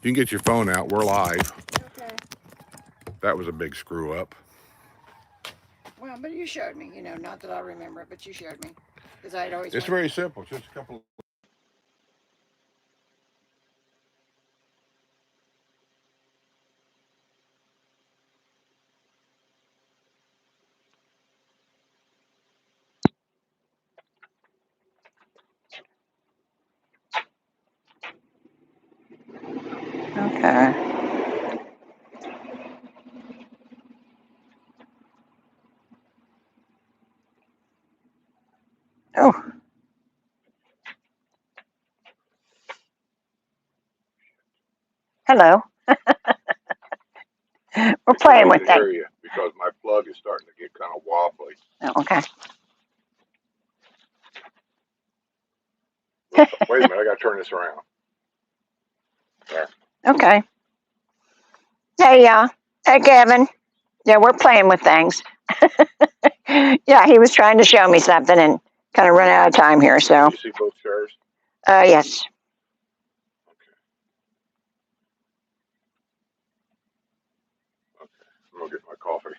You can get your phone out. We're live. Okay. That was a big screw up. Well, but you showed me, not that I remember it, but you showed me. Because I'd always It's wondered. very simple. Just a couple. Okay. Oh, hello. We're Make sure playing they with can things. hear you because my plug is starting to get kind of wobbly. Oh, okay. Wait a minute. I got to turn this around. There. Okay. Hey, hey, Kevin. Yeah, we're playing with things. Yeah, he was trying to show me something and kind of run out of time here. Can So, you see both chairs? yes. Okay. Okay. I'm gonna get my coffee.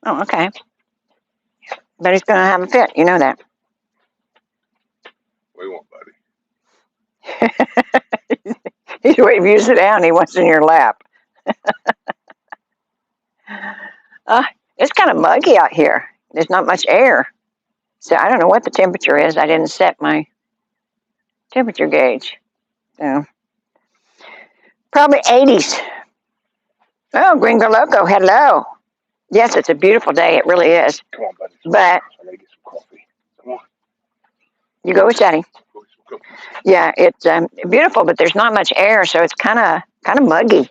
Oh, okay. But he's going to have a fit. You know that. We won't, buddy. He's waiting for you to sit down. He wants in your lap. Uh, it's kind of muggy out here. There's not much air. So I don't know what the temperature is. I didn't set my temperature gauge. So probably 80s. Oh, Gringo Loco, hello. Yes, it's a beautiful day. It really is. Come on, buddy. But I gotta get some coffee. Come on. you go with Daddy. Go get some cookies. Yeah, it's beautiful, but there's not much air, so it's kind of muggy.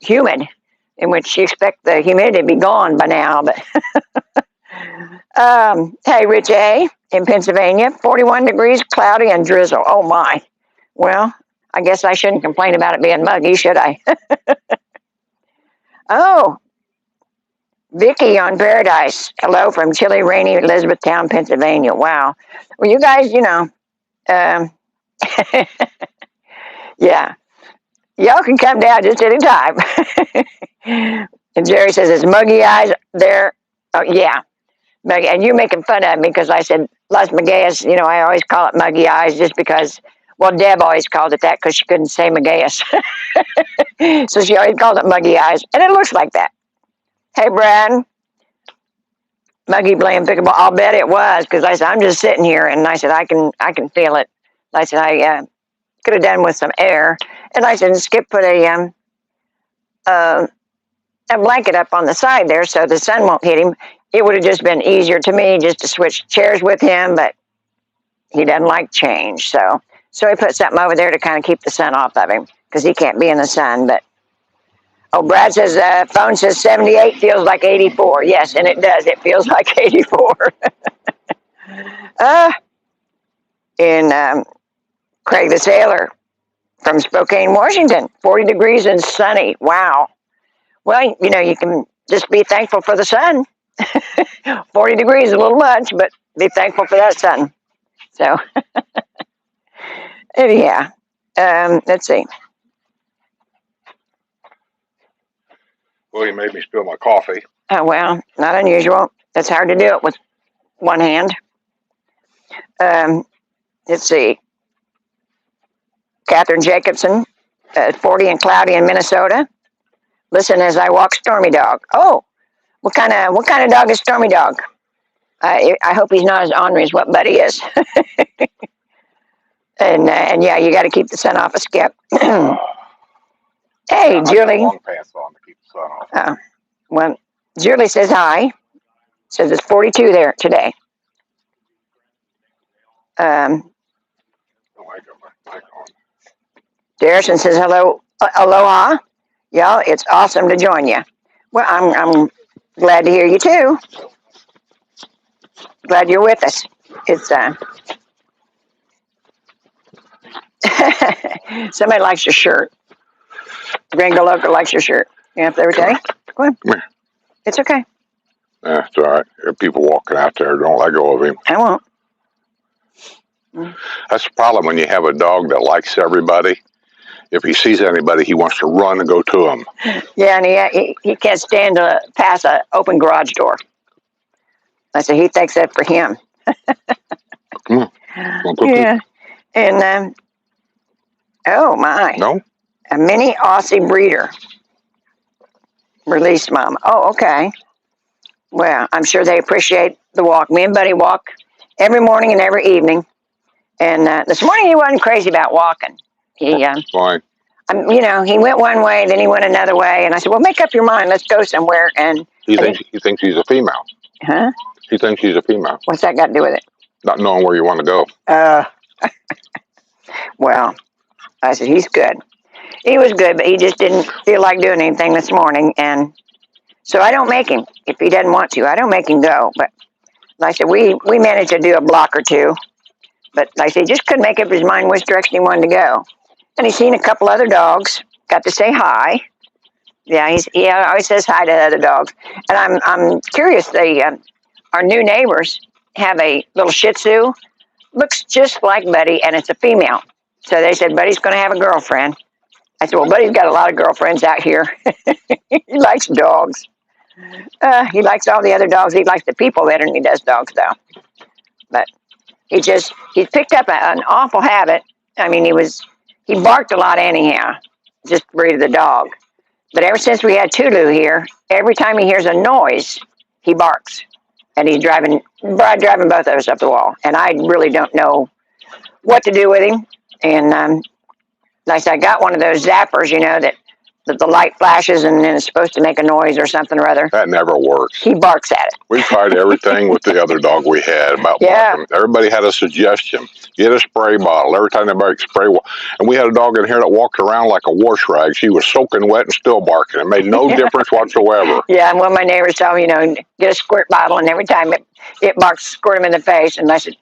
Humid. In which you expect the humidity to be gone by now. But hey, Rich A in Pennsylvania, 41 degrees, cloudy and drizzle. Oh my. Well, I guess I shouldn't complain about it being muggy, should I? Oh, Vicky on Paradise. Hello from chilly, rainy Elizabethtown, Pennsylvania. Wow. Well, you guys, um, yeah, y'all can come down just any time. And Jerry says it's muggy eyes there. Oh yeah, muggy. And you're making fun of me because I said Las Mageas. I always call it muggy eyes just because. Well, Deb always called it that because she couldn't say Mageas, so she always called it muggy eyes, and it looks like that. Hey, Brad. Muggy playing pickleball. I'll bet it was because I said I'm just sitting here, and I said I can feel it. I said I could have done with some air, and I said Skip put uh, a blanket up on the side there so the sun won't hit him. It would have just been easier to me just to switch chairs with him, but he doesn't like change, so he put something over there to kind of keep the sun off of him because he can't be in the sun. But Brad says phone says 78 feels like 84. Yes, and it does. It feels like 84. uh, in Craig the Sailor from Spokane, Washington. 40 degrees and sunny. Wow. Well, you can just be thankful for the sun. 40 degrees is a little much, but be thankful for that sun. So, yeah. Let's see. Well, you made me spill my coffee. Oh, well, not unusual. It's hard to do it with one hand. Um, let's see. Catherine Jacobson, 40 and cloudy in Minnesota. Listen as I walk Stormy Dog. Oh, what kind of dog is Stormy Dog? I hope he's not as ornery as what Buddy is. And yeah, you got to keep the sun off of Skip. Hey, I Julie. long pants on to keep the sun off. Oh, well, Julie says hi. Says it's 42 there today. Um, Oh, I got my mic on. Darrison says hello, aloha. Y'all, it's awesome to join you. Well, I'm glad to hear you too. Glad you're with us. It's somebody likes your shirt. Gringo Loco likes your shirt. You have to every day? Go ahead. Come here. It's okay. It's all right. There are people walking out there. Don't let go of him. I won't. That's the problem when you have a dog that likes everybody. if he sees anybody, he wants to run and go to them. Yeah, and he can't stand to pass an open garage door. I said, he thinks that for him. Come on. Yeah. And, oh my. No? A mini Aussie breeder. Released, Mom. Oh, okay. Well, I'm sure they appreciate the walk. Me and Buddy walk every morning and every evening. And this morning he wasn't crazy about walking. He, Fine. you know, he went one way, then he went another way, and I said, "Well, make up your mind. Let's go somewhere." And he thinks he's a female. Huh? He thinks he's a female. What's that got to do with it? Not knowing where you want to go. Well, I said he's good. He was good, but he just didn't feel like doing anything this morning, and so I don't make him if he doesn't want to. I don't make him go. But like I said, we managed to do a block or two, but like I said, he just couldn't make up his mind which direction he wanted to go. And he's seen a couple other dogs. Got to say hi. Yeah, he always says hi to other dogs. And I'm curious. Our new neighbors have a little Shih Tzu. Looks just like Buddy, and it's a female. So they said Buddy's going to have a girlfriend. I said, well, Buddy's got a lot of girlfriends out here. He likes dogs. He likes all the other dogs. He likes the people better than he does dogs, though. But he's picked up an awful habit. I mean, he barked a lot anyhow, just the breed of the dog. But ever since we had Tulu here, every time he hears a noise, he barks. And he's driving both of us up the wall. And I really don't know what to do with him. And like I said, I got one of those zappers, you know, that the light flashes and then it's supposed to make a noise or something or other. That never works. He barks at it. We tried everything with the other dog we had about barking. Everybody had a suggestion. Get a spray bottle. Every time anybody spray, and we had a dog in here that walked around like a wash rag. She was soaking wet and still barking. It made no difference whatsoever. Yeah, and one of my neighbors told me, you know, get a squirt bottle, and every time it barks, squirt him in the face. And I said,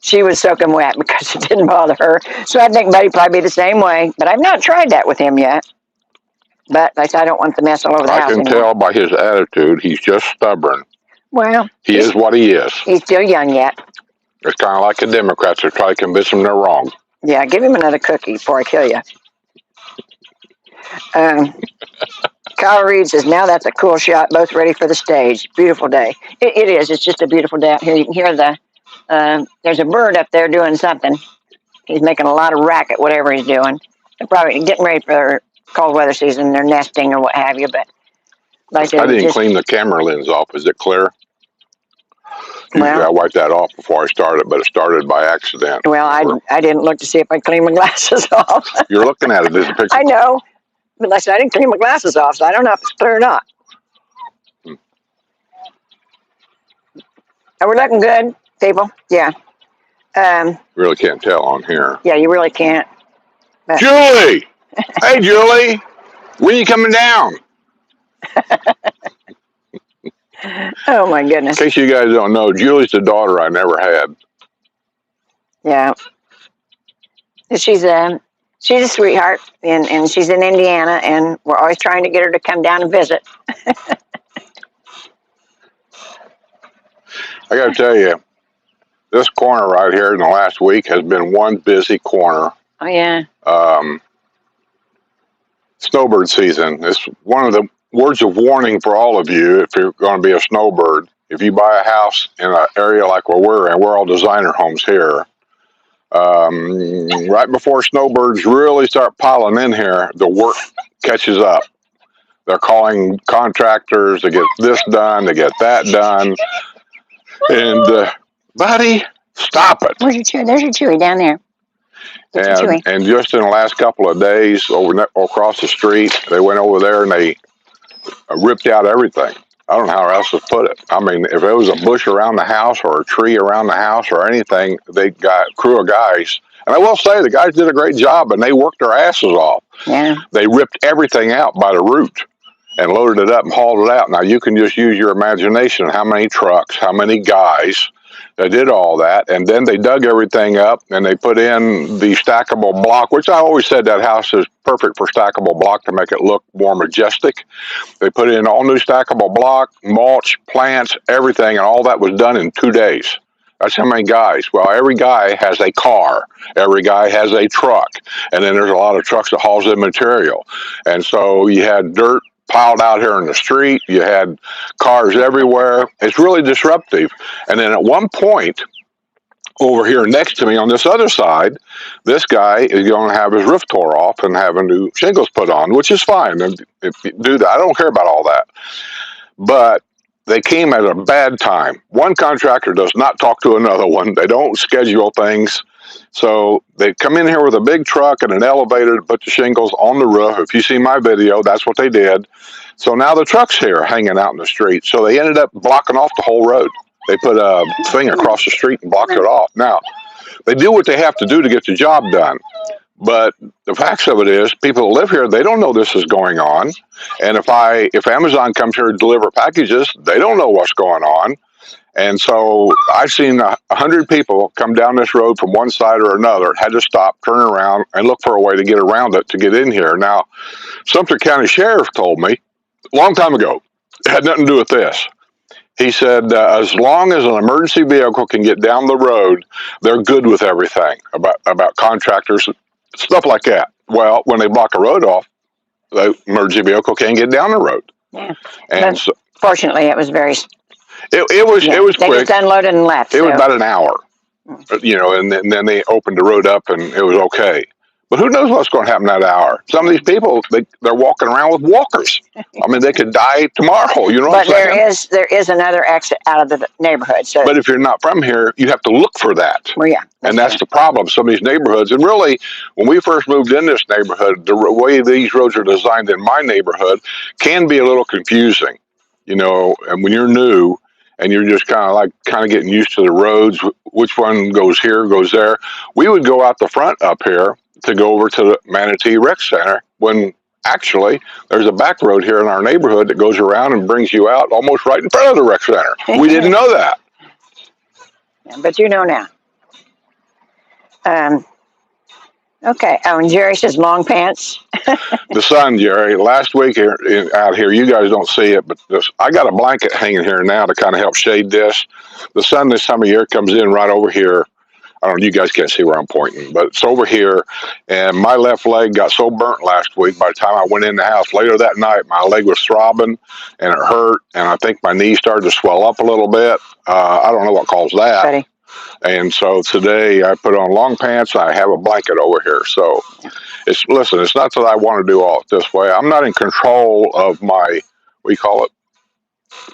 she was soaking wet because it didn't bother her. So I think Buddy probably be the same way. But I've not tried that with him yet. But like I said, I don't want the mess all over the house I can tell by his attitude, he's just stubborn. Well, he is what he is. He's still young yet. It's kind of like the Democrats that try to convince him they're wrong. Yeah, give him another cookie before I kill you. Kyle Reed says, now that's a cool shot, both ready for the stage. Beautiful day. It is. It's just a beautiful day out here. You can hear there's a bird up there doing something. He's making a lot of racket, whatever he's doing. They're probably getting ready for cold weather season. They're nesting or what have you. But like I didn't clean the camera lens off. Is it clear? Well, I wiped that off before I started, but it started by accident. Well, I didn't look to see if I cleaned my glasses off. You're looking at it as a picture. I know, but like I said, I didn't clean my glasses off, so I don't know if it's clear or not. Are we looking good, people? Yeah. Really can't tell on here. Yeah, you really can't. But. Julie! Hey, Julie! When are you coming down? Oh, my goodness. In case you guys don't know, Julie's the daughter I never had. Yeah. She's a sweetheart, and she's in Indiana, and we're always trying to get her to come down and visit. I got to tell you, this corner right here in the last week has been one busy corner. Oh, yeah. Snowbird season. It's one of the words of warning for all of you if you're going to be a snowbird. If you buy a house in an area like where we're in, we're all designer homes here. Right before snowbirds really start piling in here, the work catches up. They're calling contractors to get this done, to get that done. And, buddy, stop it. Where's your Chewy? There's your Chewy down there. And just in the last couple of days, across the street, they went over there and they ripped out everything. I don't know how else to put it. I mean, if it was a bush around the house or a tree around the house or anything, they got a crew of guys. And I will say the guys did a great job, and they worked their asses off. Yeah. They ripped everything out by the root and loaded it up and hauled it out. Now, you can just use your imagination how many trucks, how many guys that did all that. And then they dug everything up, and they put in the stackable block, which I always said that house is perfect for stackable block to make it look more majestic. They put in all new stackable block, mulch, plants, everything, and all that was done in 2 days. That's how many guys. Well, every guy has a car. Every guy has a truck. And then there's a lot of trucks that hauls in material. And so you had dirt piled out here in the street. You had cars everywhere. It's really disruptive. And then at one point, over here next to me on this other side, this guy is going to have his roof tore off and having new shingles put on, which is fine. If you do that, I don't care about all that. But they came at a bad time. One contractor does not talk to another one. They don't schedule things. So they come in here with a big truck and an elevator to put the shingles on the roof. If you see my video, that's what they did. So now the truck's here hanging out in the street. So they ended up blocking off the whole road. They put a thing across the street and blocked it off. Now, they do what they have to do to get the job done. But the facts of it is, people that live here, they don't know this is going on. And if Amazon comes here to deliver packages, they don't know what's going on. And so I've seen 100 people come down this road from one side or another, had to stop, turn around, and look for a way to get around it to get in here. Now, Sumter County Sheriff told me a long time ago, it had nothing to do with this. He said, as long as an emergency vehicle can get down the road, they're good with everything about contractors, stuff like that. Well, when they block a road off, the emergency vehicle can't get down the road. Yeah. And so, fortunately, it was very. It was they quick. just unloaded and left. It was about an hour, and then they opened the road up and it was okay. But who knows what's going to happen that hour? Some of these people, they're walking around with walkers. I mean, they could die tomorrow. You know what I'm saying? There is another exit out of the neighborhood. So. But if you're not from here, you have to look for that. Well, yeah. And that's the problem. Some of these neighborhoods, and really, when we first moved in this neighborhood, the way these roads are designed in my neighborhood can be a little confusing. And when you're new and you're just kind of getting used to the roads, which one goes here, goes there. We would go out the front up here to go over to the Manatee Rec Center when actually there's a back road here in our neighborhood that goes around and brings you out almost right in front of the rec center. We didn't know that. Yeah, but you know now. Okay. Oh, and Jerry says long pants. The sun, Jerry. Last week out here, you guys don't see it, but I got a blanket hanging here now to kind of help shade this. The sun this time of year comes in right over here. I don't know, you guys can't see where I'm pointing, but it's over here. And my left leg got so burnt last week, by the time I went in the house later that night, my leg was throbbing and it hurt. And I think my knee started to swell up a little bit. I don't know what caused that. Ready. And so today I put on long pants. I have a blanket over here. So it's not that I want to do all it this way. I'm not in control of my, what do you call it?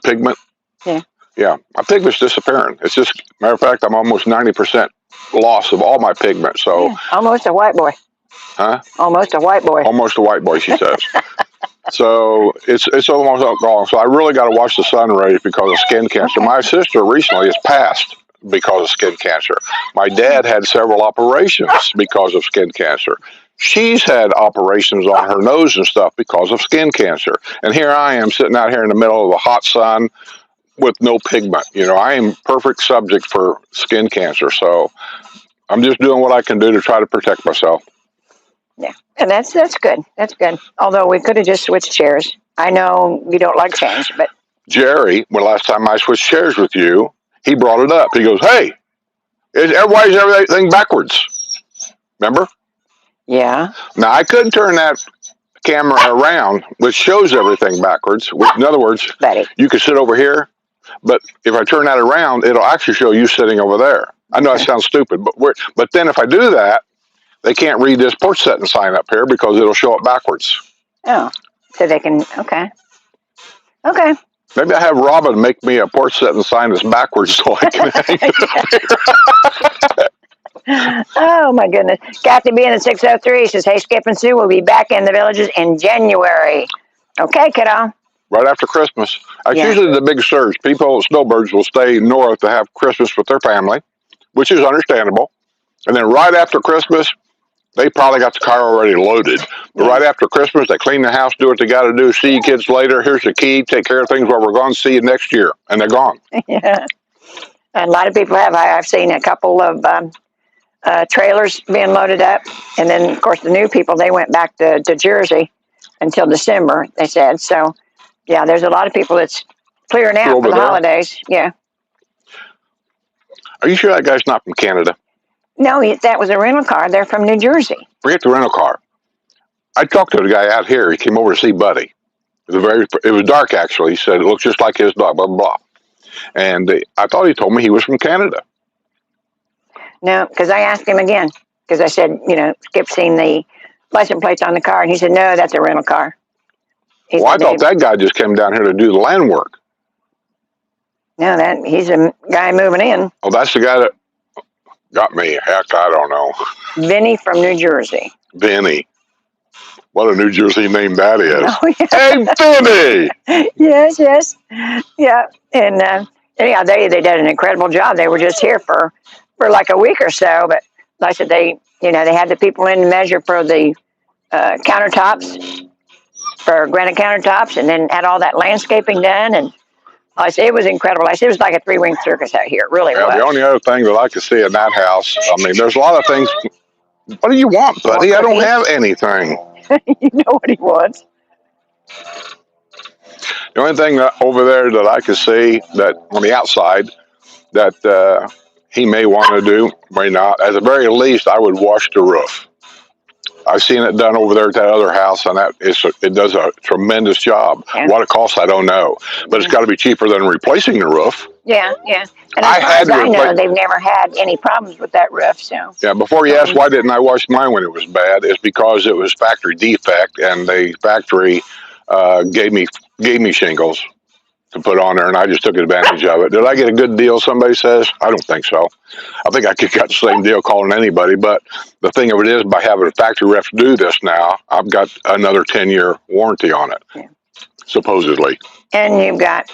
Pigment. Yeah. Yeah. My pigment's disappearing. It's just, matter of fact, I'm almost 90% loss of all my pigment. So yeah, almost a white boy. Huh? Almost a white boy. Almost a white boy, she says. So it's almost gone. So I really got to watch the sun rays because of skin cancer. Okay. My sister recently has passed because of skin cancer. My dad had several operations because of skin cancer. She's had operations on her nose and stuff because of skin cancer. And here I am sitting out here in the middle of the hot sun with no pigment. I am perfect subject for skin cancer. So I'm just doing what I can do to try to protect myself. Yeah, and that's good. That's good. Although we could have just switched chairs. I know you don't like change, but Jerry, when last time I switched chairs with you, he brought it up. He goes, "Hey, everybody's everything backwards." Remember? Yeah. Now I couldn't turn that camera around, which shows everything backwards. In other words, Betty, you could sit over here, but if I turn that around, it'll actually show you sitting over there. I know that sounds stupid, but then if I do that, they can't read this Porch Settin sign up here because it'll show it backwards. Oh, so they can, okay. Okay. Maybe I have Robin make me a Porch Settin sign that's backwards so I can hang it up here. Oh, my goodness. Kathy B in the 603 says, hey, Skip and Sue will be back in the villages in January. Okay, kiddo. Right after Christmas. Usually the big surge. People, snowbirds, will stay north to have Christmas with their family, which is understandable. And then right after Christmas, they probably got the car already loaded. But right after Christmas, they clean the house, do what they got to do. See you kids later. Here's the key. Take care of things while we're gone. See you next year. And they're gone. Yeah. And a lot of people have. I've seen a couple of trailers being loaded up. And then, of course, the new people, they went back to Jersey until December, they said. So, yeah, there's a lot of people that's clearing out for the holidays. Yeah. Are you sure that guy's not from Canada? No, that was a rental car. They're from New Jersey. Forget the rental car. I talked to the guy out here. He came over to see Buddy. It was dark, actually. He said, it looks just like his dog, blah, blah, blah. And I thought he told me he was from Canada. No, because I asked him again. Because I said, Skip's seen the license plates on the car. And he said, no, that's a rental car. Well, I thought that guy just came down here to do the land work. No, he's a guy moving in. Oh, that's the guy that got me. Heck, I don't know. Vinny from New Jersey. Vinny. What a New Jersey name that is. Oh, yeah. Hey, Vinny! Yes. Yeah. And anyhow, they did an incredible job. They were just here for like a week or so. But like I said, they had the people in to measure for the countertops, for granite countertops, and then had all that landscaping done. And I said, it was incredible. I said, it was like a three-ring circus out here. It really was. The only other thing that I could see in that house, I mean, there's a lot of things. What do you want, buddy? I don't have anything. You know what he wants. The only thing over there that I could see that on the outside that he may want to do, may not. At the very least, I would wash the roof. I've seen it done over there at that other house, and it does a tremendous job. Yeah. What it costs, I don't know, but it's got to be cheaper than replacing the roof. Yeah. And as far as I know, they've never had any problems with that roof. So yeah, before you ask why didn't I wash mine when it was bad, it's because it was factory defect, and the factory gave me shingles to put on there, and I just took advantage of it. Did I get a good deal, somebody says? I don't think so. I think I could get the same deal calling anybody, but the thing of it is, by having a factory ref do this now, I've got another 10-year warranty on it, supposedly. And you've got,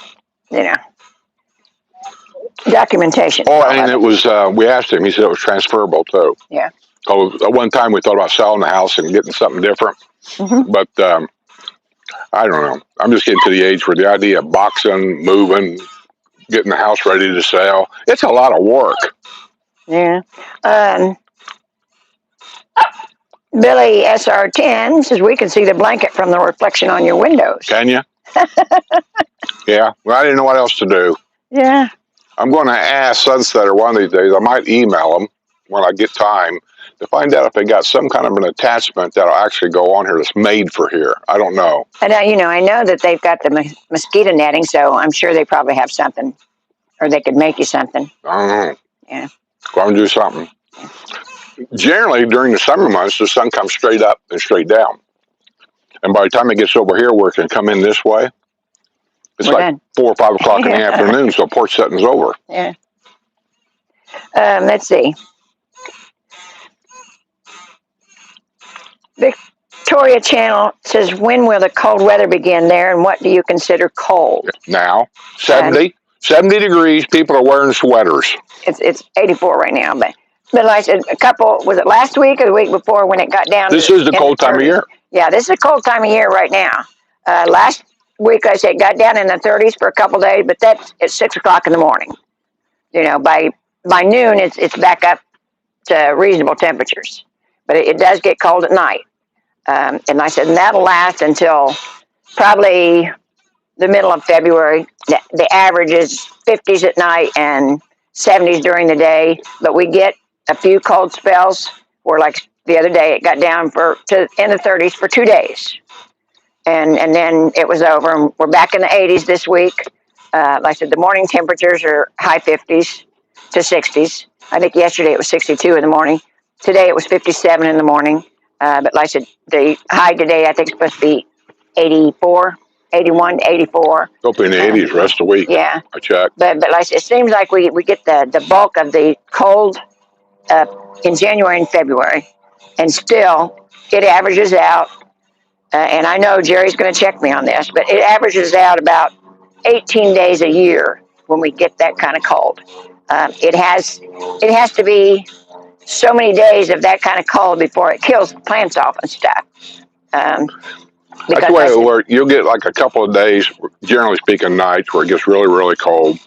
documentation. Oh, and it was, we asked him, he said it was transferable too. Yeah. Oh, at one time we thought about selling the house and getting something different, but I don't know. I'm just getting to the age where the idea of boxing, moving, getting the house ready to sell, it's a lot of work. Yeah. Billy SR10 says, we can see the blanket from the reflection on your windows. Can you? Yeah. Well, I didn't know what else to do. Yeah. I'm going to ask Sunsetter one of these days. I might email them when I get time to find out if they got some kind of an attachment that'll actually go on here that's made for here. I don't know. And I know that they've got the mosquito netting, so I'm sure they probably have something, or they could make you something. I don't know. Yeah. Go and do something. Generally, during the summer months, the sun comes straight up and straight down. And by the time it gets over here where it can come in this way, it's like 4 or 5 o'clock in the afternoon, so porch setting's over. Yeah. Let's see. Victoria Channel says, when will the cold weather begin there, and what do you consider cold? Now, 70 degrees, people are wearing sweaters. It's 84 right now, but like I said, was it last week or the week before when it got down? This is the cold time of year. Yeah, this is a cold time of year right now. Last week, I said, got down in the 30s for a couple days, but that's at 6 o'clock in the morning. By noon, it's back up to reasonable temperatures. But it does get cold at night. And I said, and that'll last until probably the middle of February. The average is 50s at night and 70s during the day. But we get a few cold spells where, like the other day, it got down to in the 30s for 2 days. And then it was over. And we're back in the 80s this week. Like I said, the morning temperatures are high 50s to 60s. I think yesterday it was 62 in the morning. Today it was 57 in the morning. But like I said, the high today I think is supposed to be 84, 81, 84. It'll be in the 80s the rest of the week. Yeah. I checked. But like I said, it seems like we get the bulk of the cold in January and February. And still, it averages out. And I know Jerry's going to check me on this, but it averages out about 18 days a year when we get that kind of cold. It has to be so many days of that kind of cold before it kills the plants off and stuff. That's the way it works. You'll get like a couple of days, generally speaking, nights where it gets really, really cold.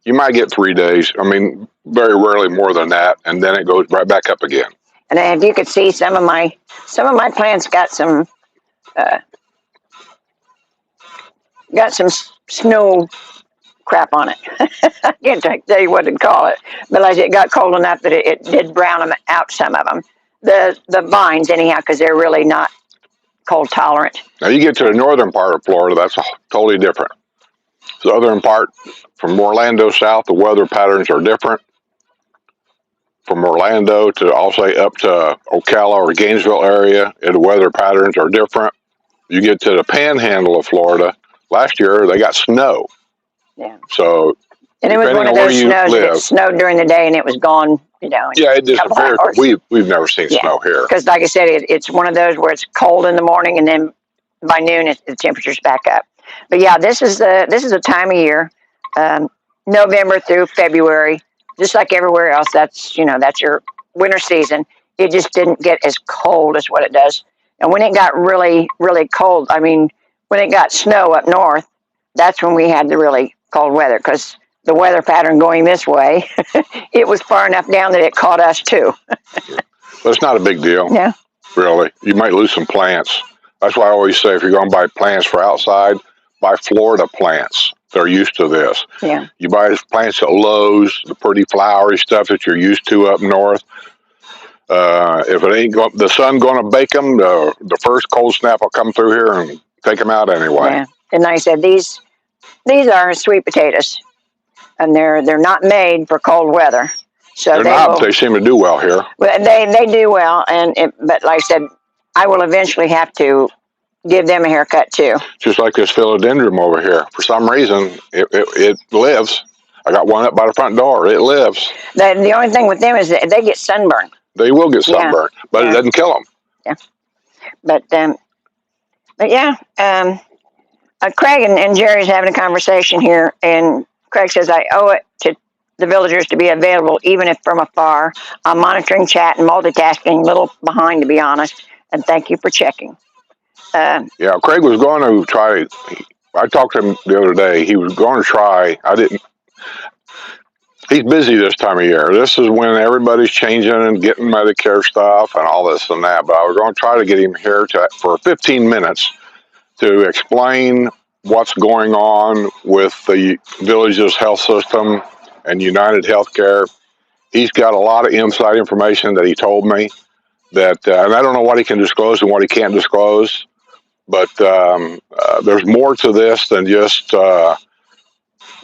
You might get 3 days. I mean, very rarely more than that, and then it goes right back up again. And if you could see, some of my plants got some snow crap on it. I can't tell you what to call it, but like it got cold enough that it did brown them out, some of them. The vines, anyhow, because they're really not cold tolerant. Now you get to the northern part of Florida, that's totally different. Southern part, from Orlando south, the weather patterns are different. From Orlando to, I'll say, up to Ocala or Gainesville area, the weather patterns are different. You get to the panhandle of Florida, last year they got snow. Yeah. So, and it was one of those snows that it snowed during the day and it was gone, Yeah, it disappeared. We've never seen snow here. Because like I said, it's one of those where it's cold in the morning and then by noon the temperature's back up. But yeah, this is a time of year, November through February, just like everywhere else. That's your winter season. It just didn't get as cold as what it does. And when it got really, really cold, I mean, when it got snow up north, that's when we had the really cold weather, because the weather pattern going this way, it was far enough down that it caught us too. But it's not a big deal. Yeah. Really. You might lose some plants. That's why I always say if you're going to buy plants for outside, buy Florida plants. They're used to this. Yeah. You buy plants at Lowe's, the pretty flowery stuff that you're used to up north. If it ain't the sun going to bake them, the first cold snap will come through here and take them out anyway. Yeah. And like I said, these are sweet potatoes, and they're not made for cold weather. So they seem to do well here. Well, they do well, but like I said, I will eventually have to give them a haircut too. Just like this philodendron over here. For some reason, it lives. I got one up by the front door. It lives. The only thing with them is that they get sunburned. They will get sunburned, but it doesn't kill them. Yeah. But yeah, Craig and Jerry's having a conversation here, and Craig says, I owe it to the villagers to be available, even if from afar. I'm monitoring chat and multitasking, a little behind, to be honest, and thank you for checking. Yeah, Craig was going to try. I talked to him the other day. He was going to try. I didn't. He's busy this time of year. This is when everybody's changing and getting Medicare stuff and all this and that. But I was going to try to get him here for 15 minutes to explain what's going on with the village's health system and United Healthcare. He's got a lot of inside information that he told me that, and I don't know what he can disclose and what he can't disclose. But there's more to this than just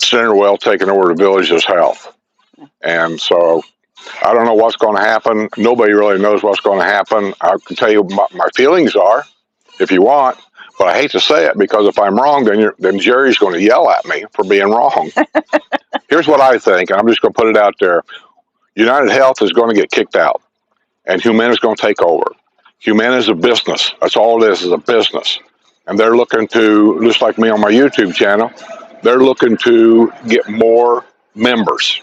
Centerwell taking over the village's health. And so I don't know what's going to happen. Nobody really knows what's going to happen. I can tell you what my feelings are if you want, but I hate to say it because if I'm wrong, then Jerry's going to yell at me for being wrong. Here's what I think, and I'm just going to put it out there. United Health is going to get kicked out, and Humana is going to take over. Humana is a business. That's all it is a business. And they're looking to, just like me on my YouTube channel, they're looking to get more members.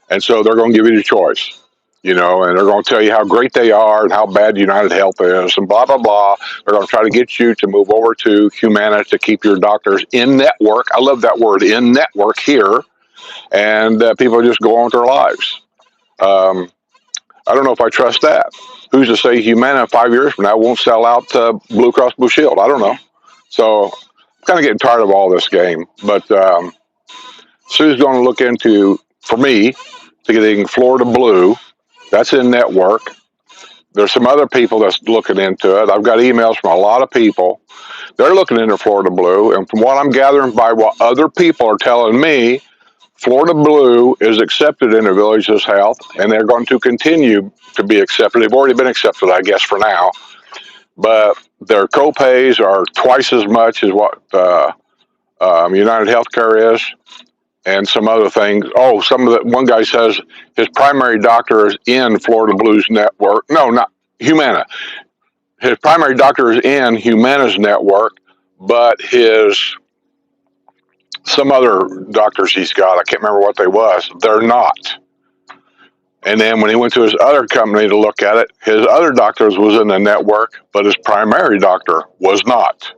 And so they're going to give you the choice, and they're going to tell you how great they are and how bad United Health is and blah, blah, blah. They're going to try to get you to move over to Humana to keep your doctors in network. I love that word, in network here. And people just go on with their lives. I don't know if I trust that. Who's to say Humana 5 years from now won't sell out Blue Cross Blue Shield? I don't know. So I'm kind of getting tired of all this game. But Sue's going to look into, for me, to getting Florida Blue. That's in network. There's some other people that's looking into it. I've got emails from a lot of people. They're looking into Florida Blue. And from what I'm gathering by what other people are telling me, Florida Blue is accepted in the village's health, and they're going to continue to be accepted. They've already been accepted, I guess, for now. But their co-pays are twice as much as what United Healthcare is, and some other things. Oh, one guy says his primary doctor is in Florida Blue's network. No, not Humana. His primary doctor is in Humana's network, but some other doctors he's got, I can't remember what they was, they're not. And then when he went to his other company to look at it, his other doctors was in the network, but his primary doctor was not.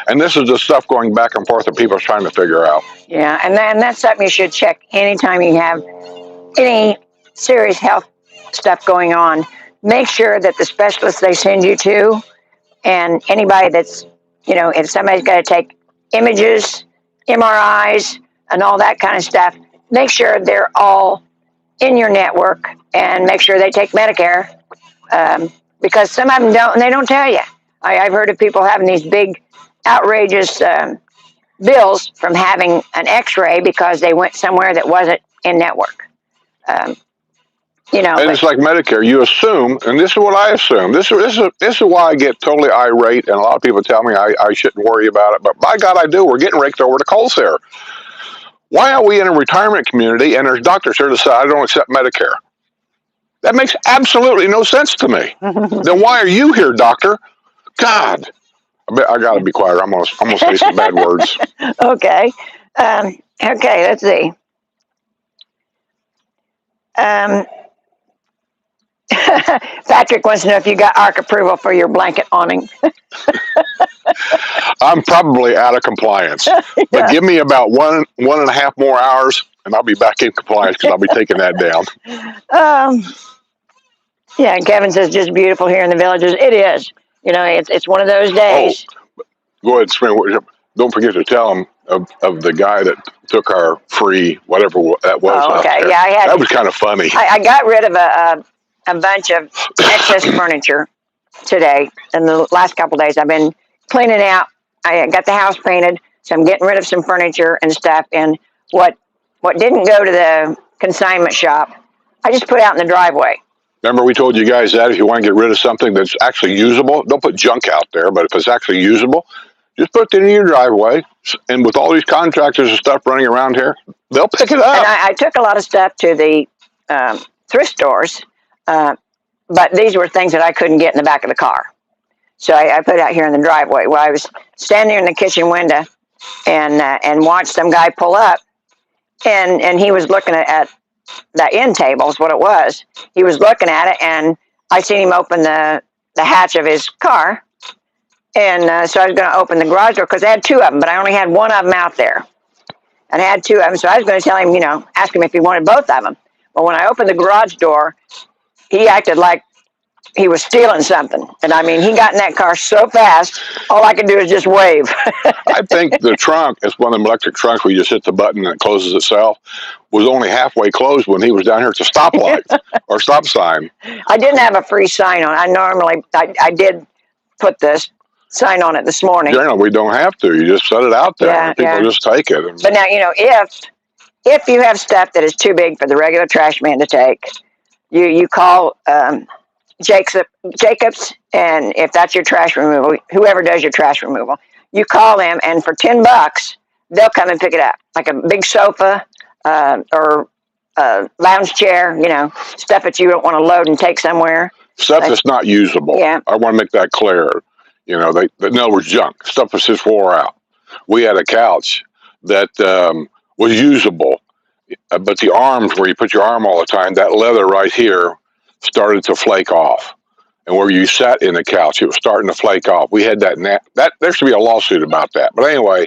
And this is the stuff going back and forth that people are trying to figure out. Yeah, and that's something you should check anytime you have any serious health stuff going on. Make sure that the specialists they send you to, and anybody that's, if somebody's got to take images, MRIs, and all that kind of stuff. Make sure they're all in your network, and make sure they take Medicare, because some of them don't, and they don't tell you. I've heard of people having these big, outrageous bills from having an X-ray because they went somewhere that wasn't in network. And it's like Medicare. You assume, and this is what I assume. This is why I get totally irate, and a lot of people tell me I shouldn't worry about it. But by God, I do. We're getting raked over the coals here. Why are we in a retirement community and there's doctors here that say I don't accept Medicare? That makes absolutely no sense to me. Then why are you here, doctor? God, I got to be quiet. I'm gonna say some bad words. Okay. Okay. Let's see. Patrick wants to know if you got ARC approval for your blanket awning. I'm probably out of compliance, but give me about one and a half more hours, and I'll be back in compliance because I'll be taking that down. Yeah, and Kevin says just beautiful here in the villages. It is. It's one of those days. Oh, go ahead, Spring. Don't forget to tell them of the guy that took our free whatever that was. Oh, okay. Yeah, that was kind of funny. I got rid of a bunch of excess furniture today. In the last couple of days, I've been cleaning out. I got the house painted, so I'm getting rid of some furniture and stuff. And what didn't go to the consignment shop, I just put out in the driveway. Remember we told you guys that if you want to get rid of something that's actually usable, don't put junk out there, but if it's actually usable, just put it in your driveway. And with all these contractors and stuff running around here, they'll pick it up. And I took a lot of stuff to the thrift stores, but these were things that I couldn't get in the back of the car. So I put it out here in the driveway. Well, I was standing in the kitchen window and watched some guy pull up, and he was looking at the end table is what it was. He was looking at it, and I seen him open the hatch of his car. And so I was going to open the garage door because I had two of them, but I only had one of them out there. And I had two of them, so I was going to tell him, ask him if he wanted both of them. But when I opened the garage door, he acted like he was stealing something. And I mean, he got in that car so fast, all I could do is just wave. I think the trunk, it's one of them electric trunks where you just hit the button and it closes itself, was only halfway closed when he was down here at the stoplight or stop sign. I didn't have a free sign on. I did put this sign on it this morning. Generally, we don't have to. You just set it out there. Yeah, people just take it. But now, if you have stuff that is too big for the regular trash man to take, you call Jacobs, and if that's your trash removal, whoever does your trash removal, you call them, and for $10, they'll come and pick it up, like a big sofa or a lounge chair, stuff that you don't want to load and take somewhere. Stuff that's not usable. Yeah. I want to make that clear. In other words, junk. Stuff that's just wore out. We had a couch that was usable, but the arms where you put your arm all the time, that leather right here started to flake off. And where you sat in the couch, it was starting to flake off. We had that there should be a lawsuit about that. But anyway,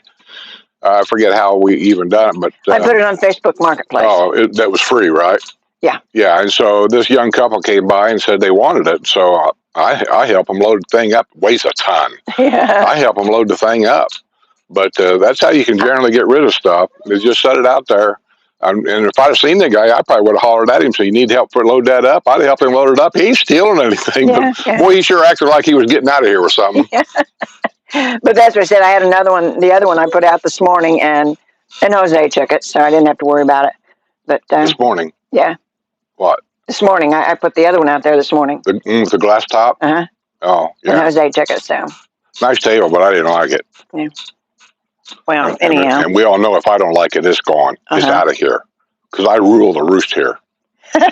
I forget how we even done it. But I put it on Facebook Marketplace. Oh, that was free, right? Yeah. Yeah, and so this young couple came by and said they wanted it. So I help them load the thing up. It weighs a ton. Yeah. I help them load the thing up. But that's how you can generally get rid of stuff. Is just set it out there. And if I'd have seen the guy, I probably would have hollered at him. So you need help for load that up? I'd help him load it up. He ain't stealing anything. Yeah, but boy, he sure acted like he was getting out of here with something. Yeah. But that's what I said. I had another one. The other one I put out this morning, and Jose took it, so I didn't have to worry about it. But this morning? Yeah. What? This morning. I put the other one out there this morning. The glass top? Uh-huh. Oh, yeah. And Jose took it, so. Nice table, but I didn't like it. Yeah. Well, anyhow. And we all know if I don't like it, it's gone. It's out of here. Because I rule the roost here. I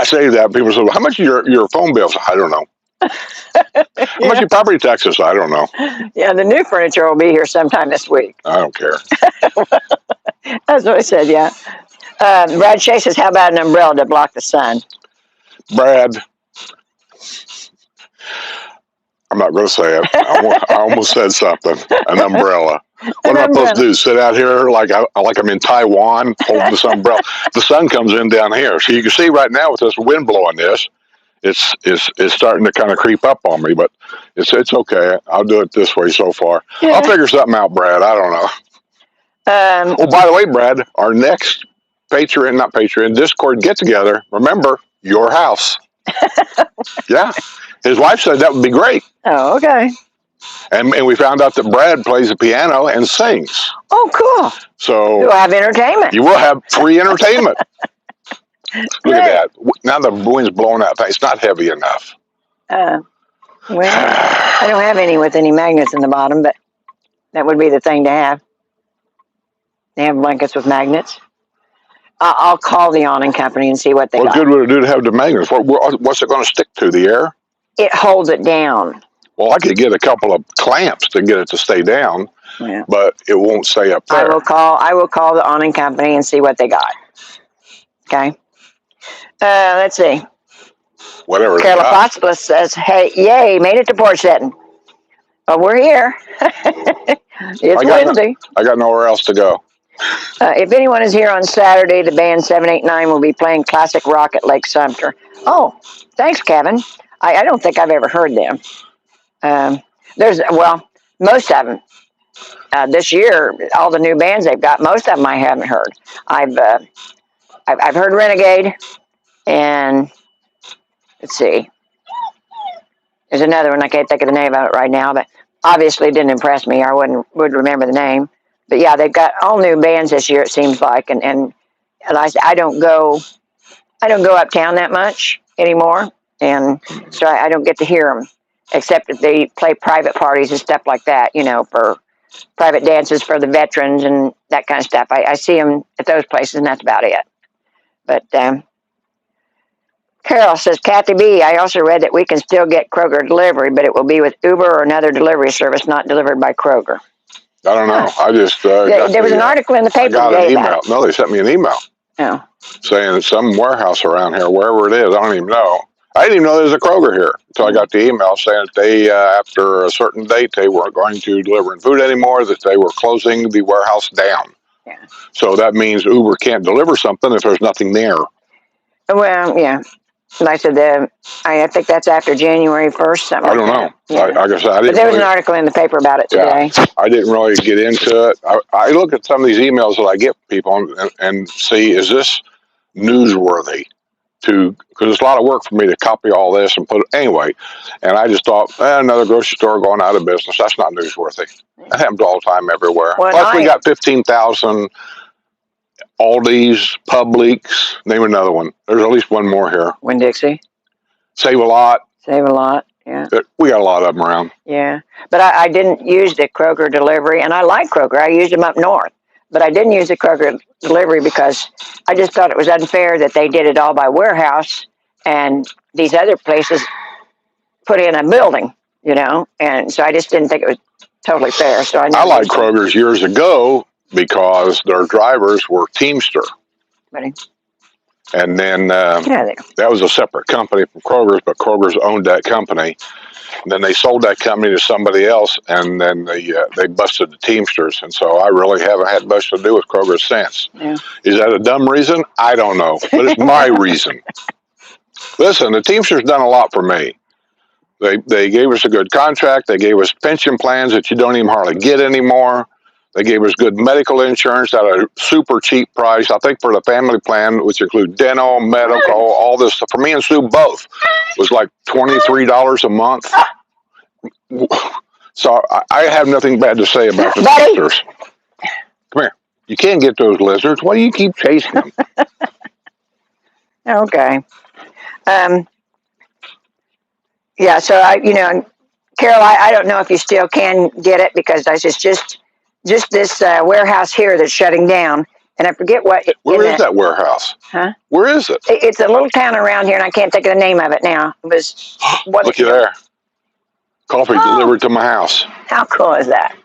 say that, people say, how much are your phone bills? I don't know. How much your property taxes? I don't know. Yeah, the new furniture will be here sometime this week. I don't care. That's what I said, yeah. Brad Shea says, how about an umbrella to block the sun? Brad, I'm not going to say it. I almost said something. An umbrella. What am I supposed to do? Sit out here like I'm in Taiwan holding this umbrella? The sun comes in down here. So you can see right now with this wind blowing this, it's starting to kind of creep up on me, but it's okay. I'll do it this way so far. Yeah. I'll figure something out, Brad. I don't know. Oh, by the way, Brad, our next not Patreon, Discord get together. Remember, your house. Yeah, his wife said that would be great. Oh, okay. And we found out that Brad plays the piano and sings. Oh, cool. So you'll have entertainment. You will have free entertainment. Look at that. Now the wind's blowing out. It's not heavy enough. Well, I don't have any with any magnets in the bottom, but that would be the thing to have. They have blankets with magnets. I'll call the awning company and see what they got. What good would it do to have the magnets? What's it going to stick to? The air? It holds it down. Well, I could get a couple of clamps to get it to stay down, but it won't stay up there. I will call the awning company and see what they got. Okay. Let's see. Whatever. Carla Foxplus says, "Hey, yay, made it to Porch Settin. But we're here. It's Wednesday. I got nowhere else to go. If anyone is here on Saturday, the band 789 will be playing classic rock at Lake Sumter." Oh, thanks, Kevin. I don't think I've ever heard them. Most of them. This year, all the new bands they've got, most of them I haven't heard. I've heard Renegade, and let's see. There's another one, I can't think of the name of it right now, but obviously it didn't impress me. I would remember the name. But yeah, they've got all new bands this year, it seems like, and I don't go uptown that much anymore, and so I don't get to hear them, except if they play private parties and stuff like that, for private dances for the veterans and that kind of stuff. I see them at those places, and that's about it. But Carol says, "Kathy B, I also read that we can still get Kroger delivery, but it will be with Uber or another delivery service, not delivered by Kroger." I don't know. I just there was an article in the paper today about it. No, they sent me an email. Oh. Saying it's some warehouse around here, wherever it is. I don't even know. I didn't even know there was a Kroger here until I got the email saying that they, after a certain date, they weren't going to deliver food anymore, that they were closing the warehouse down. Yeah. So that means Uber can't deliver something if there's nothing there. Well, yeah. Like I said, I think that's after January 1st, something. I don't know. Yeah. I guess I didn't. But there was an article in the paper about it today. Yeah, I didn't really get into it. I look at some of these emails that I get from people and see, is this newsworthy? Because it's a lot of work for me to copy all this and put it anyway. And I just thought, another grocery store going out of business. That's not newsworthy. That happens all the time everywhere. Well, plus, we got 15,000 Aldi's, Publix. Name another one. There's at least one more here. Winn-Dixie. Save a Lot. Save a Lot. Yeah. We got a lot of them around. Yeah. But I didn't use the Kroger delivery, and I like Kroger. I used them up north. But I didn't use the Kroger delivery because I just thought it was unfair that they did it all by warehouse and these other places put in a building, and so I just didn't think it was totally fair. So I liked Kroger's years ago because their drivers were Teamster. Ready? And then that was a separate company from Kroger's, but Kroger's owned that company. And then they sold that company to somebody else, and then they busted the Teamsters. And so I really haven't had much to do with Kroger since. Yeah. Is that a dumb reason? I don't know, but it's my reason. Listen, the Teamsters done a lot for me. They gave us a good contract. They gave us pension plans that you don't even hardly get anymore. They gave us good medical insurance at a super cheap price. I think for the family plan, which includes dental, medical, all this stuff, for me and Sue both, was like $23 a month. So I have nothing bad to say about the Teamsters. Come here. You can't get those lizards. Why do you keep chasing them? Okay. Yeah, so Carol, I don't know if you still can get it because it's just this warehouse here that's shutting down, and I forget what. Where is that warehouse? Huh? Where is it? It's a little town around here, and I can't think of the name of it now. It was. Looky there. Coffee delivered to my house. How cool is that?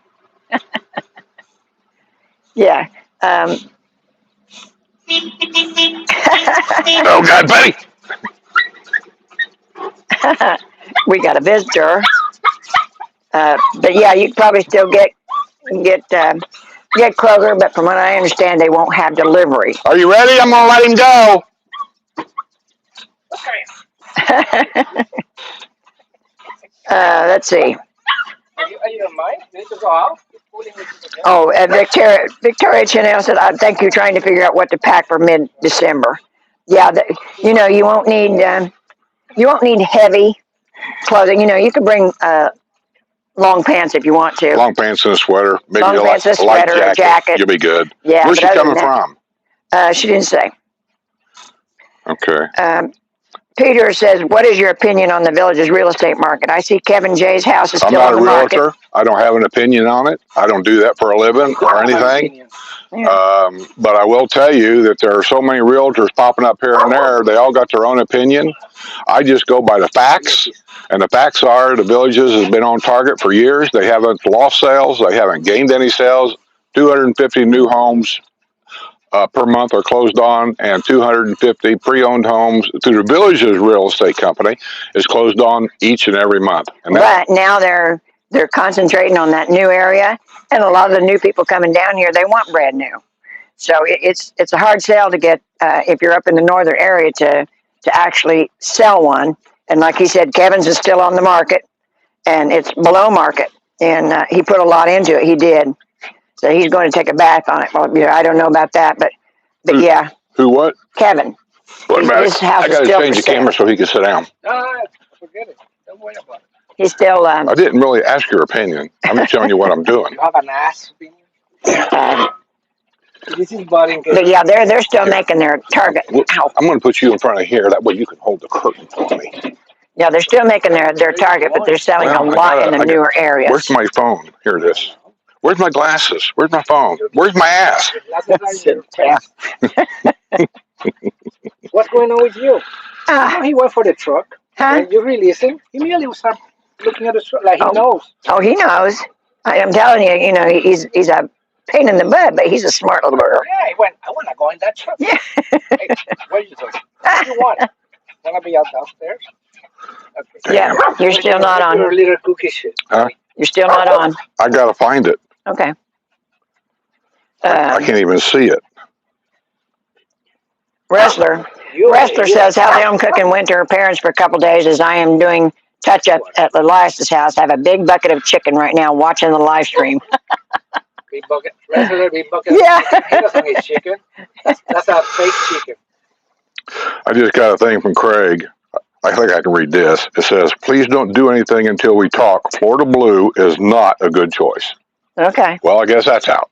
Yeah. Oh God, buddy! We got a visitor. But yeah, you could probably still get Kroger, but from what I understand, they won't have delivery. Are you ready? I'm gonna let him go. Let's see. Are you don't mind? You need to go out? Oh, Victoria Chanel said, "I thank you trying to figure out what to pack for mid-December." Yeah, you won't need heavy clothing. You could bring long pants if you want to. Long pants and a sweater. Maybe Long pants, a light sweater, a jacket. You'll be good. Yeah. Where's she coming from? She didn't say. Okay. Peter says, "What is your opinion on the village's real estate market? I see Kevin J's house is still on the market." I'm not a realtor. I don't have an opinion on it. I don't do that for a living or anything. Yeah. But I will tell you that there are so many realtors popping up here and there. They all got their own opinion. I just go by the facts. And the facts are the villages has been on target for years. They haven't lost sales. They haven't gained any sales. 250 new homes per month are closed on, and 250 pre-owned homes through the village's real estate company is closed on each and every month. But now they're concentrating on that new area, and a lot of the new people coming down here, they want brand new. So it's a hard sell to get if you're up in the northern area to actually sell one. And like he said, Kevin's is still on the market, and it's below market, and he put a lot into it. He did. So he's going to take a bath on it. Well, I don't know about that, but yeah. Who what? Kevin. His house I got to change the camera so he can sit down. No, forget it. Don't worry about it. He's still. I didn't really ask your opinion. I'm just telling you what I'm doing. You have an ass opinion. This is boring. But yeah, they're still making their target. I'm going to put you in front of here. That way you can hold the curtain for me. Yeah, they're still making their target, but they're selling a lot in the newer areas. Where's my phone? Here it is. Where's my glasses? Where's my phone? Where's my ass? What's going on with you? He went for the truck. Huh? You release him. He immediately will start looking at the truck like he knows. Oh, he knows. I'm telling you, he's a pain in the butt, but he's a smart little girl. Yeah, he went, I want to go in that truck. Yeah. Hey, what are you doing? What do you want? Want to be out downstairs? Okay. Yeah, you're still not on. Your little cookie shit. Huh? You're still not on. I got to find it. Okay. I can't even see it. Wrestler says, "How they cook in winter parents for a couple days as I am doing touch up at Elias's house. I have a big bucket of chicken right now watching the live stream." Big bucket. Wrestler, big bucket. Yeah. He doesn't eat chicken. That's a fake chicken. I just got a thing from Craig. I think I can read this. It says, "Please don't do anything until we talk. Florida Blue is not a good choice." Okay. Well, I guess that's out.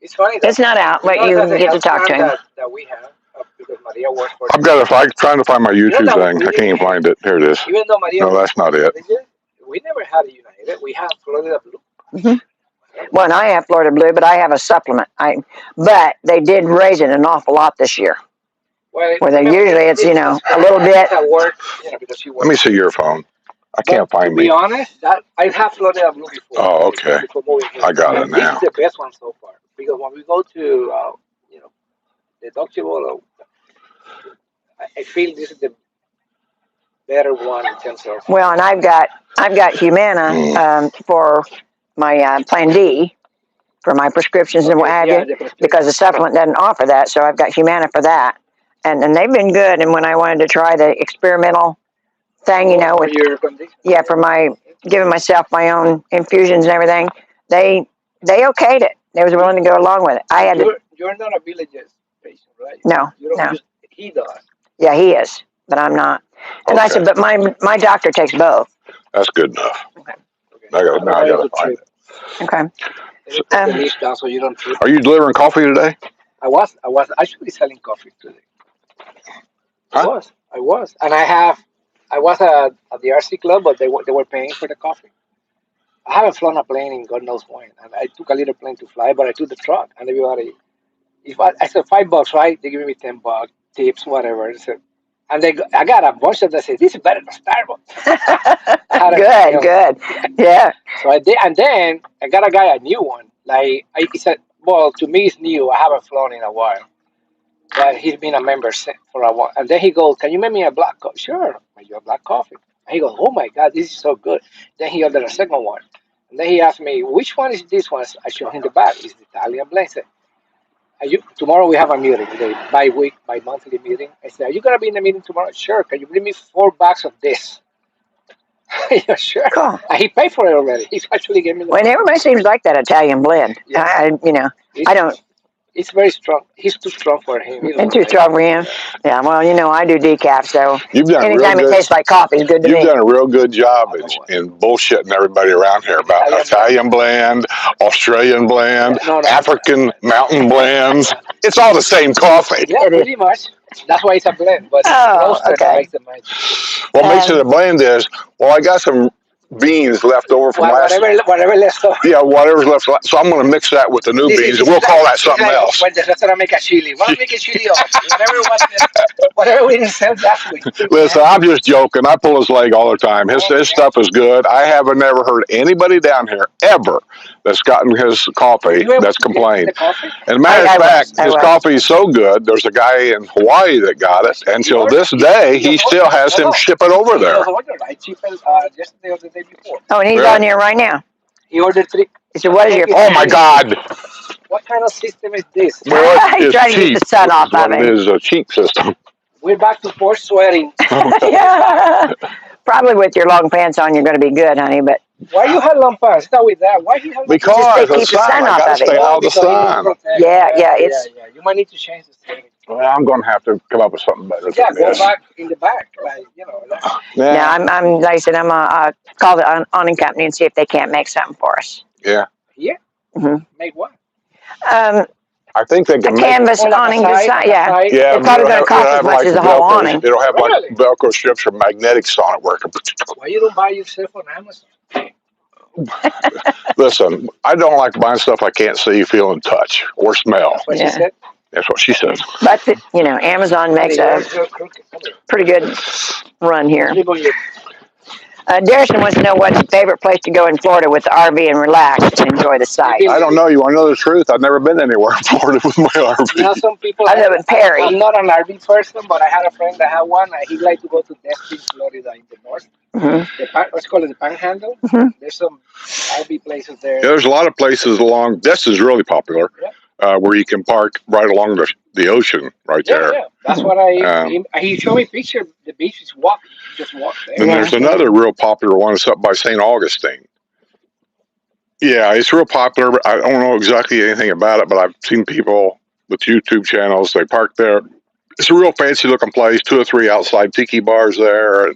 It's funny. It's not out, but you get to talk to him. That we have, because Maria works for. I'm trying to find my YouTube thing. I can't even find it. Here it is. Even though Maria. No, that's not it. We never had a United. We have Florida Blue. Mm-hmm. Well, and I have Florida Blue, but I have a supplement. But they did raise it an awful lot this year. Well, where they usually it's a little bit. At work, Let me see your phone. I can't find me. To be honest, I have Florida Blue before. Oh, okay. I got it now. This is the best one so far because when we go to the deductible, I feel this is the better one in terms of. Well, and I've got Humana for my Plan D for my prescriptions and what have you, because the supplement doesn't offer that. So I've got Humana for that, and they've been good. And when I wanted to try the experimental thing, with for my giving myself my own infusions and everything, they okayed it. They was willing to go along with it. I had You're not a Villages patient, right? No, no. He does. Yeah, he is, but I'm not. And I said, but my doctor takes both. That's good enough. Okay. I gotta find it. Okay. So you don't trip. Are you delivering coffee today? I was actually selling coffee today. Huh? I was, and I was at the RC club, but they were paying for the coffee. I haven't flown a plane in God knows when, and I took a little plane to fly, but I took the truck, and everybody. I said $5, right? They give me $10 tips, whatever. So, and I got a bunch of them that said, "This is better than Starbucks." Good, yeah. So I did, and then I got a guy a new one. Like he said, "Well, to me it's new. I haven't flown in a while." But he's been a member for a while. And then he goes, "Can you make me a black coffee?" "Sure, make you a black coffee." And he goes, "Oh my God, this is so good." Then he ordered a second one. And then he asked me, "Which one is this one?" I showed him the bag. It's the Italian blend. Tomorrow we have a meeting, the bi-monthly meeting. I said, are you gonna be in the meeting tomorrow? Sure. Can you bring me 4 bags of this? Yeah, sure. Cool. And he paid for it already. He actually gave me the Well, money. everybody seems like that Italian blend. Yeah. I don't. It's very strong. He's too strong for him. And too strong for him. Yeah. Well, I do decaf, so You've done anytime real it good. tastes like coffee is good to You've me. done a real good job in bullshitting everybody around here about Italian blend, Australian blend, African mountain blends. It's all the same coffee. Yeah, pretty much. That's why it's a blend, but roaster makes the magic. What makes it a blend is, I got some beans left over from whatever left over. Yeah, whatever's left. So I'm going to mix that with the new beans, and we'll call that something else. When the restaurant make a chili, why make a chili off? Whatever we sell that week. Listen, I'm just joking. I pull his leg all the time. His stuff is good. I haven't never heard anybody down here ever that's gotten his coffee that's complained. As a matter of fact, his coffee is so good. There's a guy in Hawaii that got it. Until this day, he still has him ship it over there. I cheaped yesterday or the day before. Oh, and he's on here right now. He ordered 3. He said, "What is your?" Oh my God! What kind of system is this? Well, he's trying to get the sun off of it. It is a cheap system. We're back to Porch Settin. Yeah. Probably with your long pants on, you're going to be good, honey. But why you have long pants? Start with that. Why you have? Because keep the sun off of it. Stay out of the sun. Yeah. It's. Yeah. You might need to change the setting. Well, I'm going to have to come up with something better. Yeah, go back in the back, like Yeah, I'm like I said, I'm gonna call the awning company and see if they can't make something for us. Yeah. Yeah. Mm-hmm. Make what? I think they can a canvas awning design. Yeah. It's probably going to cost as much as the whole awning. It'll have like Velcro strips or magnetics on it working. Why you don't buy yourself on Amazon? Listen, I don't like buying stuff I can't see, feel, and touch or smell. What she said? That's what she said. But Amazon makes a pretty good run here. Darrison wants to know what's your favorite place to go in Florida with the RV and relax and enjoy the sights. I don't know. You want to know the truth? I've never been anywhere in Florida with my RV. Some people. I live in Perry. I'm not an RV person, but I had a friend that had one. He'd like to go to Destin, Florida, in the north. Mm-hmm. Let's call it the Panhandle. Mm-hmm. There's some RV places there. Yeah, there's a lot of places along. This is really popular. Yeah. Where you can park right along the ocean right there. Yeah, that's what he showed me a picture. The beach is just walk there. And there's another real popular one. It's up by St. Augustine. Yeah, it's real popular. I don't know exactly anything about it, but I've seen people with YouTube channels. They park there. It's a real fancy looking place. 2 or 3 outside tiki bars there.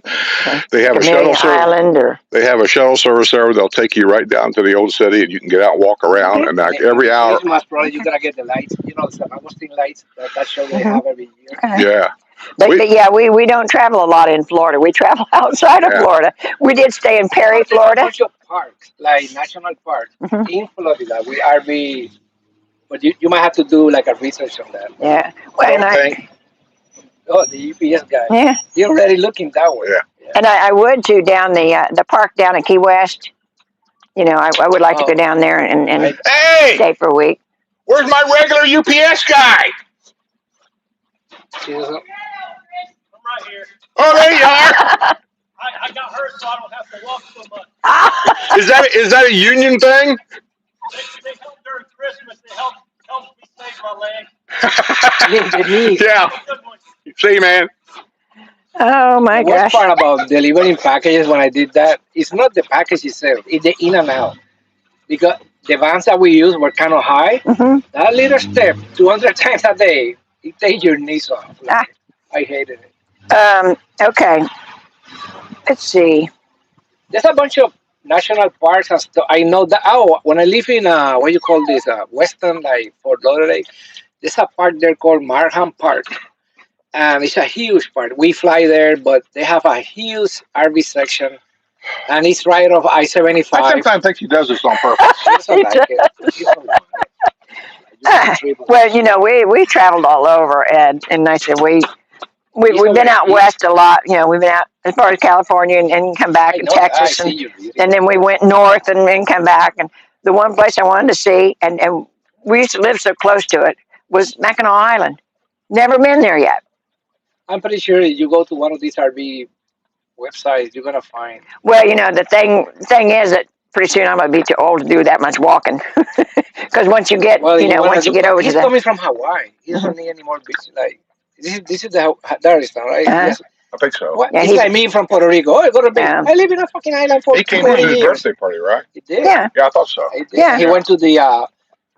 They have a shuttle service. They have a shuttle service there where they'll take you right down to the old city, and you can get out and walk around. And every hour, probably you gotta get the lights. The San Agustin lights that show they have every year. Yeah. But we don't travel a lot in Florida. We travel outside of Florida. We did stay in Perry, Florida. There's a bunch of parks, like national parks in Florida. We RV, but you might have to do like a research on that. Yeah. Well, Oh, the UPS guy. Yeah. You're already looking that way. Yeah. And I would too down the park down in Key West. I would like to go down there and stay for a week. Where's my regular UPS guy? I'm right here. Oh, there you are. I got hurt, so I don't have to walk so much. Is that a union thing? They help during Christmas. They help me save my leg. Yeah. See, man. Oh my gosh. The worst part about delivering packages when I did that, it's not the package itself, it's the in and out. Because the vans that we use were kind of high. Mm-hmm. That little step, 200 times a day, it takes your knees off. I hated it. Okay. Let's see. There's a bunch of national parks and stuff. I know that. When I live in what you call this, Western, like Fort Lauderdale, there's a park there called Markham Park. And it's a huge park. We fly there, but they have a huge RV section. And it's right off I-75. I sometimes think he does this on purpose. Well, we traveled all over, and I said we've been out west a lot. We've been out as far as California and come back in Texas, and then we went north and then come back. And the one place I wanted to see, and we used to live so close to it, was Mackinac Island. Never been there yet. I'm pretty sure if you go to one of these RV websites, you're gonna find. Well, the thing is that pretty soon I'm gonna be too old to do that much walking. Because once you get, Well, once you get over to he's the, coming from Hawaii. He doesn't need any more beach. Like this is the Daristan, right? Yes. I think so. What? yeah, It's like me from Puerto Rico. Oh, I go to beach. I live in a fucking island for He came 20 to his years. birthday party, right? He did. yeah, Yeah, I thought so. He did. Yeah. He went to the.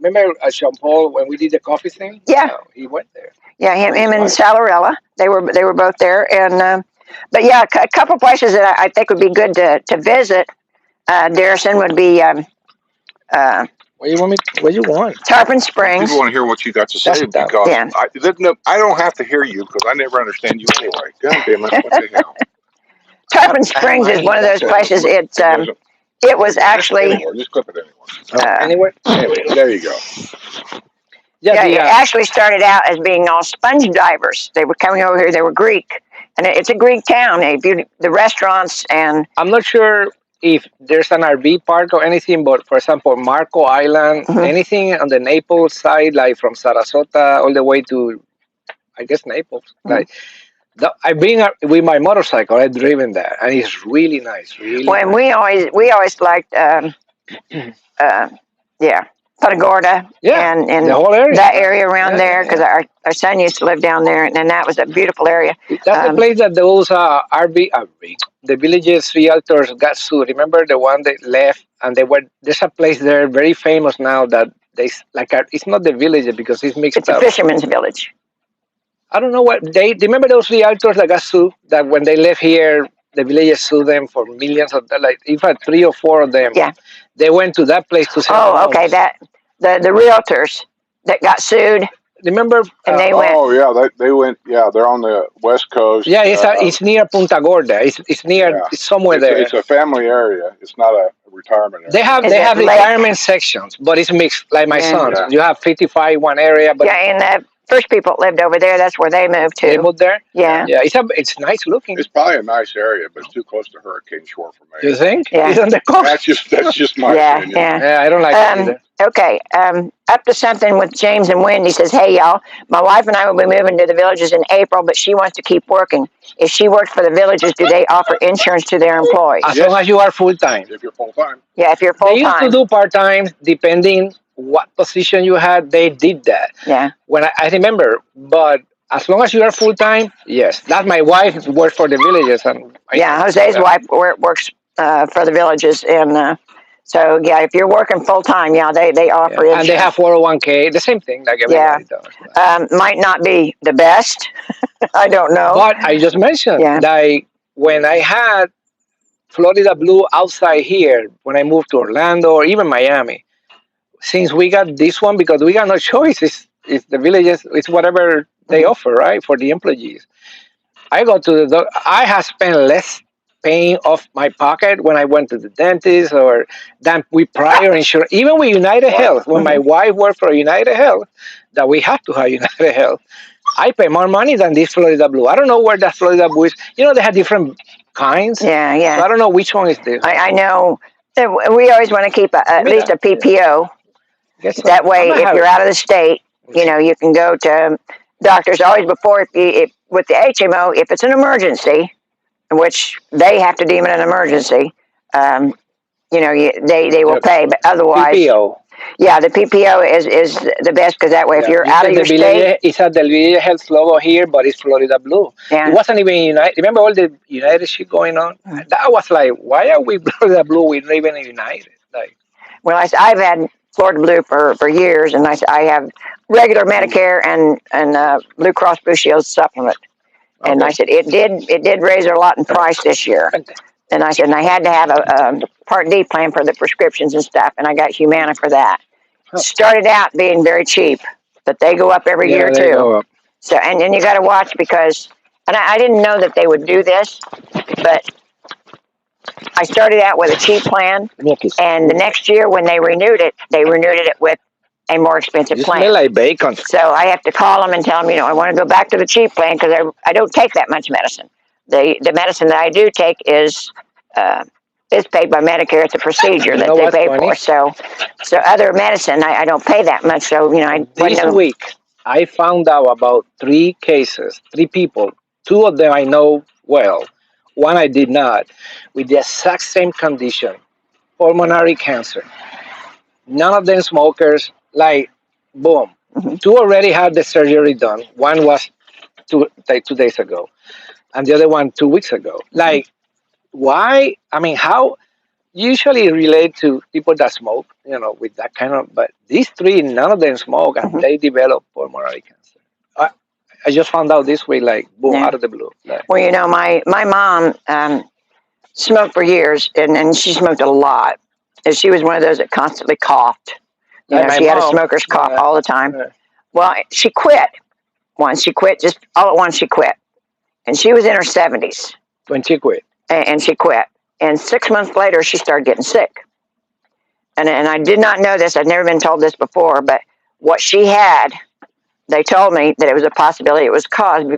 Remember Jean Paul when we did the coffee thing? Yeah. He went there. yeah, him and Nice. Salarella, they were both there, and but yeah, a couple places that I think would be good to visit. Darrison would be What you want me? What you want? Tarpon Springs. People want to hear what you got to say That's because Yeah. I don't have to hear you because I never understand you anyway. God damn it! What the hell? Tarpon Springs is one of those places. It was actually Anywhere. Just clip it anywhere. Anywhere? Anyway, there you go. Yeah. it actually started out as being all sponge divers. They were coming over here. They were Greek, and it's a Greek town. The restaurants and I'm not sure if there's an RV park or anything, but for example, Marco Island, anything on the Naples side, like from Sarasota all the way to, I guess, Naples. Like, I've been with my motorcycle. I've driven there, and it's really nice. Really. when nice. we always liked Punta Gorda and the whole area. that area around there because our son used to live down there, and that was a beautiful area. That's the place that those RV, the villages realtors got sued. Remember the one that left, and there's a place there very famous now that it's not the village because it's mixed It's up. a fisherman's village. I don't know what they remember those realtors that got sued, that when they left here, the villagers sued them for millions of dollars. Like, in fact, 3 or 4 of them. Yeah. They went to that place to sell. Oh, okay. That the realtors that got sued. Remember? And they went. Oh yeah, they went. Yeah, they're on the west coast. Yeah, it's near Punta Gorda. It's near. Yeah. It's somewhere there. It's a family area. It's not a retirement area. They have retirement sections, but it's mixed. Like my son, you have 55 one area, but and the first people that lived over there, that's where they moved to. They moved there. Yeah. Yeah, it's nice looking. It's probably a nice area, but it's too close to Hurricane Shore for me. You think? Yeah. It's on the coast. That's just my opinion. Yeah, I don't like it either. Okay, up to something with James and Wendy says, hey, y'all, my wife and I will be moving to the villages in April, but she wants to keep working. If she works for the villages, do they offer insurance to their employees? As long as you are full-time. If you're full-time. Yeah, if you're full-time. They used to do part-time, depending what position you had, they did that. Yeah. When I remember, but as long as you are full-time, yes. That's my wife works for the villages. And Jose's wife works for the villages, and so if you're working full-time, they offer insurance. And they have 401k, the same thing like everybody does. Might not be the best. I don't know. But I just mentioned, like when I had Florida Blue outside here, when I moved to Orlando or even Miami, since we got this one, because we got no choice, it's the villages, it's whatever they offer, right, for the employees. I go to I have spent less paying off my pocket when I went to the dentist or than with prior insurance. Even with United Health, when my wife worked for United Health, that we have to have United Health, I pay more money than this Florida Blue. I don't know where that Florida Blue is. They have different kinds. Yeah. So I don't know which one is this. I know. We always want to keep at least a PPO. That way, if you're out of the state, you can go to doctors. Always before, with the HMO, if it's an emergency, which they have to deem it an emergency, they will pay. But otherwise, PPO. Yeah, the PPO is the best because that way, if you're out of your state, it's at the Village Health logo here, but it's Florida Blue. Yeah. It wasn't even United. Remember all the United shit going on? That was like, why are we Florida Blue? We're not even United. Like, well, I've had Florida Blue for years, and I have regular Medicare and Blue Cross Blue Shield supplement. And I said it did raise a lot in price this year. And I said, and I had to have a Part D plan for the prescriptions and stuff, and I got Humana for that. Started out being very cheap, but they go up every year too. Go up. So and you got to watch because, and I didn't know that they would do this, but I started out with a cheap plan, and the next year when they renewed it with a more expensive plan. Smell like bacon. So I have to call them and tell them, I want to go back to the cheap plan because I don't take that much medicine. The medicine that I do take is paid by Medicare. It's a procedure that they pay for. So other medicine I don't pay that much. So this week I found out about 3 cases, 3 people. 2 of them I know well. One I did not, with the exact same condition. pulmonary cancer. None of them smokers. Like, boom. Mm-hmm. 2 already had the surgery done. One was 2 days ago, and the other one 2 weeks ago. Like, why? I mean, how? Usually relate to people that smoke, with that kind of. But these 3, none of them smoke, and Mm-hmm. they develop pulmonary cancer. I just found out this way, like, boom, Yeah. out of the blue. Like, Well, my mom smoked for years, and she smoked a lot. And she was one of those that constantly coughed. like my She had a mom, smoker's cough all the time. uh, Well, she quit once. She quit just all at once. She quit, and she was in her 70s, when she quit. and she quit. And 6 months later, she started getting sick. And I did not know this. I'd never been told this before, but what she had, they told me that it was a possibility it was caused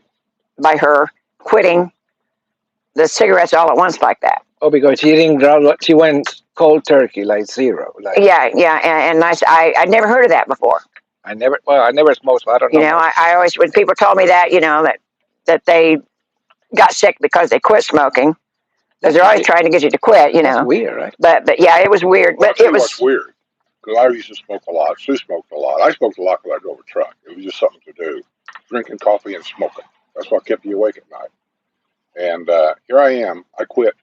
by her quitting the cigarettes all at once like that. Oh, because she didn't she went cold turkey, like zero. Like, Yeah, and I'd never heard of that before. I never smoked, so I don't know. I always, when people told me that, that they got sick because they quit smoking, because they're always trying to get you to quit, That's weird, right? But yeah, it was weird. Well, But it was weird because I used to smoke a lot. Sue smoked a lot. I smoked a lot because I drove a truck. It was just something to do, drinking coffee and smoking. That's what kept you awake at night. And here I am. I quit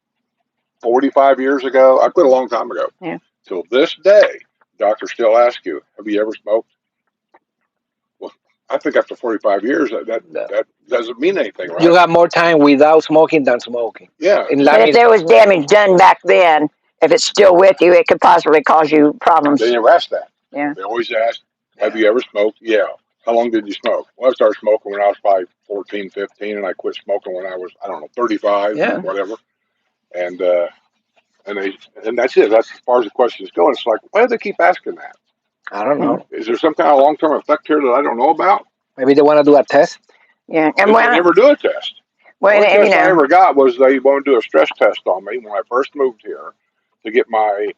45 years ago. I quit a long time ago. Yeah. Till this day, doctors still ask you, "Have you ever smoked?" Well, I think after 45 years, that doesn't mean anything, right? You got more time without smoking than smoking. Yeah. but if there was damage done back then, if it's still with you, it could possibly cause you problems. They never ask that. Yeah. They always ask, "Have you ever smoked?" Yeah. How long did you smoke? Well, I started smoking when I was probably 14, 15, and I quit smoking when I was, 35, whatever. And that's it. That's as far as the questions go. And it's like, why do they keep asking that? I don't know. Is there some kind of long-term effect here that I don't know about? Maybe they want to do a test. Yeah, And they never do a test. The only test I ever got was they wanted to do a stress test on me when I first moved here to get my,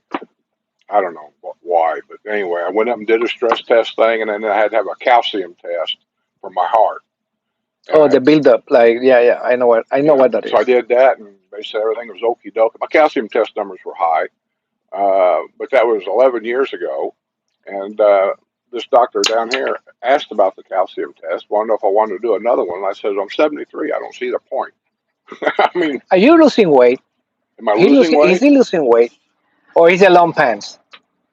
I don't know why, but anyway, I went up and did a stress test thing, and then I had to have a calcium test for my heart. And the build-up, like, yeah, I know what that is. So I did that, and they said everything was okie doke. My calcium test numbers were high, but that was 11 years ago, and this doctor down here asked about the calcium test, wanted to know if I wanted to do another one. And I said, I'm 73. I don't see the point. I mean, are you losing weight? Am I losing weight? Is he losing weight, or is it long pants?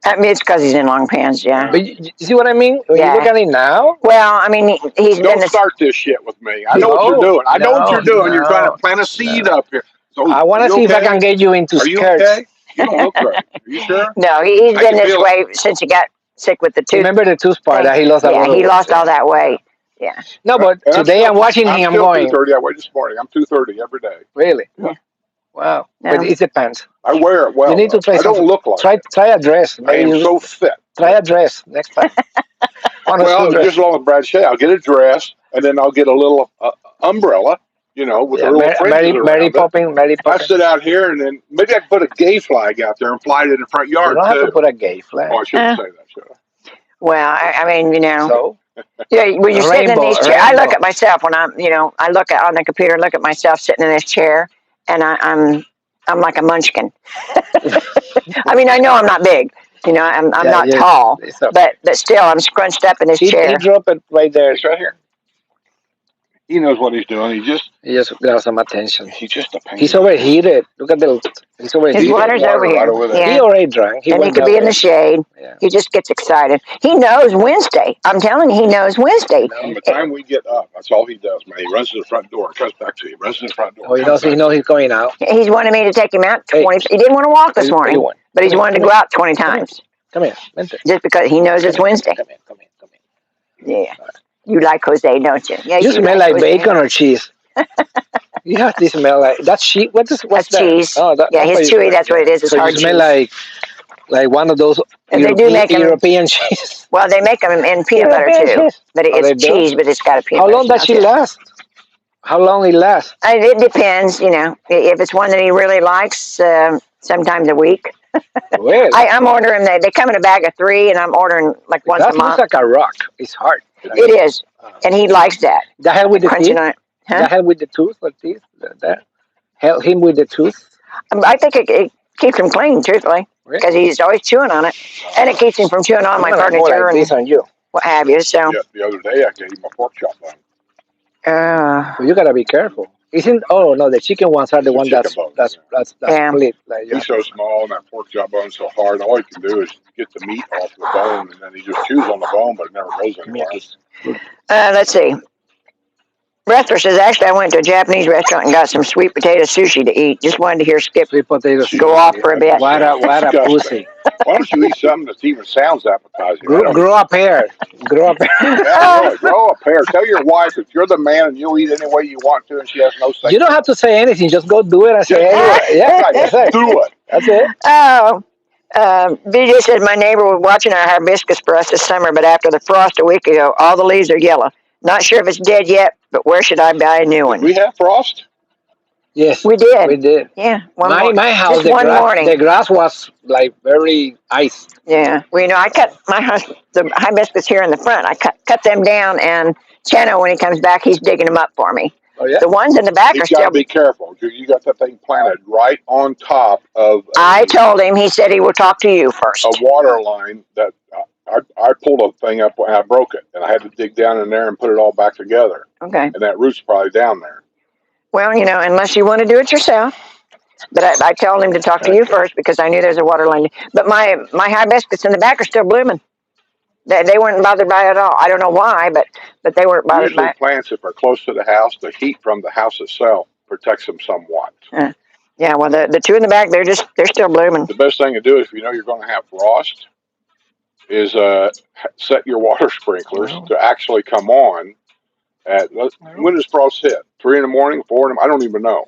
I mean, it's because he's in long pants, yeah. But you see what I mean? When you look at it now. Well, I mean, he's Don't start this shit with me. I know what you're doing. I know what you're doing. You're trying to plant a seed up here. So I want to see if I can get you into skirts. Are you okay? You don't look right. Are you sure? No, he's been this way since he got sick with the tooth. Remember the tooth part that he lost? Yeah, he lost all that weight. Yeah. No, but today I'm watching him. I'm going. 230. I weigh this morning. I'm 230 every day. Really? Yeah. Wow. But it depends. I wear it well. You need to try. I don't look like. Try a dress. I am so fit. Try a dress next time. Well, just along with Brad say, I'll get a dress, and then I'll get a little umbrella, with a little fringes Mary Poppins. I sit out here, and then maybe I can put a gay flag out there and fly it in the front yard. You don't have to put a gay flag. Oh, I shouldn't say that, should I? Well, I mean, So? Yeah, when you're sitting in these chairs, I look at myself when I'm, I look at on the computer, look at myself sitting in this chair, and I'm like a munchkin. I mean, I know I'm not big, I'm not tall, okay. but still, I'm scrunched up in this chair. He dropped it right there. It's right here. He knows what he's doing. He just got some attention. He's just a pain. He's overheated. Look at he's overheated. His water's over here. Right yeah. He already drank. And he could be in the shade. Yeah. He just gets excited. He knows Wednesday. I'm telling you, he knows Wednesday. From the time we get up, that's all he does, man. He runs to the front door and comes back to you. Runs to the front door. Oh, he knows he's going out. He's wanted me to take him out 20. He didn't want to walk this morning, but he's wanted to go out 20 times. Come here. Just because he knows it's Wednesday. Come here. Yeah. You like Jose, don't you? Yeah. You smell like bacon or cheese. You have to smell like that's cheese. What's that's that? Cheese. Oh, his chewy. That's what it is. It's so hard you smell cheese. like one of those European cheese. Well, they make them in peanut butter too, but it's cheese, but it's got a peanut butter. How long does she last? How long it lasts? It depends. If it's one that he really likes, sometimes a week. Really? I'm ordering. They come in a bag of 3, and I'm ordering like once a month. That's like a rock. It's hard. It is, and he likes that. That help with the teeth? Huh? That help with the tooth or teeth? That help him with the tooth? I think it keeps him clean, truthfully. because he's always chewing on it, and it keeps him from chewing on my furniture like this and on you. what have you. So The other day I gave him a pork chop bone. Well, you gotta be careful. Isn't no, the chicken ones are the one that's bone, Yeah. split. Like He's so small and that pork chop bone's so hard. All he can do is get the meat off the bone, and then he just chews on the bone, but it never goes anywhere. let's see. Rester says, actually, I went to a Japanese restaurant and got some sweet potato sushi to eat. Just wanted to hear Skip sweet potato go off for a bit. What a pussy. Why don't you eat something that even sounds appetizing? Grow a pair. Grow a pair. Yeah, really, grow a pair. Tell your wife that you're the man and you'll eat any way you want to, and she has no say. You don't have to say anything. Just go do it and say anyway. Yeah, right, that's it. Do it. That's it. Oh, BJ said, my neighbor was watching our hibiscus for us this summer, but after the frost a week ago, all the leaves are yellow. Not sure if it's dead yet, but where should I buy a new one? We have frost? Yes, We did. We did. Yeah. My house, just one morning. The grass was like very ice. Yeah. Well, I cut the hibiscus here in the front. I cut them down, and Chano, when he comes back, he's digging them up for me. Oh, yeah? The ones in the back You are got to still. be careful. You got that thing planted right on top of I told him. He said he will talk to you first. a water line that I pulled a thing up and I broke it, and I had to dig down in there and put it all back together. Okay. And that root's probably down there. Well, unless you want to do it yourself. But I told him to talk to you first because I knew there's a water line. But my hibiscus in the back are still blooming. They weren't bothered by it at all. I don't know why, but they weren't bothered by Usually it. plants, if they're close to the house, the heat from the house itself protects them somewhat. Yeah, well, the two in the back, they're still blooming. The best thing to do if you know you're going to have frost is set your water sprinklers to actually come on at, when does frost hit? 3 in the morning, 4 in the morning? I don't even know.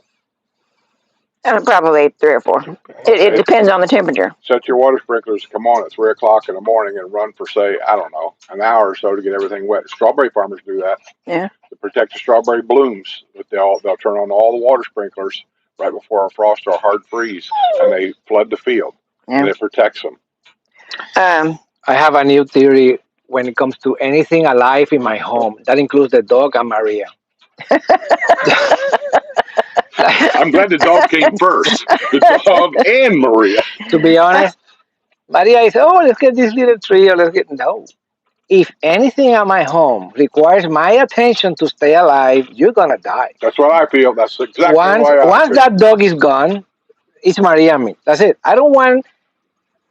Probably 3 or 4. It depends on the temperature. Set your water sprinklers to come on at 3 o'clock in the morning and run for, say, I don't know, an hour or so to get everything wet. Strawberry farmers do that. Yeah. To protect the strawberry blooms, but they'll turn on all the water sprinklers right before a frost or a hard freeze, and they flood the field, and it protects them. I have a new theory when it comes to anything alive in my home. That includes the dog and Maria. I'm glad the dog came first. The dog and Maria. To be honest, Maria is, let's get this little tree, or let's get, no. If anything at my home requires my attention to stay alive, you're going to die. That's what I feel. That's exactly once that dog is gone, it's Maria and me. That's it. I don't want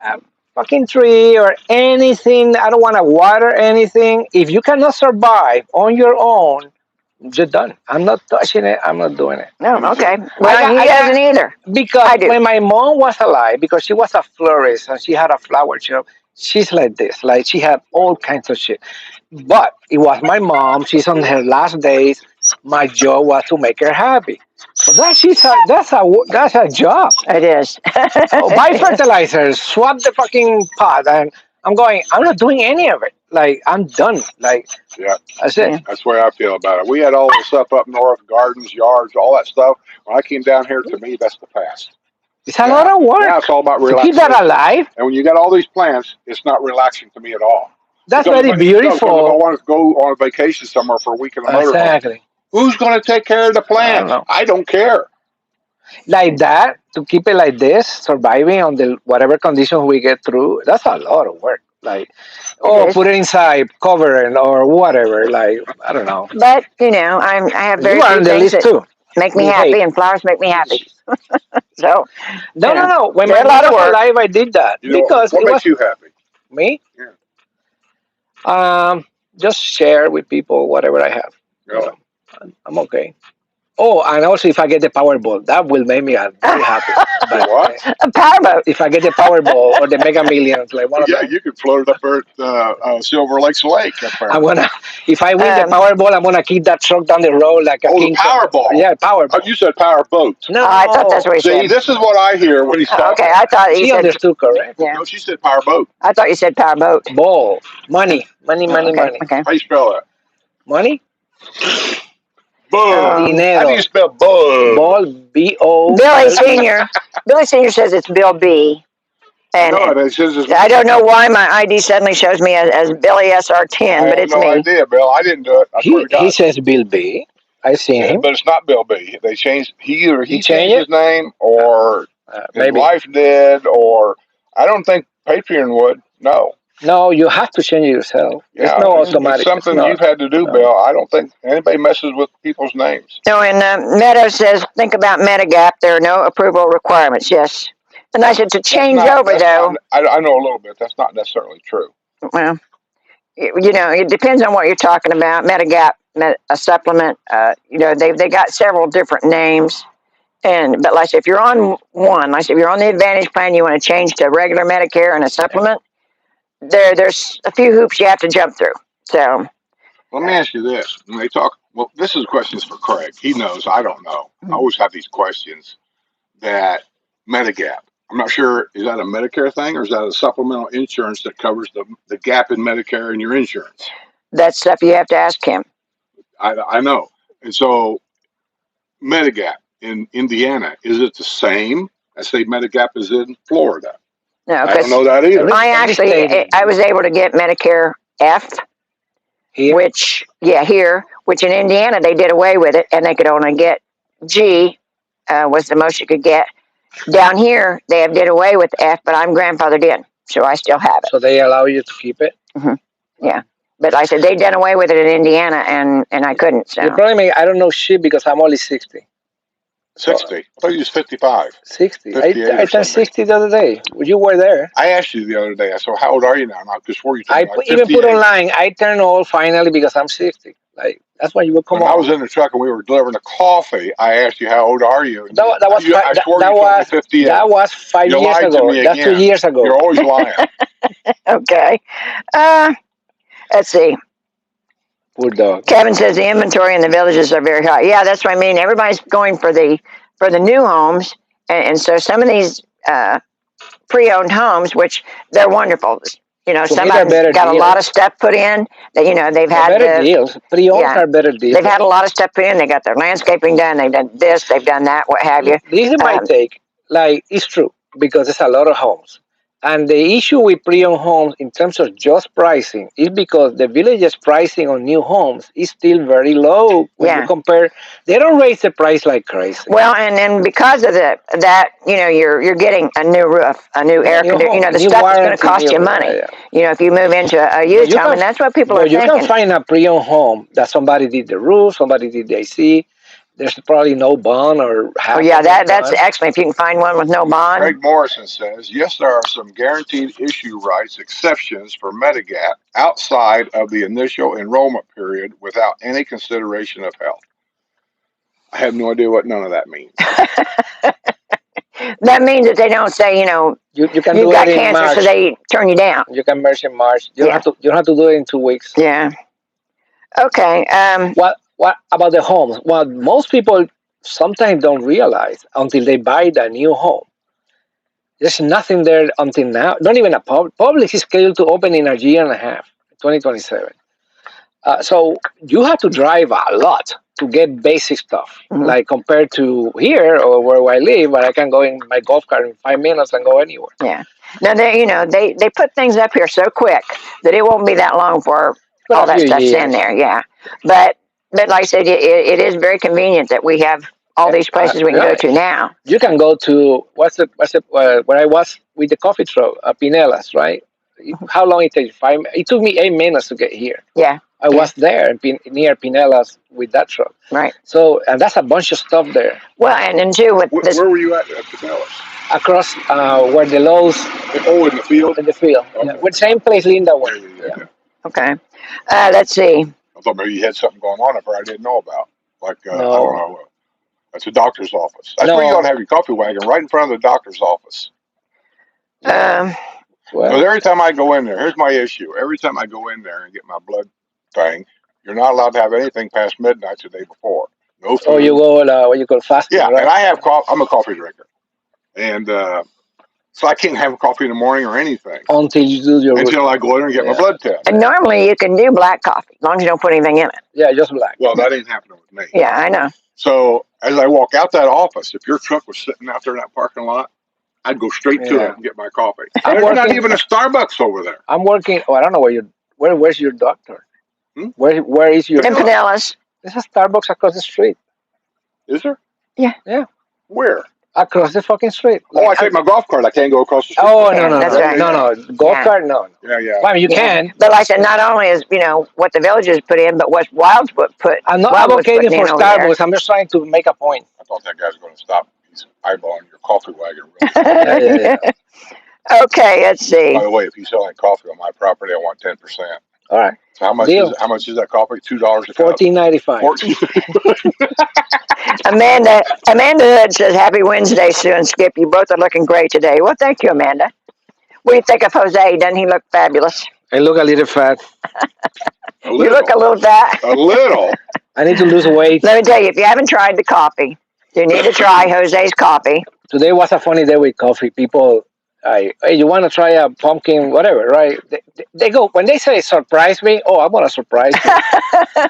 a fucking tree or anything. I don't want to water anything. If you cannot survive on your own, you're done. I'm not touching it. I'm not doing it. No, okay. Well, he doesn't either. Because when my mom was alive, because she was a florist and she had a flower shop, she's like this. Like, she had all kinds of shit. But it was my mom. She's on her last days. My job was to make her happy. But that's a job. It is. Buy fertilizer, swap the fucking pot, and I'm not doing any of it. Like, I'm done. Like, yeah, that's it. That's the way I feel about it. We had all this stuff up north, gardens, yards, all that stuff. When I came down here, to me, that's the past. It's a lot of work. Yeah, it's all about relaxing. To keep that alive. And when you got all these plants, it's not relaxing to me at all. That's very beautiful. If I want to go on a vacation somewhere for a week in a motorhome, exactly. Who's going to take care of the plants? I don't care. Like that, to keep it like this, surviving on the whatever conditions we get through, that's a lot of work. Like, put it inside, cover it, or whatever. Like, I don't know. But I have very few things that make me happy, and flowers make me happy. So no. When my mom was alive, I did that because what makes you happy? Me? Yeah. Just share with people whatever I have. Yeah. I'm okay. Oh, and also if I get the Powerball, that will make me very happy. But, what? A powerboat. If I get the Powerball or the Mega Millions, like one of them. You could float it up there at Silver Lakes Lake. If I win the Powerball, I'm gonna keep that truck down the road like a king. Powerball. Yeah, Powerball. You said powerboat. No, I thought that's what he said. See, this is what I hear when he's talking. Okay, I thought he understood correct. Yeah. No, she said powerboat. I thought you said powerboat. Ball, money. Okay. How you spell that? Money. Bull. Dinero. How do you spell bull? Ball, B-O. Billy Senior. Billy Senior says it's Bill B. And I don't know why my ID suddenly shows me as Billy SR10, but it's me. I have no idea, Bill. I didn't do it. He says Bill B. I've seen him. But it's not Bill B. They changed. He changed his name, or his wife did, or I don't think Patreon would. No. No, you have to change it yourself. There's Yeah, no it's automatic. something you've had to do, No. Bill. I don't think anybody messes with people's names. No, and Meadow says, think about Medigap. There are no approval requirements. Yes. And I said, to change over, though. I know a little bit. That's not necessarily true. Well, it depends on what you're talking about. Medigap, a supplement, they got several different names. But like I said, if you're on one, like I said, if you're on the Advantage plan, you want to change to regular Medicare and a supplement, there's a few hoops you have to jump through. So let me ask you this. When they talk, well, this is questions for Craig. He knows, I don't know. I always have these questions that Medigap. I'm not sure, is that a Medicare thing or is that a supplemental insurance that covers the gap in Medicare and your insurance? That's stuff you have to ask him. I know. And so Medigap in Indiana, is it the same as say Medigap is in Florida? No, I don't know that either. I was able to get Medicare F, here? which in Indiana they did away with it, and they could only get G, was the most you could get. Down here they did away with F, but I'm grandfathered in, so I still have it. So they allow you to keep it? Mm-hmm. Yeah, but I said they did away with it in Indiana, and I couldn't. So the problem is I don't know shit because I'm only 60. 60. I thought you was 55. 60. I turned 60 the other day. You were there. I asked you the other day. I said, "How old are you now?" Not just were you? I even put online. I turned old finally because I'm 60. Like that's why you would come on. When I was in the truck and we were delivering the coffee, I asked you, "How old are you?" That was 5 years ago. That's 2 years ago. You're always lying. Okay. Let's see. Poor dog. Kevin says the inventory in the villages are very high. Yeah, that's what I mean. Everybody's going for the new homes, and so some of these pre-owned homes, which they're wonderful. Some of them got a lot of stuff put in. That they've had better deals. Pre-owned are better deals. They've had a lot of stuff put in. They got their landscaping done. They've done this. They've done that. What have you? This is my take. Like it's true because there's a lot of homes. And the issue with pre-owned homes in terms of just pricing is because the village's pricing on new homes is still very low when you compare. They don't raise the price like crazy. Well, and then because of that, you're getting a new roof, a new air conditioner. The stuff is going to cost you money. If you move into a used home, and that's what people are thinking. You can find a pre-owned home that somebody did the roof, somebody did the AC. There's probably no bond or half. Oh yeah, that's excellent. If you can find one with no bond. Greg Morrison says, yes, there are some guaranteed issue rights exceptions for Medigap outside of the initial enrollment period without any consideration of health. I have no idea what none of that means. That means that they don't say, you can you've got cancer, so they turn you down. You can merge in March. You don't have to do it in 2 weeks. Yeah. Okay. What about the homes? What most people sometimes don't realize until they buy the new home. There's nothing there until now. Not even a public is scheduled to open in a year and a half, 2027. So you have to drive a lot to get basic stuff, like compared to here or where I live, where I can go in my golf cart in 5 minutes and go anywhere. Yeah. Now they put things up here so quick that it won't be that long for all that stuff's in there. Yeah, but like I said, it is very convenient that we have all these places we can go to now. You can go to where I was with the coffee truck, Pinellas, right? How long it takes? It took me 8 minutes to get here. Yeah, I was there near Pinellas with that truck. Right. So, and that's a bunch of stuff there. Well, and too with this. Where were you at Pinellas? Across where the Lowe's. Oh, in the field. In the field. Okay. Yeah. With same place Linda went. Yeah. Okay. Let's see. I thought maybe you had something going on up there I didn't know about. Like, no. I don't know. That's a doctor's office. That's where you ought to have your coffee wagon, right in front of the doctor's office. Well, because every time I go in there, here's my issue. Every time I go in there and get my blood thing, you're not allowed to have anything past midnight the day before. No food. Oh, you go what you call fasting. Yeah, right? and I have coffee. I'm a coffee drinker, and so I can't have coffee in the morning or anything until you do your I go in and get my blood test. And normally you can do black coffee as long as you don't put anything in it. Yeah, just black. Well, that ain't happening with me. Yeah, I know. So as I walk out that office, if your truck was sitting out there in that parking lot, I'd go straight to it and get my coffee. There's not even a Starbucks over there. I'm working. Oh, I don't know where's your doctor? Where is your? In Pinellas. There's a Starbucks across the street. Is there? Yeah. Yeah. Where? Across the fucking street. Oh, I take my golf cart. I can't go across the street. Oh, Yeah, no. that's right. No. Golf Yeah. cart, no. Yeah. Well, I mean, you can. But like I said, not only is what the villagers put in, but what Wildwood put. I'm not Wildwood's advocating putting for in over there. Starbucks. I'm just trying to make a point. I thought that guy's going to stop. He's eyeballing your coffee wagon. Yeah. Okay, let's see. By the way, if he's selling coffee on my property, I want 10%. All right. So how much Deal. is that coffee? $2 a cup. $14.95. Amanda Hood says, "Happy Wednesday, Sue and Skip. You both are looking great today." Well, thank you, Amanda. What do you think of Jose? Doesn't he look fabulous? I look a little fat. You look a little fat. A little. I need to lose weight. Let me tell you, if you haven't tried the coffee, you need to try Jose's coffee. Today was a funny day with coffee. People, hey, you want to try a pumpkin, whatever, right? They go, when they say surprise me, oh, I want to surprise you.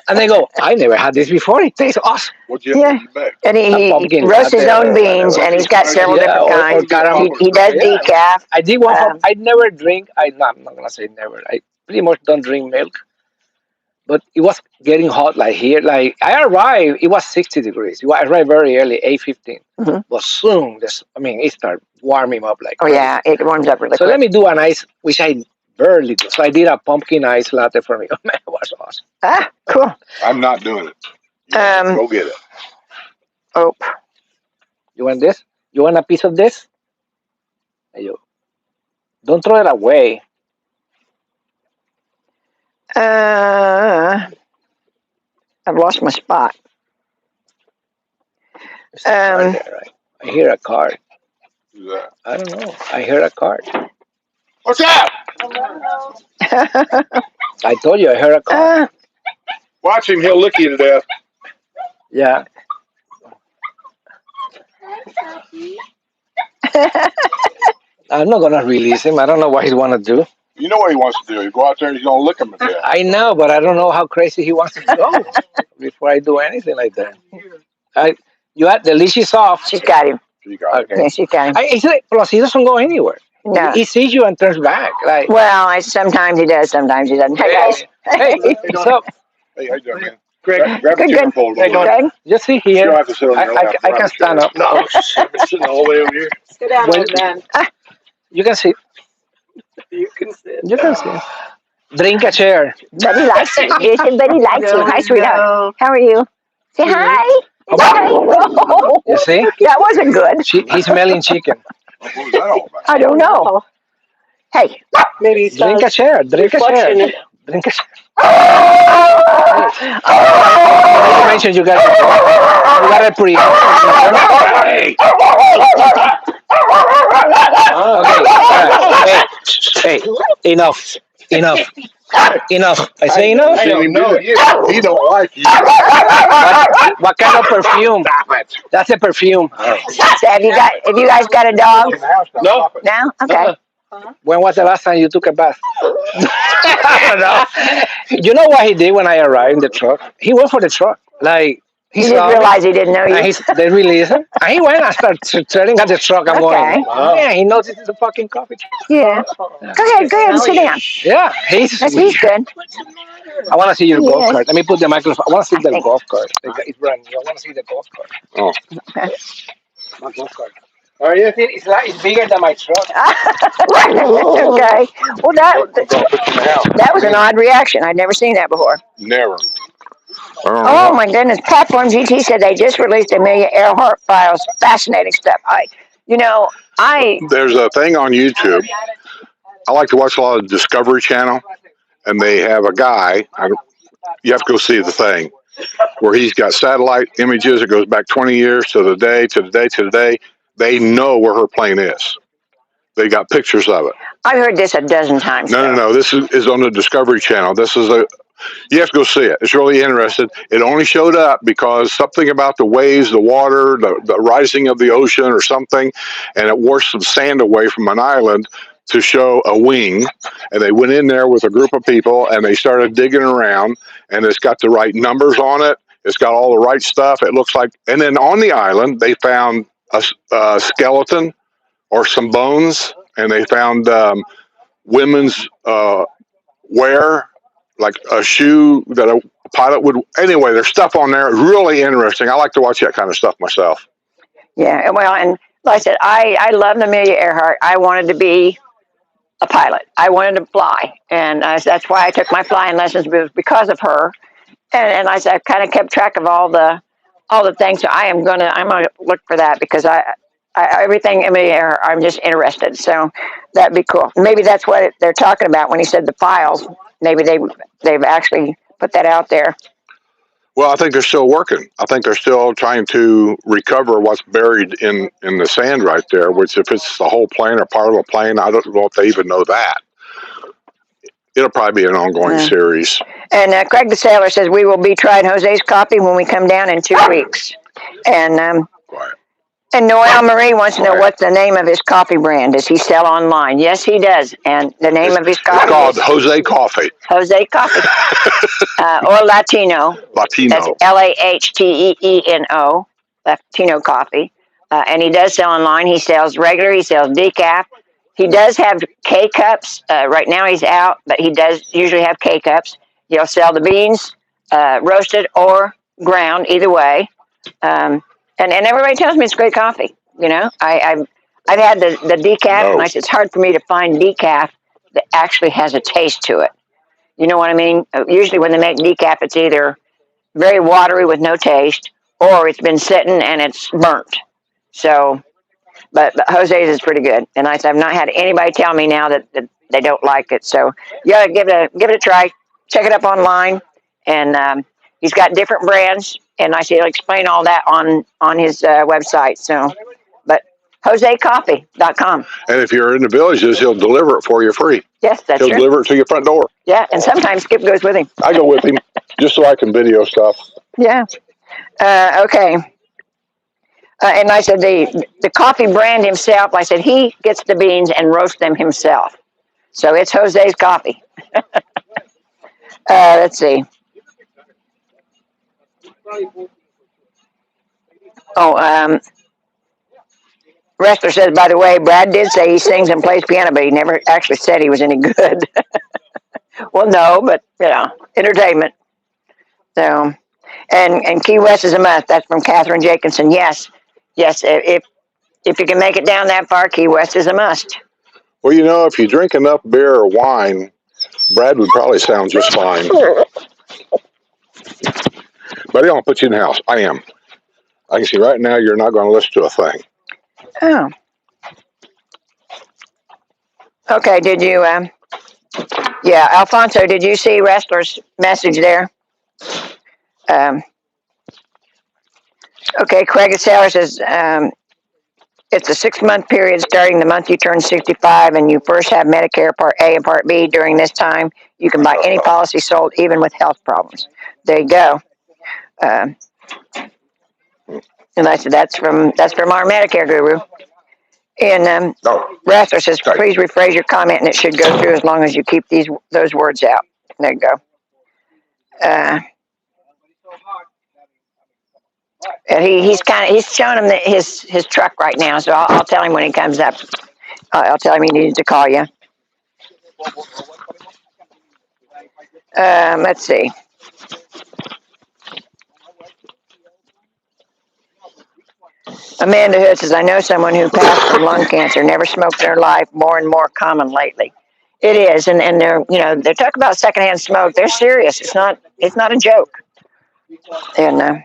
And they go, I never had this before. It tastes awesome. What'd you have to make? And he roasts his own beans, and he's got several different kinds. He does decaf. I did one. I never drink. I'm not gonna say never. I pretty much don't drink milk. But it was getting hot, like here. Like I arrived, it was 60 degrees. I arrived very early, 8:15. But soon, it started warming up like. Oh yeah, it warms up really So quick. let me do an ice, which I barely do. So I did a pumpkin ice latte for me. Oh, man, it was awesome. Ah, cool. I'm not doing it. Go get it. Oh, You want this? You want a piece of this? There you go. Don't throw it away. I've lost my spot. There's a card there, right? I hear a card. Who's that? I don't know. I hear a card. What's up? I told you I heard a card. Watch him. He'll lick you to death. Yeah. I'm not gonna release him. I don't know what he want to do. You know what he wants to do. He go out there and he's going to lick him to death. I know, but I don't know how crazy he wants to go before I do anything like that. You had the leash is off. She's got him. You got it. Okay. Yeah, she's got him. Plus, he doesn't go anywhere. No. He sees you and turns back. Like, Well, sometimes he does, sometimes he doesn't. Hey guys. hey, what's up? Hey, how you doing, man? Grab a Good, chicken good. fold. Hey, Good. Just sit You here. don't have to sit on your lap. I can stand up. No, shit, I'm sitting all the way over here. Sit down, Well- old man. You can sit. You can sit. You can sit. Drink a chair. Buddy likes you. Yes, Buddy likes you. Hi, sweetheart. How are you? Say hi. You see? That wasn't good. He's smelling chicken. What was that all about? I don't know. Hey. Maybe it's Drink a chair. Drink a reflection. chair. Drink a chair. You mentioned you got a pre. Hey! Okay. Hey, enough. I say enough. I don't know. He don't like you. What kind of perfume? That's a perfume. So have you guys got a dog? No. No? Okay. When was the last time you took a bath? I don't know. You know what he did when I arrived in the truck? He went for the truck. Like, He didn't realize he didn't know you. And they released him. And he went and started turning at the truck. I'm Okay. going, yeah, he knows this is a fucking coffee truck. Yeah. Go ahead and sit down. Yeah, he's good. I want to see your golf Yes. cart. Let me put the microphone. I want to see the golf cart. It's brand new. I want to see the golf cart. Oh. My golf cart. Are you? It's bigger than my truck. Okay. Well, that was an odd reaction. I'd never seen that before. Never. I don't Oh know. my goodness! Platform GT said they just released Amelia Earhart files. Fascinating stuff. There's a thing on YouTube. I like to watch a lot of Discovery Channel, and they have a guy. You have to go see the thing where he's got satellite images. It goes back 20 years to the day, to the day, to the day. They know where her plane is. They got pictures of it. I've heard this a dozen times. No. This is on the Discovery Channel. You have to go see it. It's really interesting. It only showed up because something about the waves, the water, the rising of the ocean or something, and it washed some sand away from an island to show a wing. And they went in there with a group of people and they started digging around, and it's got the right numbers on it. It's got all the right stuff. It looks like, and then on the island, they found a skeleton or some bones, and they found women's wear, like a shoe that a pilot would. Anyway, there's stuff on there. Really interesting. I like to watch that kind of stuff myself. Yeah, well, and Like I said, I love Amelia Earhart. I wanted to be a pilot. I wanted to fly, and that's why I took my flying lessons, because of her. And I said, I kind of kept track of all the things. So I'm gonna look for that, because everything Amelia Earhart, I'm just interested. So that'd be cool. Maybe that's what they're talking about when he said the files. Maybe they've actually put that out there. Well, I think they're still working. I think they're still trying to recover what's buried in the sand right there, which if it's the whole plane or part of a plane, I don't know if they even know that. It'll probably be an ongoing series. And Craig the Sailor says, we will be trying Jose's coffee when we come down in 2 weeks. And Quiet. and Noelle Marie wants to know what's the name of his coffee brand. Does he sell online? Yes, he does. And the name of his coffee is called Jose Coffee. Jose Coffee. Or Latino. Latino. That's Lateeno. Latino Coffee. And he does sell online. He sells regular. He sells decaf. He does have K-Cups. Right now he's out, but he does usually have K-Cups. He'll sell the beans, roasted or ground, either way. And everybody tells me it's great coffee. You know, I've had the decaf, and I said it's hard for me to find decaf that actually has a taste to it. You know what I mean? Usually when they make decaf, it's either very watery with no taste, or it's been sitting and it's burnt. So, but Jose's is pretty good, and I've not had anybody tell me now that they don't like it. So you gotta give it a try. Check it up online, and he's got different brands, and I see he'll explain all that on his website. So, but JoseCoffee.com. And if you're in the villages, he'll deliver it for you free. Yes, that's He'll true. deliver it to your front door. Yeah, and sometimes Skip goes with him. I go with him just so I can video stuff. Yeah. Okay. And I said the coffee brand himself, I said he gets the beans and roasts them himself. So it's Jose's Coffee. Let's see. Oh, Wrestler says, by the way, Brad did say he sings and plays piano, but he never actually said he was any good. Well, no, but, entertainment. So, and Key West is a must. That's from Catherine Jacobson. Yes, if you can make it down that far, Key West is a must. Well, if you drink enough beer or wine, Brad would probably sound just fine. But I don't put you in the house. I am. I can see right now you're not going to listen to a thing. Oh. Okay, did you, Alfonso, did you see Wrestler's message there? Okay, Craig Sailor says, it's a 6-month period starting the month you turn 65 and you first have Medicare Part A and Part B. During this time, you can buy any policy sold, even with health problems. There you go. And I said, that's from our Medicare guru. And Wrestler says, please rephrase your comment, and it should go through as long as you keep those words out. There you go. And he's showing him his truck right now, so I'll tell him when he comes up. I'll tell him he needs to call you. Let's see. Amanda Hood says, I know someone who passed from lung cancer, never smoked in their life, more and more common lately. It is, and they're talking about secondhand smoke. They're serious. It's not a joke. And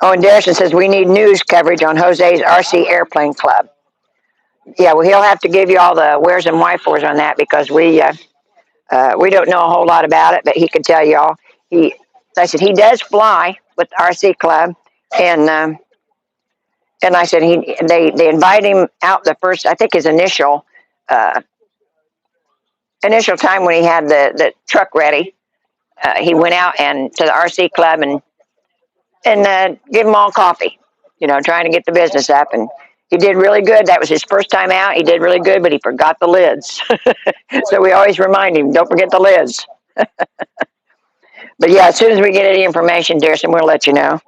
and Darrison says, we need news coverage on Jose's RC Airplane Club. Yeah, well, he'll have to give you all the wheres and wherefores on that, because we don't know a whole lot about it, but he could tell you all. I said he does fly with the RC Club, and I said they invite him out the first, I think his initial time when he had the truck ready. He went out and to the RC Club and give them all coffee, trying to get the business up, and he did really good. That was his first time out. He did really good, but he forgot the lids. So we always remind him, don't forget the lids. But yeah, as soon as we get any information, Darrison, we'll let you know.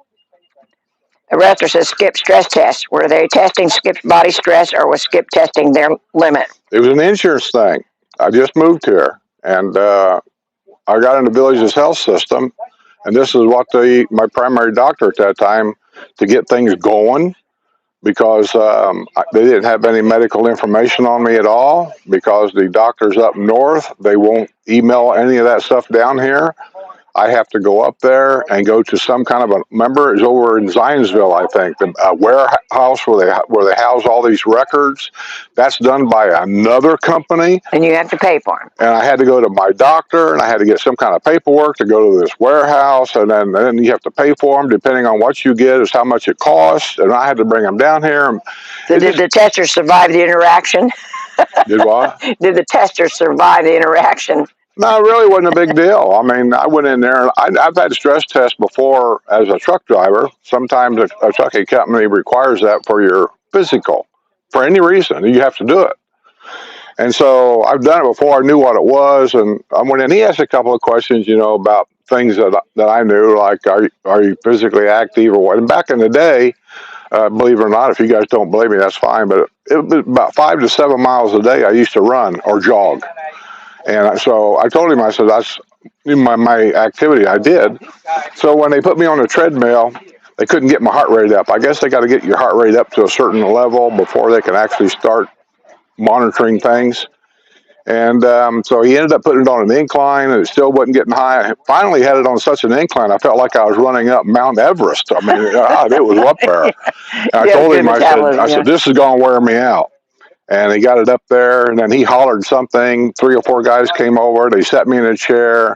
The Wrestler says, Skip stress test. Were they testing Skip's body stress, or was Skip testing their limit? It was an insurance thing. I just moved here, and I got in the village's health system, and this is what my primary doctor at that time to get things going because they didn't have any medical information on me at all because the doctors up north, they won't email any of that stuff down here. I have to go up there and go to some kind of a, remember, it's over in Zionsville, I think, the warehouse where they house all these records. That's done by another company. And you have to pay for them. And I had to go to my doctor, and I had to get some kind of paperwork to go to this warehouse, and then you have to pay for them. Depending on what you get is how much it costs, and I had to bring them down here. Did the tester survive the interaction? Did what? Did the tester survive the interaction? No, it really wasn't a big deal. I mean, I went in there, and I've had stress tests before as a truck driver. Sometimes a trucking company requires that for your physical. For any reason, you have to do it. And so I've done it before. I knew what it was, and I went in. He asked a couple of questions, about things that I knew, like are you physically active or what. And back in the day, believe it or not, if you guys don't believe me, that's fine. But it was about 5 to 7 miles a day I used to run or jog. And so I told him, I said, that's my activity I did. So when they put me on a treadmill, they couldn't get my heart rate up. I guess they got to get your heart rate up to a certain level before they can actually start monitoring things. And so he ended up putting it on an incline, and it still wasn't getting high. I finally had it on such an incline, I felt like I was running up Mount Everest. I mean, it was up there. And I told him, I said, this is going to wear me out. And he got it up there, and then he hollered something. 3 or 4 guys came over. They set me in a chair,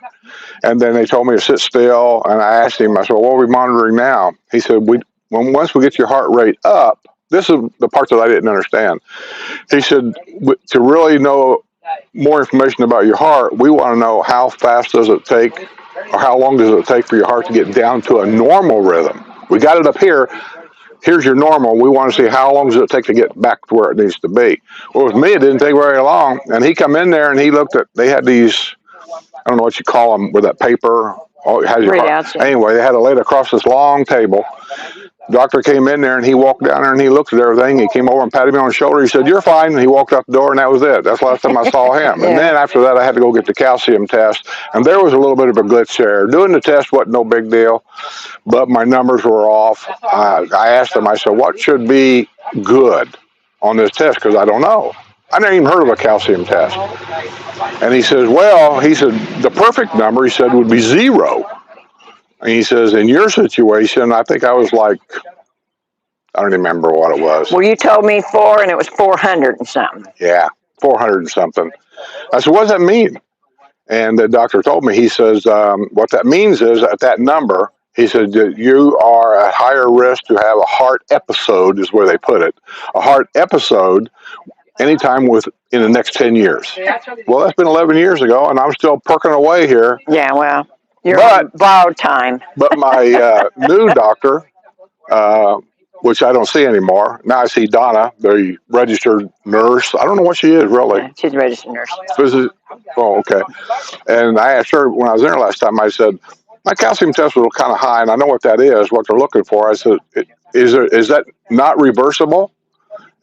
and then they told me to sit still. And I asked him, I said, what are we monitoring now? He said, once we get your heart rate up, this is the part that I didn't understand. He said, to really know more information about your heart, we want to know how fast does it take, or how long does it take for your heart to get down to a normal rhythm. We got it up here. Here's your normal. We want to see how long does it take to get back to where it needs to be. Well, with me, it didn't take very long. And he come in there and he looked at, they had these, I don't know what you call them, with that paper. Oh, it has your heart. Anyway, they had it laid across this long table. Doctor came in there and he walked down there and he looked at everything. He came over and patted me on the shoulder. He said, you're fine. And he walked out the door and that was it. That's the last time I saw him. And then after that, I had to go get the calcium test. And there was a little bit of a glitch there. Doing the test wasn't no big deal, but my numbers were off. I asked him, I said, what should be good on this test? Because I don't know. I never even heard of a calcium test. And he says, the perfect number, he said, would be 0. And he says, in your situation, I think I was like, I don't remember what it was. Well, you told me 4, and it was 400 and something. Yeah, 400 and something. I said, what does that mean? And the doctor told me, he says, what that means is at that number, he said that you are at higher risk to have a heart episode, is where they put it. A heart episode anytime in the next 10 years. Well, that's been 11 years ago, and I'm still perking away here. Yeah, well, you're on borrowed time. But my new doctor, which I don't see anymore. Now I see Donna, the registered nurse. I don't know what she is, really. Yeah, she's a registered nurse. Oh, okay. And I asked her when I was there last time, I said, my calcium test was kind of high, and I know what that is, what they're looking for. I said, is that not reversible?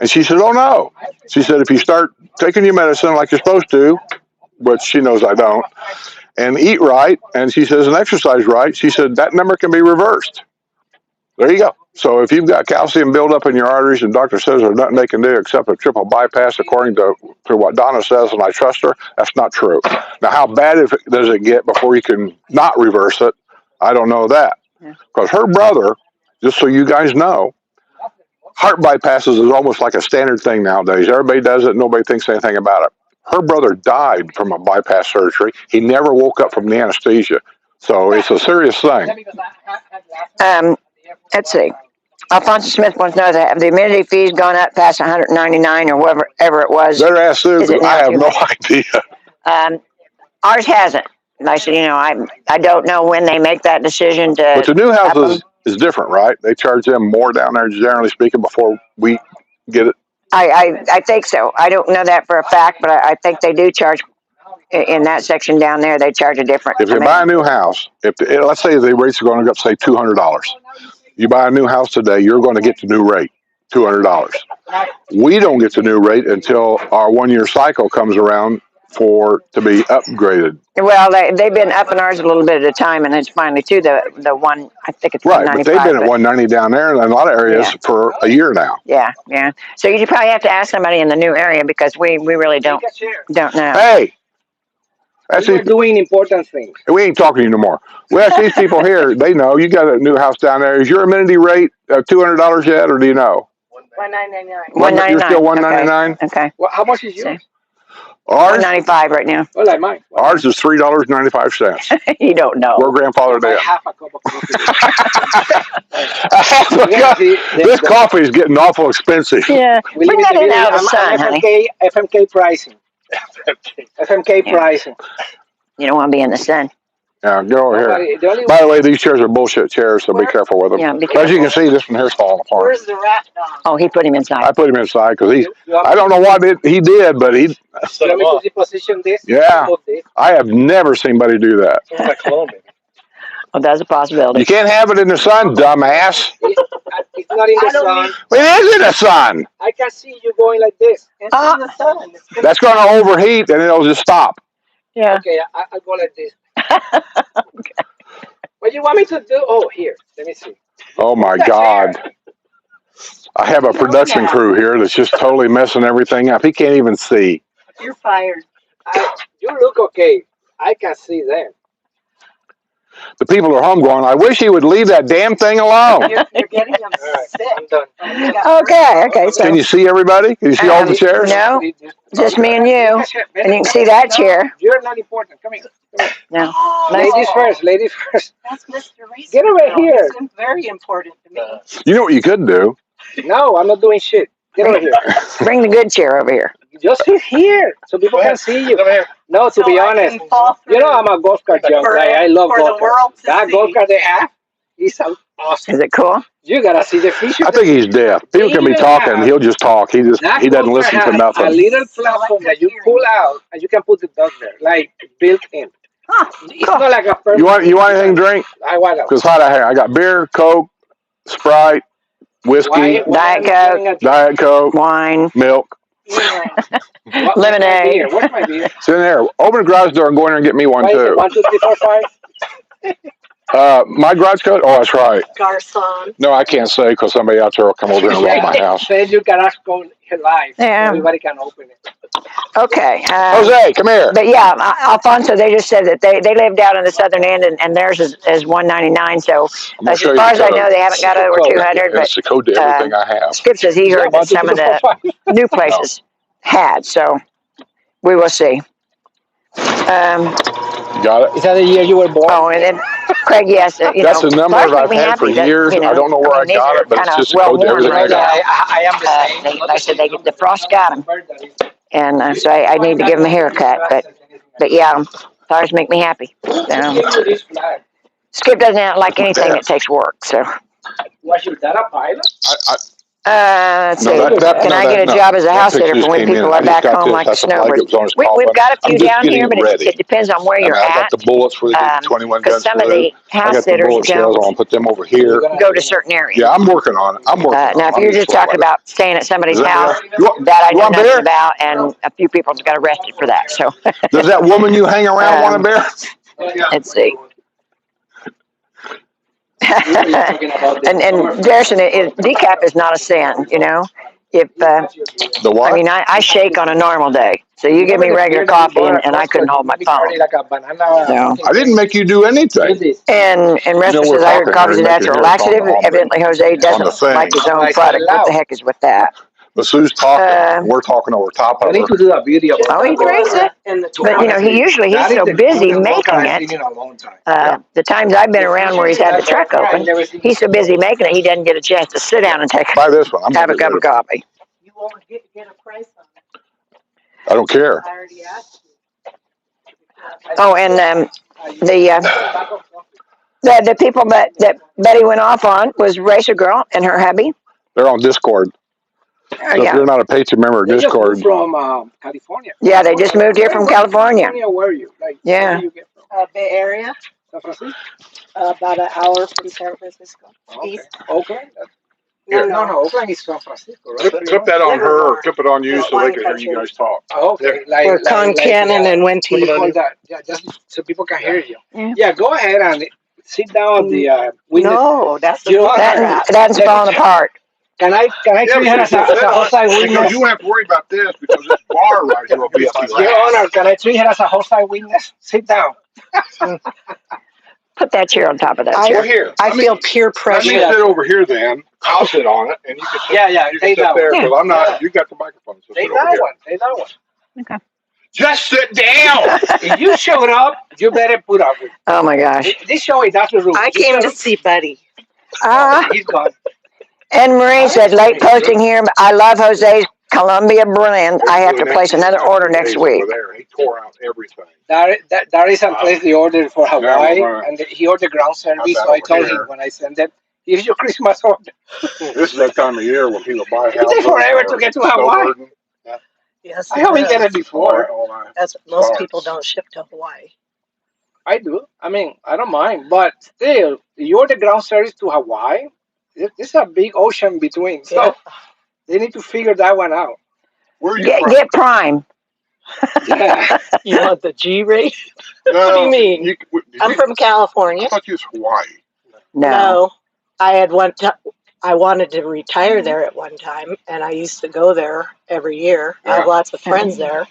And she said, oh, no. She said, if you start taking your medicine like you're supposed to, which she knows I don't, and eat right, and she says, and exercise right, she said, that number can be reversed. There you go. So if you've got calcium buildup in your arteries and doctor says there's nothing they can do except a triple bypass according to what Donna says, and I trust her, that's not true. Now, how bad does it get before you can not reverse it? I don't know that. Because her brother, just so you guys know, heart bypasses is almost like a standard thing nowadays. Everybody does it. Nobody thinks anything about it. Her brother died from a bypass surgery. He never woke up from the anesthesia. So it's a serious thing. Let's see. Alfonso Smith wants to know, have the immunity fees gone up past 199 or whatever it was? They're asked too, because I have no idea. Ours hasn't. And I said, I don't know when they make that decision to. But the new houses is different, right? They charge them more down there, generally speaking, before we get it. I think so. I don't know that for a fact, but I think they do charge in that section down there. They charge a different. If you buy a new house, let's say the rates are going to go up, say $200. You buy a new house today, you're going to get the new rate, $200. We don't get the new rate until our 1-year cycle comes around to be upgraded. Well, they've been upping ours a little bit at a time, and it's finally to the one. I think it's Right, but 195. they've been at 190 down there in a lot of areas for a year now. Yeah. So you probably have to ask somebody in the new area because we really don't know. Hey, We're doing important things. we ain't talking to you no more. We ask these people here. They know you got a new house down there. Is your amenity rate $200 yet, or do you know? $199. You're still $199. Okay. Well, how much is yours? Ours, $195 right now. Oh, like mine. ours is $3.95. You don't know. We're grandfathered I in. have a cup of coffee. This coffee is getting awful expensive. Yeah. We Bring live that in in the out of village. the sun, honey. FMK pricing. FMK Yeah. pricing. You don't want to be in the sun. Yeah, go over here. The only By the way, these chairs are bullshit chairs, so be careful with them. Yeah, be As you can careful. see, this one here's falling apart. Where's the rat dog? Oh, he put him I inside. put him inside because I don't know what he did, but he. let me position this. Yeah. Move this. I have never seen anybody do that. Oh, that's a possibility. You can't have it in the sun, dumbass. It's not in the sun. It is in the sun. I can see you going like this. It's in the sun. That's going to overheat and it'll just stop. Yeah. Okay, I'll go like this. What do you want me to do? Oh, here. Let me see. Oh my God. I have a production crew here that's just totally messing everything up. He can't even see. You're fired. You look okay. I can see them. The people are home going, I wish he would leave that damn thing alone. You're getting them All right, sick. I'm done. Okay. So Can you see everybody? Can you see all the chairs? no, just me and you, and you can see that chair. You're not important. Come here. No. Ladies first. Ladies first. That's Mr. Reese. Get over here. It's very important to me. You know what you could do? No, I'm not doing shit. Get over here. Bring the good chair over here. Just sit here so people can see you. No, to be honest, you know I'm a golf cart junkie. I love golf carts. That golf cart they have is awesome. Is it cool? You gotta see the features. I think he's deaf. People can be talking. He'll just talk. He doesn't listen to A nothing. little platform that you pull out and you can put the dog there, like built in. It's not like a perfect. You want anything to drink? I want Because I got beer, Coke, Sprite, whiskey, Diet Coke, wine, milk. lemonade. What's my beer? It's in there. Open the garage door and go in there and get me one too. 1, 2, 3, 4, 5. My garage code? Oh, that's right. Garcon. No, I can't say because somebody out there will come over and rob my house. Says your garage code live. Yeah. Everybody can open it. Okay. Jose, come here. But yeah, Alfonso, they just said that they lived out on the southern end, and theirs is 199. So as far as I know, they haven't got over 200. That's the code to everything I have. Skip says he heard that some of the new places had. So we will see. You got it? Is that the year you were born? Oh, and then Craig, yes, That's the number I've had for years. I don't know where I got it, but it's just a code to everything I got. I am the same. I said the frost got him, and so I need to give him a haircut. But yeah, flowers make me happy. Skip doesn't like anything that takes work. So Was your dad a pilot? let's see. Can I get a job as a house sitter for when people are back home like the snowbirds? We've got a few down here, but it depends on where you're I got at. the bullets for the 21 guns. Because some of the I house got the sitters bullet shells. I don't want to put them over here. go to certain areas. Yeah, I'm working on it. Now, if you're just talking about staying at somebody's Is that house, there? that I You know want nothing beer? about, and a few people got arrested for that. So Does that woman you hang around want a beer? let's see. and Garrison, decaf is not a sin, you know. If The what? I mean, I shake on a normal day, so you give me regular coffee, and I couldn't hold my phone. No. I didn't make you do anything. And Rester says I heard coffee's a natural laxative. Evidently, Jose doesn't like his own product. What the heck is with that? But Sue's talking. We're talking over top of I need her. to do a video. Oh, he drinks it. But you know, he's so busy making it. The times I've been around where he's had the truck open, he's so busy making it, he doesn't get a chance to sit down and Buy this one. have a cup of coffee. You won't get a price on it. I don't care. I already asked you. Oh, and the people that Betty went off on was Racer Girl and her hubby. They're on Discord. So if Yeah. you're not a Patreon member of Discord, From California. Yeah, they just moved here from California. Where are you? Like, Yeah. where do you get from? Bay Area, San Francisco? about an hour from San Francisco. Okay. East. Okay. No, Oakland is San Francisco, right? Clip that on her or Livermore. clip it on you It's so they wine can hear you country. guys talk. Oh, okay. Where Concannon and went What do you to. call that? Yeah, just so people can hear you. Yeah. Yeah, go ahead and sit down at the window. No, that's the You know what? That's falling apart. Can I treat her as a hostile Because witness? you won't have to worry about this because this bar right here will be up to Your Honor, can I treat her as a hostile witness? Sit down. Put that chair on top of that I- chair. here. I feel peer Let me pressure. sit over here then. I'll sit on it and you can sit, Yeah, you can take sit that there one. because I'm not, Yeah. you got the microphone. So Take sit over that here. one. Take that one. Okay. Just sit down. If you showed up, you better put up with it. Oh my gosh. This show is that's the rule. I You came showed to up- see Buddy. He's gone. And Marie said, late posting here. I love Jose's Columbia blend. I have to place another order next week. Over there. He tore out everything. That is placed the order for Hawaii, Now, and he ordered ground service. that So I over told here. him when I sent it, here's your Christmas order. This is that time of year when people buy houses. It takes forever to or get to snow Hawaii. burden. Yes, I haven't it get does. it before. All that. That's most Cars. people don't ship to Hawaii. I do. I mean, I don't mind, but still, you're the ground service to Hawaii. There's a big ocean between, so Yeah. they need to figure that one out. Where are you Get, from? get Prime. Yeah. You want the G rate? No, What do you mean? did I'm you- from California. I thought you was Hawaii. No. I had I wanted to retire there at one time, and I used to go there every year. I have Yeah. lots of friends there.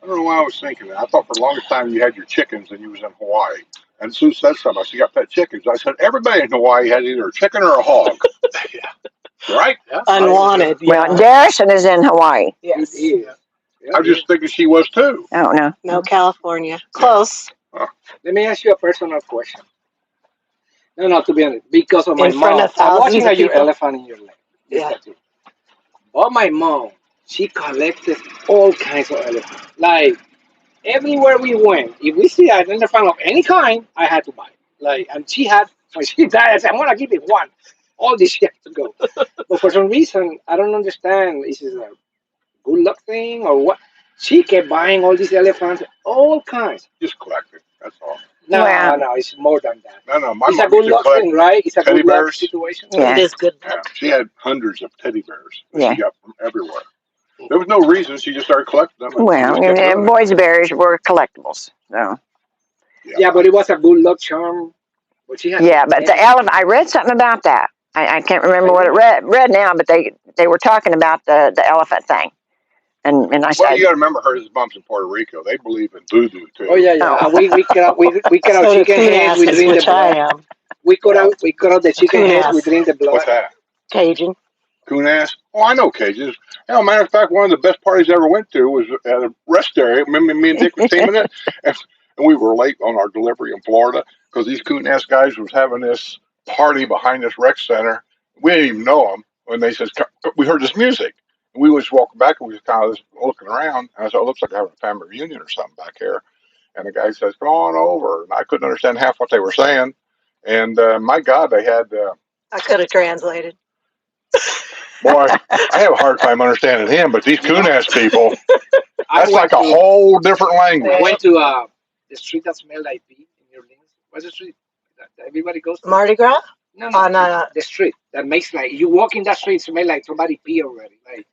I don't know why I was thinking that. I thought for the longest time you had your chickens and you was in Hawaii. And as soon as that stuff, I said, you got pet chickens. I said, everybody in Hawaii has either a chicken or a hog. Right? Yeah. Unwanted. Well, Yeah. Darrison is in Hawaii. Yes. Yeah. I was just thinking she was too. I don't know. No, California. Close. Let me ask you a personal question. No, to be honest, because of my In front mom, of I'm thousands watching of a people. elephant in your leg. Yeah. But my mom, she collected all kinds of elephants. Like everywhere we went, if we see an elephant of any kind, I had to buy it. Like, and she had when she died, I said, I'm gonna give it one. All this shit has to go. But for some reason, I don't understand. Is it a good luck thing or what? She kept buying all these elephants, all kinds. Just collected. That's all. No, Wow. no, it's more than that. No, my It's a mom good used to luck collect. thing, right? It's a teddy good luck bears. situation. Yeah. It is good. Yeah, she had hundreds of teddy bears that Yeah. she got from everywhere. There was no reason. She just started collecting them. And she Well, just kept doing and it. boys' berries were collectibles. So Yeah, but it was a good luck charm. But she had yeah, but the elephant. I read something about that. I can't remember what it read now, but they were talking about the elephant thing, and I Well, said, you got to remember her bumps in Puerto Rico. They believe in voodoo too. Oh yeah. Oh. We cut out So do chicken heads. We coonasses, drink the which I blood. am. We cut out the chicken heads. We Coonass. drink the blood. What's that? Cajun. Coonass? Oh, I know Cajuns. Hell, matter of fact, one of the best parties I ever went to was at a rest area. Remember me and Dick was teaming it? And we were late on our delivery in Florida because these Coonass guys was having this party behind this rec center. We didn't even know them. When they said, we heard this music. And we was walking back and we was kind of looking around. And I said, it looks like they're having a family reunion or something back here. And the guy says, go on over. And I couldn't understand half what they were saying. And my God, they had... I could have translated. Boy, I have a hard time understanding him, but these Coonass people, I that's went like a to- whole different I language. went to the street that smelled like pee in New Orleans. What's the street that everybody goes to? Mardi Gras? No, No. the street that makes like you walk in that street, smell like somebody pee already. Like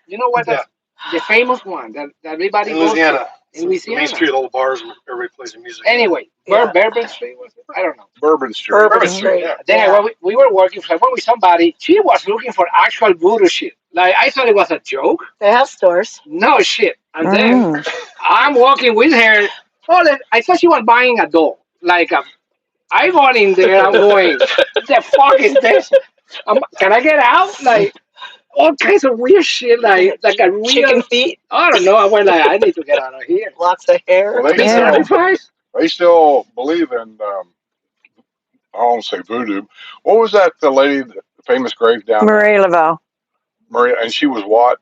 you know what? That's the famous one that everybody In goes Louisiana. to. In Louisiana. Main Street, little bars where everybody plays the music. Anyway, Yeah. Bourbon Street was it? I don't know. Bourbon Street. Bourbon Street, Street. yeah. Then Yeah. we were working with somebody. She was looking for actual voodoo shit. Like I thought it was a joke. They have stores. No shit. And then Mm. I'm walking with her. I thought she was buying a doll. Like I got in there. I'm going. What the fuck is this? Can I get out? Like all kinds of weird shit. Like a real. Chicken feet. I don't know. I went like I need to get out of here. Lots of hair. Well, Be Yeah. sacrificed. They still believe in, I don't want to say voodoo. What was that, the lady, the famous grave down there? Marie Laveau. Maria, and she was what?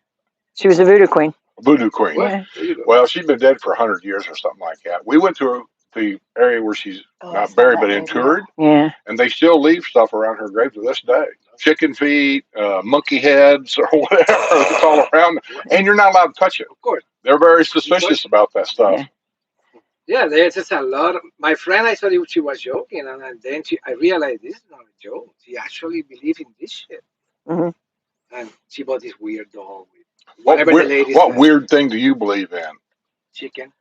She was a voodoo queen. Voodoo queen. Yeah. There you go. Well, she's been dead for 100 years or something like that. We went to the area where she's Oh, I not saw buried that but video. interred, Yeah. and they still leave stuff around her grave to this day. Chicken feet, monkey heads, or whatever. It's all around. And you're not allowed to touch it. Of course. They're very suspicious about that stuff. Yeah. Yeah, there's just a lot. My friend, I thought she was joking, and then I realized this is not a joke. She actually believes in this shit, Hmm. and she bought this weird doll with What whatever the lady what said. weird thing do you believe in? Chicken.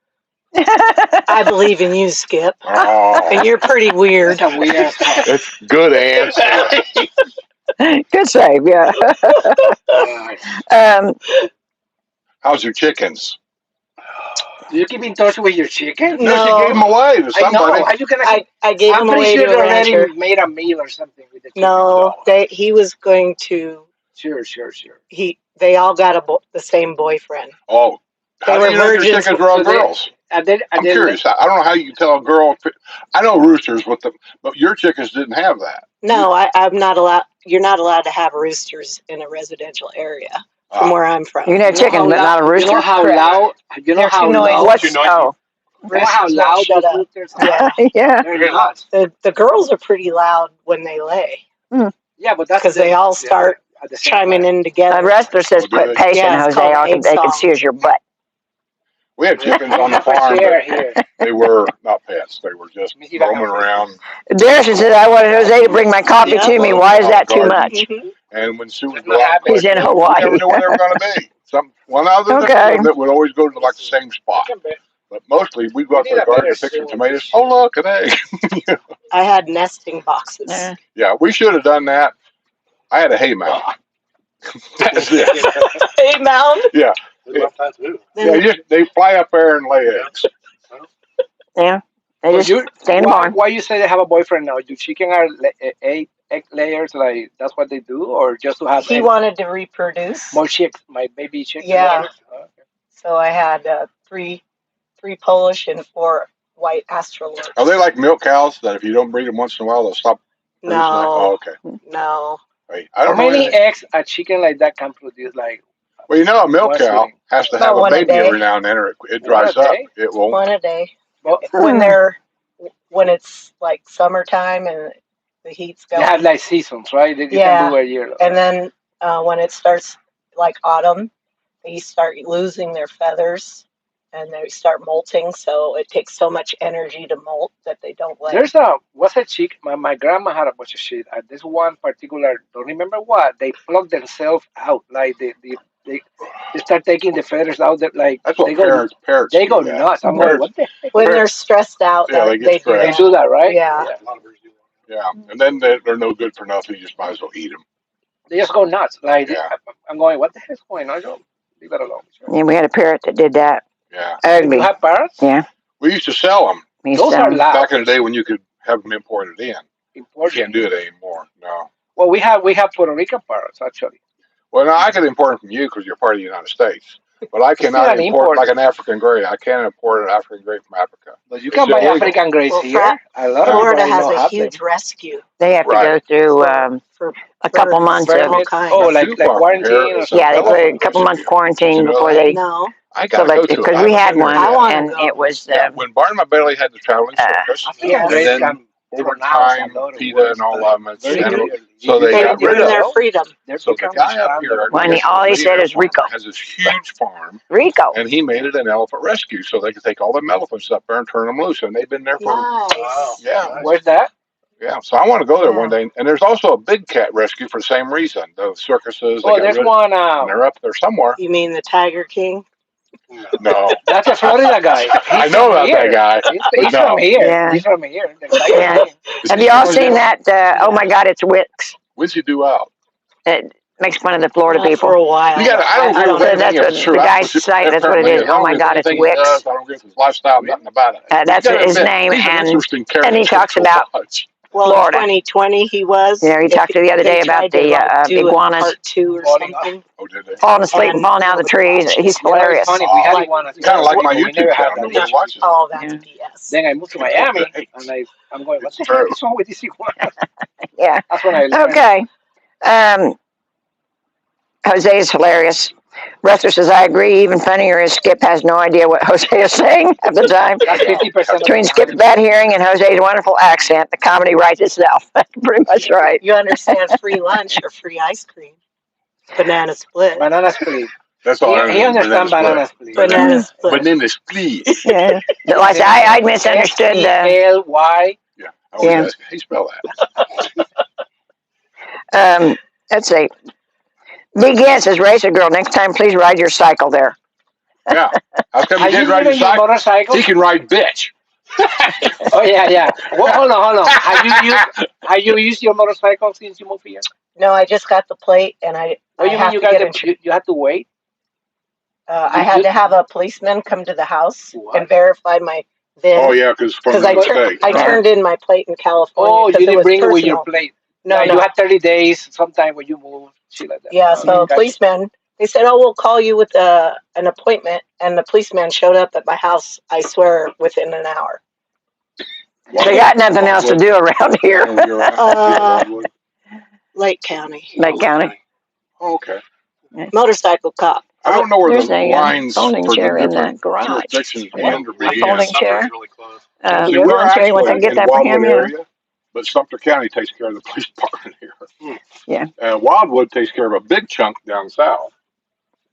I believe in you, Skip. Oh, And you're pretty weird. That's a weird ass fuck. it's good answer. Good save, yeah. Uh, um, How's your chickens? do you keep in touch with your chicken? No, she gave them No, away to I know. somebody. How you gonna? I gave I'm him pretty away sure to they a rancher. already made a meal or something with the chicken. No, he was going to. Sure. They all got the same boyfriend. Oh, They how do were you know your virgins. chickens are all So they- girls? And then, I'm curious. I don't know how you can tell a girl. I know roosters with them, but your chickens didn't have that. No, I'm not allowed. You're not allowed to have roosters in a residential area from Ah. where I'm from. you can have chickens, but not a You know rooster. how Correct. loud? You know They're how too noisy. loud? What's Too noisy. oh You know how Roosters loud won't shut those up. roosters are? Yeah, yeah. They're Very nuts. the girls are pretty loud when they lay Yeah, but that's because they all start at the same chiming time. in together. Wrestler says Oh, do quit they? pacing, Yeah, it's Jose. called All egg they can song. see is your butt. We had chickens on the Have a farm, chair but here. they were not pets. They were just Let me see if I can roaming fix around. Darrison said, I wanted Jose to bring my coffee Yeah. to me. Why is that too Garden. much? And when Sue would It's go not out and happening. He's collect in eggs, we never Hawaii. knew where they were going to be. One other Okay. that would always go to like the same spot. But mostly we'd go out to the garden to pick some tomatoes. Oh, look, an egg. I had nesting boxes. Yeah. Yeah, we should have done that. I had a hay mound. Yeah. Hey, mound. Yeah. We love that too. Yeah, they fly up there and lay eggs. Yeah. They Well, just stay in the barn. why you say they have a boyfriend now? Do chicken are egg layers? Like that's what they do, or just to have He wanted to reproduce, more chicks, my baby chicks? Yeah. Oh, okay. so I had three Polish and 4 white Australorps. Are they like milk cows that if you don't breed them once in a while, they'll stop producing eggs? Oh, No, okay. no. Right. I How don't know many anything. eggs a chicken like that can produce? Like Well, you know, a milk one cow sitting? has to About have a one a baby day. every now and then, or it One a dries up. day? It won't. One a day. Well, When it's like summertime and the heat's they going. have like seasons, right? You Yeah. can do a year. And then when it starts like autumn, they start losing their feathers and they start molting. So it takes so much energy to molt that they don't lay. There's what's a chick? My grandma had a bunch of shit. This one particular, don't remember what. They plug themselves out, like they start taking the feathers out. Like That's what they go parrots they do go that. nuts. I'm Parrots- going, what the heck? When they're stressed out, Yeah, they get do They stressed. that. do that, right? Yeah. A lot of birds do that. Yeah, and then they're no good for nothing. You just might as well eat them. They just go nuts. Like Yeah. I'm going, what the heck is going on? I go, leave it alone. Yeah, we had a parrot that did that. Yeah, Ugly. You have parrots? Yeah. we used to sell them Those are loud. back in the day when you could have them imported in. You Imported. can't do it anymore. No. Well, we have Puerto Rican parrots actually. Well, no, I could import them from you because you're part of the United States. But I It's cannot not an import import. like an African gray. I can't import an African gray from Africa. But you It's can buy illegal. African grays Well, here. A lot of Florida people has don't a have huge them. rescue They have to Right. go through for a couple birds months of of. all kinds. Oh, Not like too far from quarantine here or is something. Yeah, they put a elephant couple months rescue. quarantine Did you know before that? they. No. I So gotta that go to it. because I we haven't had been there one I yet. wanna and go. it was Yeah, when Barnum Bailey had the traveling circus, African Yeah. grays and then can over pronounce time, a lot of PETA words. and all of them, Very and clearly. so they They got give rid them of their them. freedom. So the guy up here, When all he said is Rico. has this huge farm, Rico. and he made it an elephant rescue, so they could take all them elephants up there and turn them loose. And they've been there for Nice. yeah, Where's that? yeah. So I want to go there Yeah. one day. And there's also a big cat rescue for the same reason. The circuses, they Oh, got there's rid of, one. and they're up there somewhere. You mean the Tiger King? No, That's a Florida guy. I know about that guy. He's No. from here. Yeah. He's from here. Yeah. Have you all seen that? Oh my God, it's Wicks. What's he do out? It makes fun of the Florida Not people. for a while. You got. I don't agree I with don't anything That's if what it's true. the guy's site. That's what it is. Oh my God, it's Anything he Wicks. does, I don't agree with his lifestyle, nothing about it. That's You gotta his admit, name, he's an and interesting character he talks to about. watch. Well, Florida. in 2020 he was. You know, he talked to the other day about They the tried to, do a iguanas part 2 or Falling something. Oh, did they? falling asleep and And- falling out of the trees. He's hilarious. Funny. We had Oh. one. Kind of like my We never YouTube had channel. that. Nobody watches it. Oh, that's Yeah. BS. Then I moved to Miami, Right. and I'm going, what It's the true. heck is wrong with this iguana? Yeah. That's when I learned. Okay. Jose is hilarious. Rester says, I agree. Even funnier is Skip has no idea what Jose is saying at the time. That's 50%. Between Skip's bad hearing and Jose's wonderful accent, the comedy writes itself. That's pretty much right. You understand free lunch or free ice cream. Banana split. Banana split. That's all I He understands banana split. Banana split. Banana split. Yeah. Like I misunderstood the. S-E-L-Y. Yeah. I always Yeah. ask, how you spell that? Let's see. Big Yen says, Racer Girl, next time please ride your cycle there. Yeah. How come Are you you didn't ride your using your cycle? motorcycle? He can ride bitch. Oh yeah. Well, hold on. Have you used your motorcycle since you moved here? No, I just got the plate, and I What do you mean have you to got get the, insurance. you have to wait? I had to have a policeman come to the house What? and verify my VIN. Oh, yeah, because from Because the state. I turned in my plate in California. Oh, you because it didn't was bring it with your personal. plate. No, You had 30 days sometime when you moved, shit like that. Yeah, so Gotcha. policeman, they said, oh, we'll call you with an appointment. And the policeman showed up at my house, I swear, within an hour. They got nothing else to do around here. Wildwood. Lake County. Lake County. Oh, okay. Motorcycle cop. I don't know where There's the a lines folding for the chair in the different garage. jurisdictions What? end or A begin. folding chair. Really close. See, we're Once actually I get in that for him, Wildwood yeah. area, but Sumter County takes care of the police department here. Yeah. Wildwood takes care of a big chunk down south,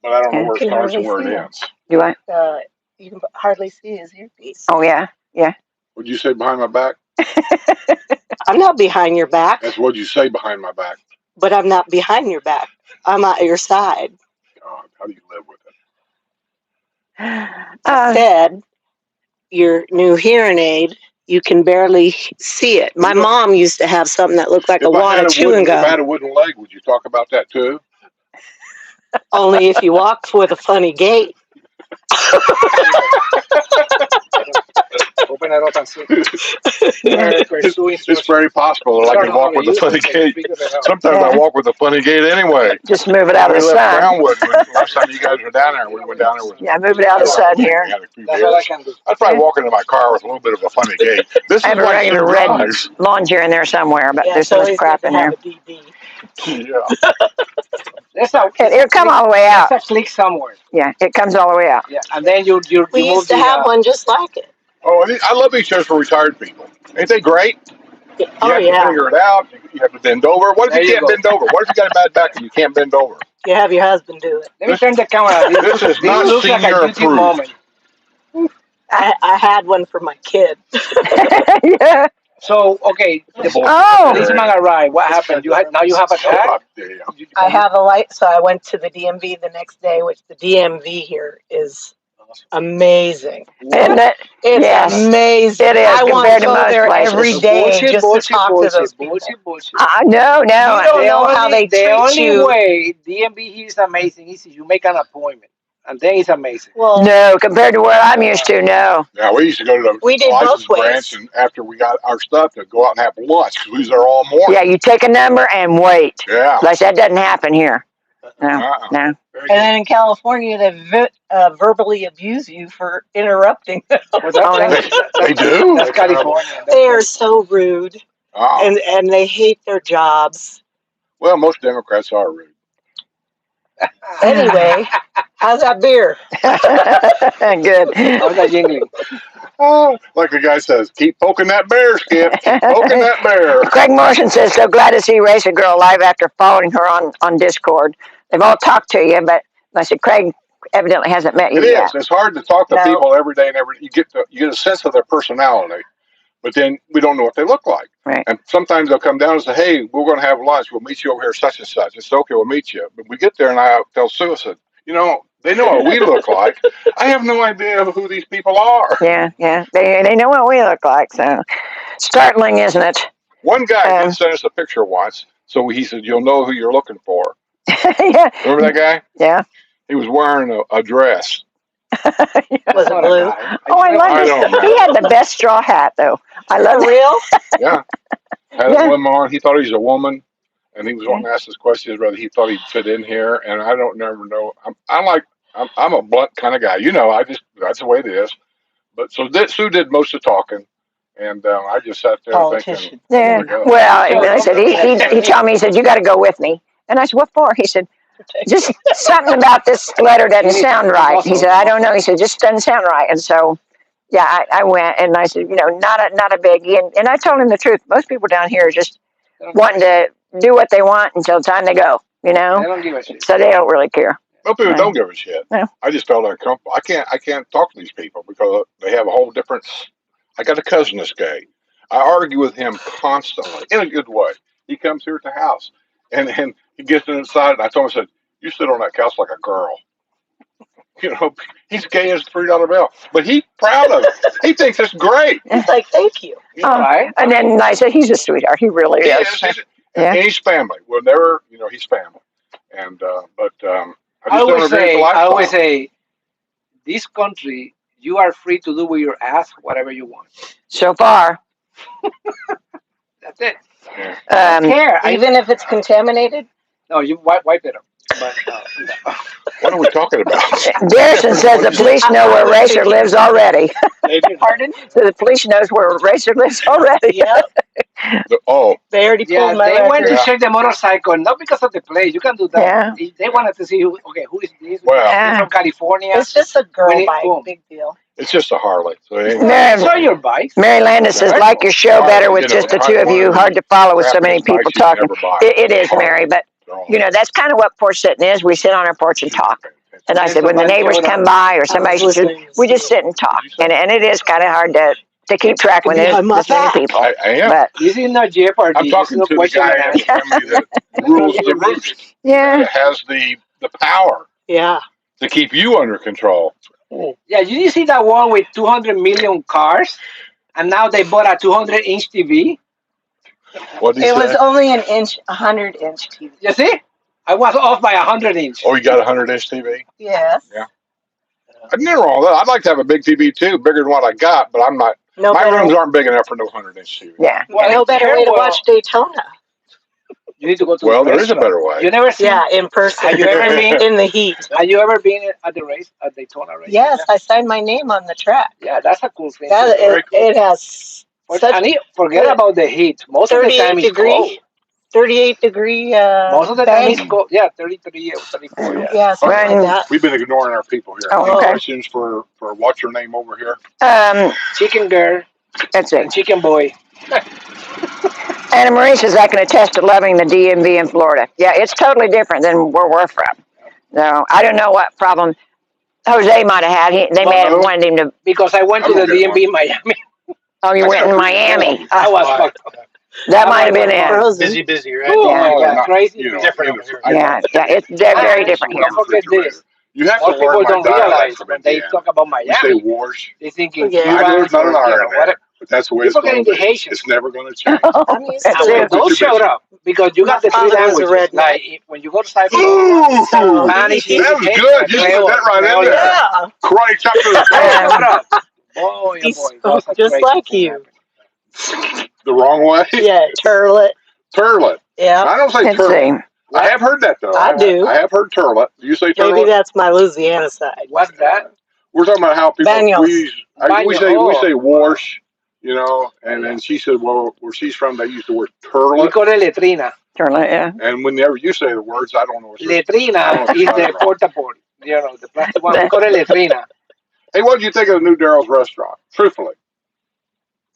but I don't know Yeah. where it Can starts and hardly where it see ends. Do I? You can hardly see his earpiece. Oh, yeah. Yeah. What'd you say behind my back? I'm not behind your back, That's what you say behind my back. but I'm not behind your back. I'm at your side. God, how do you live with it? I said, your new hearing aid, you can barely see it. My mom used to have something that looked like a wad of chewing If I gum. had a wooden leg, would you talk about that too? Only if you walked with a funny gait. Open it up and see. It's very possible that I can walk with a funny gait. Sometimes I walk with a funny gait anyway. Just move it out of the We left sun. Brownwood last time you guys were down there. We went down there with. Yeah, move it out of the sun here. We had a few That's all I beers. can do. I'd probably walk into my car with a little bit of a funny gait. This I is have a like regular Sim red drives. lawn chair in there somewhere, but Yeah, there's so so much he's crap good in to have there. a DD. Yeah. It'll come all the way out. There's a click somewhere. Yeah, it comes all the way out. Yeah, and then you We move used to the, have one just like it. Oh, I love these chairs for retired people. Ain't they great? You Oh, have to yeah. figure it out. You have to bend over. What if There you you can't go. bend over? What if you got a bad back and you can't bend over? You have your husband do it. Let me turn the camera. This is not looks like a senior YouTube approved. moment. I had one for my kid. Yeah. So, okay, the Oh. policeman arrived. What happened? Now you have a tag? I have a light, so I went to the DMV the next day, which the DMV here is amazing. Isn't it? It's Yes. amazing. It is I want compared to to go most there places. every day just to talk to those people. Bullshit. No. You don't know how they The treat only you. way DMV here is amazing is if you make an appointment, and then it's amazing. Well, No, compared to what I'm used to, no. Yeah, we used to go to the We did license both ways. branch, and after we got our stuff, to go out and have lunch because we was there all morning. Yeah, you take a number and wait. Yeah. Like that doesn't happen here. No, no. And then in California, they verbally abuse you for interrupting them. They do? That's California. They are so rude, Oh. and they hate their jobs. Well, most Democrats are rude. Anyway, how's that beer? Good. How's that jingling? Like the guy says, keep poking that bear, Skip. Keep poking that bear. Craig Morrison says, so glad to see Racer Girl live after following her on Discord. They've all talked to you, but I said, Craig evidently hasn't met you It yet. is. It's hard to talk to people every day and you get a sense of their personality, but then we don't know what they look like. Right. And sometimes they'll come down and say, hey, we're going to have lunch. We'll meet you over here, such and such. It's okay, we'll meet you. But we get there and I tell Sue, I said, they know what we look like. I have no idea who these people are. Yeah. They know what we look like, so startling, isn't it? One guy did send us a picture once, so he said, you'll know who you're looking for. Yeah. Remember that guy? Yeah. He was wearing a dress. Was it blue? Oh, I love this. He had the best straw hat, though. I love it. Real? Yeah. Had a woman on. He thought he was a woman, and he was wanting to ask us questions whether he thought he'd fit in here. And I don't never know. I'm a blunt kind of guy. That's the way it is. But so Sue did most of the talking, and I just sat there thinking. Yeah. Well, I said he told me, he said, you got to go with me. And I said, what for? He said, just something about this letter doesn't sound right. He said, I don't know. He said, just doesn't sound right. And so, yeah, I went and I said, not a biggie. And I told him the truth. Most people down here are just wanting to do what they want until it's time to go, They don't give a shit. So they don't really care. Some people don't give a shit. No. I just felt uncomfortable. I can't talk to these people because they have a whole different. I got a cousin that's gay. I argue with him constantly in a good way. He comes here at the house and he gets inside and I told him, I said, "You sit on that couch like a girl." You know, he's gay as a $3 bill, but he's proud of it. He thinks it's great. He's like, thank you. Right? And then I said, he's a sweetheart. He really He is. is. Yeah. And he's family. We'll never, he's family. And I I just don't agree with the I always lifestyle. say, this country, you are free to do with your ass whatever you want. So far. That's it. Yeah. Care. Even if it's contaminated? No, you wipe it up. But What are we talking about? Garrison says the police know where Racer lives already. Pardon? So the police knows where Racer lives already. Yep. Oh, They already yeah, pulled my they went record. to check the motorcycle, not because of the play. You can do that. Yeah. They wanted to see who is this? well, Yeah. He's from California. It's just a girl When it- bike. boom. Big deal. it's just a Harley. So anyway, Mary, Show your bikes. Mary Landis says, like your show better with just the two of you. Hard to follow with so many people talking. It is, Mary, but that's kind of what Porch Settin is. We sit on our porch and talk. And I said, when the neighbors come by or somebody, we just sit and talk. And it is kind of hard to keep track when there's this many people. I am. But This is not Jeopardy. I'm talking This is to no the guy question in and answer. the family that rules the roost. yeah, That has the power Yeah. to keep you under control. Yeah, you see that one with 200 million cars, and now they bought a 200-inch TV. What did he It say? was only an inch, 100-inch TV. You see? I was off by 100-inch. Oh, you got a 100-inch TV? Yes. Yeah. I'd never all that. I'd like to have a big TV too, bigger than what I got, but I'm not. No My better, rooms aren't big enough for no 100-inch TV. yeah. no better way to watch Daytona. You need to go to Well, the there is a restaurant. better way. You never seen? Yeah, in person. Have you ever been? In the heat. Have you ever been at the race at Daytona race? Yes, I signed my name on the track. Yeah, that's a cool thing. That Very cool. it has But such forget good- about the heat. Most of the 38 time it's cold. degree, 38 degree. Most of the time bang. it's cold. Yeah, 33 or 34. Yeah. Yeah, something Right. like that. We've been ignoring our people here. Oh, Any okay. questions for what's your name over here? Chicken girl That's and it. chicken boy. Anna Marie says, I can attest to loving the DMV in Florida. Yeah, it's totally different than where we're from. No, I don't know what problem Jose might have had. They may have wanted him to. Because I went to the DMV in Miami. Oh, you went in Miami. I was fucked up. That might have been it. Frozen. Busy, right? Oh Yeah. my God, crazy. Different. Yeah, it's very different here. Don't forget this. You have Most to learn people my don't dialect realize from when they Indiana. talk about We say Miami, wars. they thinking Yeah. I know it's not an R in what, there, but that's the way it's People going getting to the be. Haitians. It's never going to change. I'm used That's to And it. when those showed up, because you got My the three father was a languages. redneck. Like when you go to Cyprus, Ooh, Spanish, that was English, good. You put that right in there. Yeah, Karate chop to the Shut up. Boy, he oh boy, spoke that's a just crazy like thing you. happened. the wrong way. Yeah, turlet. Turlet. Yeah, I don't say Let's turlet. see. I have heard that though. I do. I have heard turlet. Do you say maybe turlet? that's my Louisiana side. What's that? We're talking about how people Banos. we Banos. say wash, and then she said, well, where she's from, they use the word We turlet. call it letrina. Turn it, yeah. And whenever you say the words, I don't know what you're Letrina is the porta potty. The plastic one. We call it letrina. Hey, what did you think of the new Daryl's restaurant? Truthfully,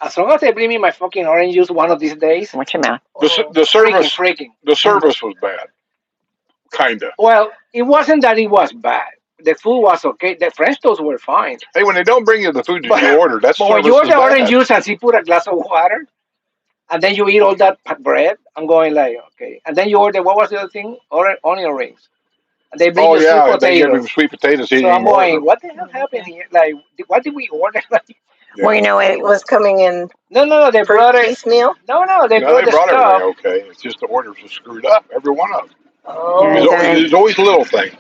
As long as they bring me my fucking orange juice one of these days, Watch your mouth. the service freaking. the service was bad, kinda. Well, it wasn't that it was bad. The food was okay. The French toast were fine. Hey, when they don't bring you the food that But- you ordered, that's But when service you is order orange bad. juice and she put a glass of water, and then you eat all that bread, I'm going like, okay. And then you order, what was the other thing? Onion rings. And they bring Oh you yeah, sweet they give him potatoes. sweet potatoes. He So didn't I'm even order going, them. what the hell happened here? Like, what did we order? Yeah. Well, you know, It was coming in No, they brought it. piecemeal. No, they No, brought they the brought stuff. everything okay. It's just the orders were screwed up, every one of them. Oh, There's always a little thing.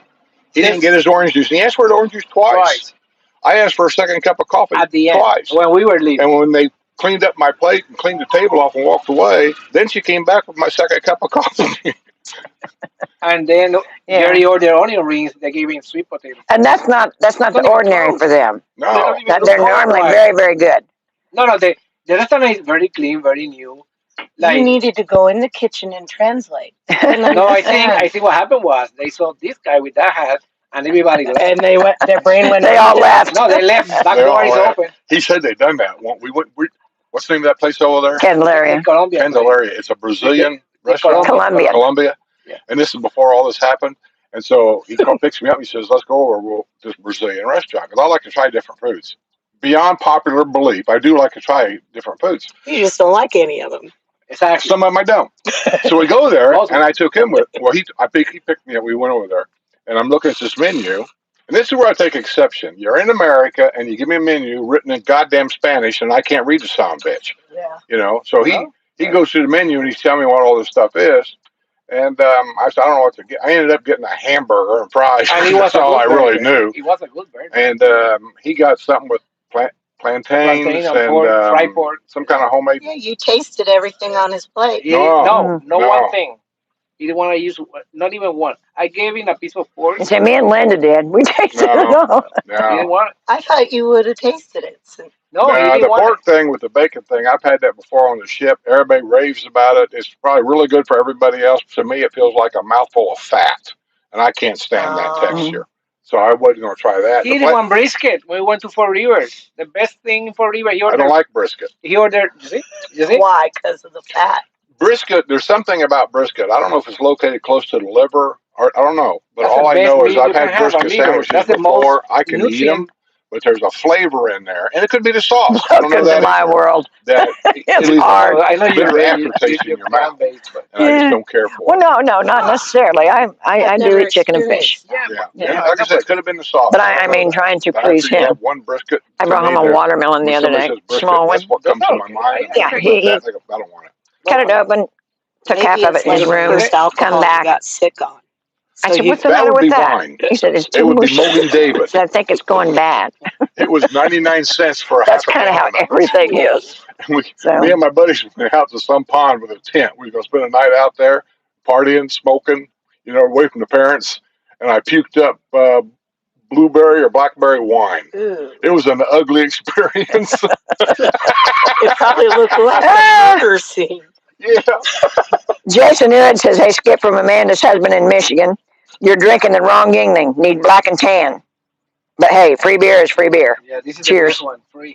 He didn't get his orange juice. And he asked for the orange juice twice. I asked for a second cup of coffee At the end, twice. when we were leaving. And when they cleaned up my plate and cleaned the table off and walked away, then she came back with my second cup of coffee. And then Yeah. Jerry ordered onion rings. They gave him sweet potatoes. And that's not the ordinary for them. No. They're normally very, very good. No, the restaurant is very clean, very new. Like, you needed to go in the kitchen and translate. no, I think what happened was they saw this guy with that hat, and everybody left. And they went. Their brain went. They all left. No, they left. Back They all door is left. open. He said they'd done that. What's the name of that place over there? Candelaria. In Colombia. Candelaria. It's a Brazilian restaurant. Colombia. Colombia. Yeah. And this is before all this happened. And so he picks me up. He says, "Let's go over to this Brazilian restaurant because I like to try different foods." Beyond popular belief, I do like to try different foods. You just don't like any of them. Exactly. Some of them I don't. So we go there, and I took him with. Well, he picked me up. We went over there, and I'm looking at this menu, and this is where I take exception. You're in America, and you give me a menu written in goddamn Spanish, and I can't read the son of a bitch. Yeah. You know, so he goes through the menu and he's telling me what all this stuff is. And I said, I don't know what to get. I ended up getting a hamburger and fries. And That's all I really knew. He was a good burger. And he got something with plantains and fried pork. Some kind of homemade. Yeah, you tasted everything on his plate. No. One thing. He didn't want to use, not even one. I gave him a piece of pork. He said, me and Linda did. We tasted it all. He didn't want it. I thought you would have tasted it. No, he didn't the want pork thing with the bacon thing, I've had that before on the ship. Everybody raves about it. It's probably really good for everybody else. To me, it feels like a mouthful of fat, and I can't stand that texture. So I wasn't going to try that. He didn't want brisket when we went to Fort Rivers. The best thing in Fort Rivers. I don't like brisket. He ordered, you see? Why? Because of the fat. Brisket, there's something about brisket. I don't know if it's located close to the liver, or I don't know. But all I know is I've had brisket sandwiches before. I can eat them. But there's a flavor in there, and it could be the sauce. I don't know that in my world. That it's hard. I know you're aftertaste in your mouth, and I just don't care for it. Well, no, not necessarily. I do eat chicken and fish. Yeah. Like I said, it could have been the sauce. But I mean, trying to please him. One brisket. I brought home a watermelon the other day, small one. That's what comes to my mind. Yeah, he I don't want it. Cut it open, took half of it in his room, come back. Got sick on. I said, what's the matter with that? Wine. He said, it's it too would mushy. be Mogan David. So I think it's going bad. It was 99 cents for a That's half a kind of how gallon. everything is. Me and my buddies went out to some pond with a tent. We were going to spend a night out there, partying, smoking, away from the parents. And I puked up blueberry or blackberry wine. Ooh. It was an ugly experience. It probably looked like a murder scene. Yeah. Jason Hood says, hey, Skip, from Amanda's husband in Michigan. You're drinking the wrong Yingling. Need black and tan. But hey, free beer is free beer. Yeah, this is Cheers. the best one. Free.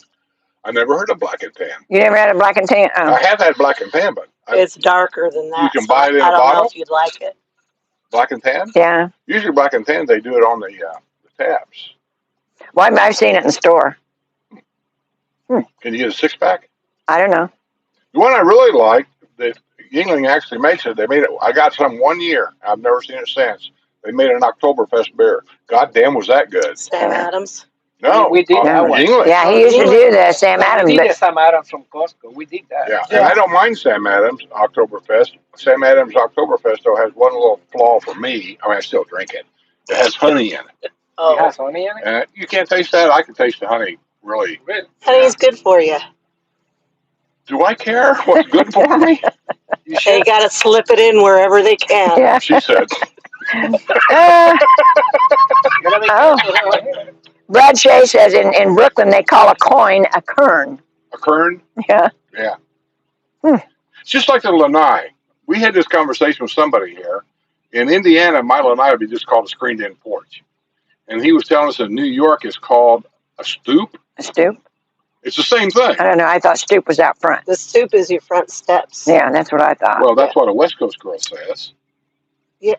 I never heard of black and tan. You never had a black and tan? Oh. I have had black and tan, but It's darker than that. You can buy it in a I don't bottle? know if you'd like it. Black and tan? Yeah. Usually black and tan, they do it on the tabs. Well, I've seen it in the store. Can you get a 6-pack? I don't know. The one I really like, that Yingling actually makes it. They made it. I got some one year. I've never seen it since. They made an Oktoberfest beer. God damn, was that good? Sam Adams. No, we did that one. Yingling. Yeah, he used to do the Sam Adams. We did the Sam Adams from Costco. We did that. Yeah, and I don't mind Sam Adams Oktoberfest. Sam Adams Oktoberfest, though, has one little flaw for me. I mean, I still drink it. It has honey in it. Oh, It has honey in it? And you can't taste that. I can taste the honey, really. honey's good for you. Do I care what's good for me? They got to slip it in wherever they can. Yeah. She said. Brad Shea says in Brooklyn they call a coin a kern. A kern? Yeah. Yeah. It's just like the lanai. We had this conversation with somebody here. In Indiana, my lanai would be just called a screened-in porch. And he was telling us in New York it's called a stoop. A stoop? It's the same thing. I don't know. I thought stoop was out front. The stoop is your front steps. Yeah, that's what I thought. Well, that's what a West Coast girl says. Yeah.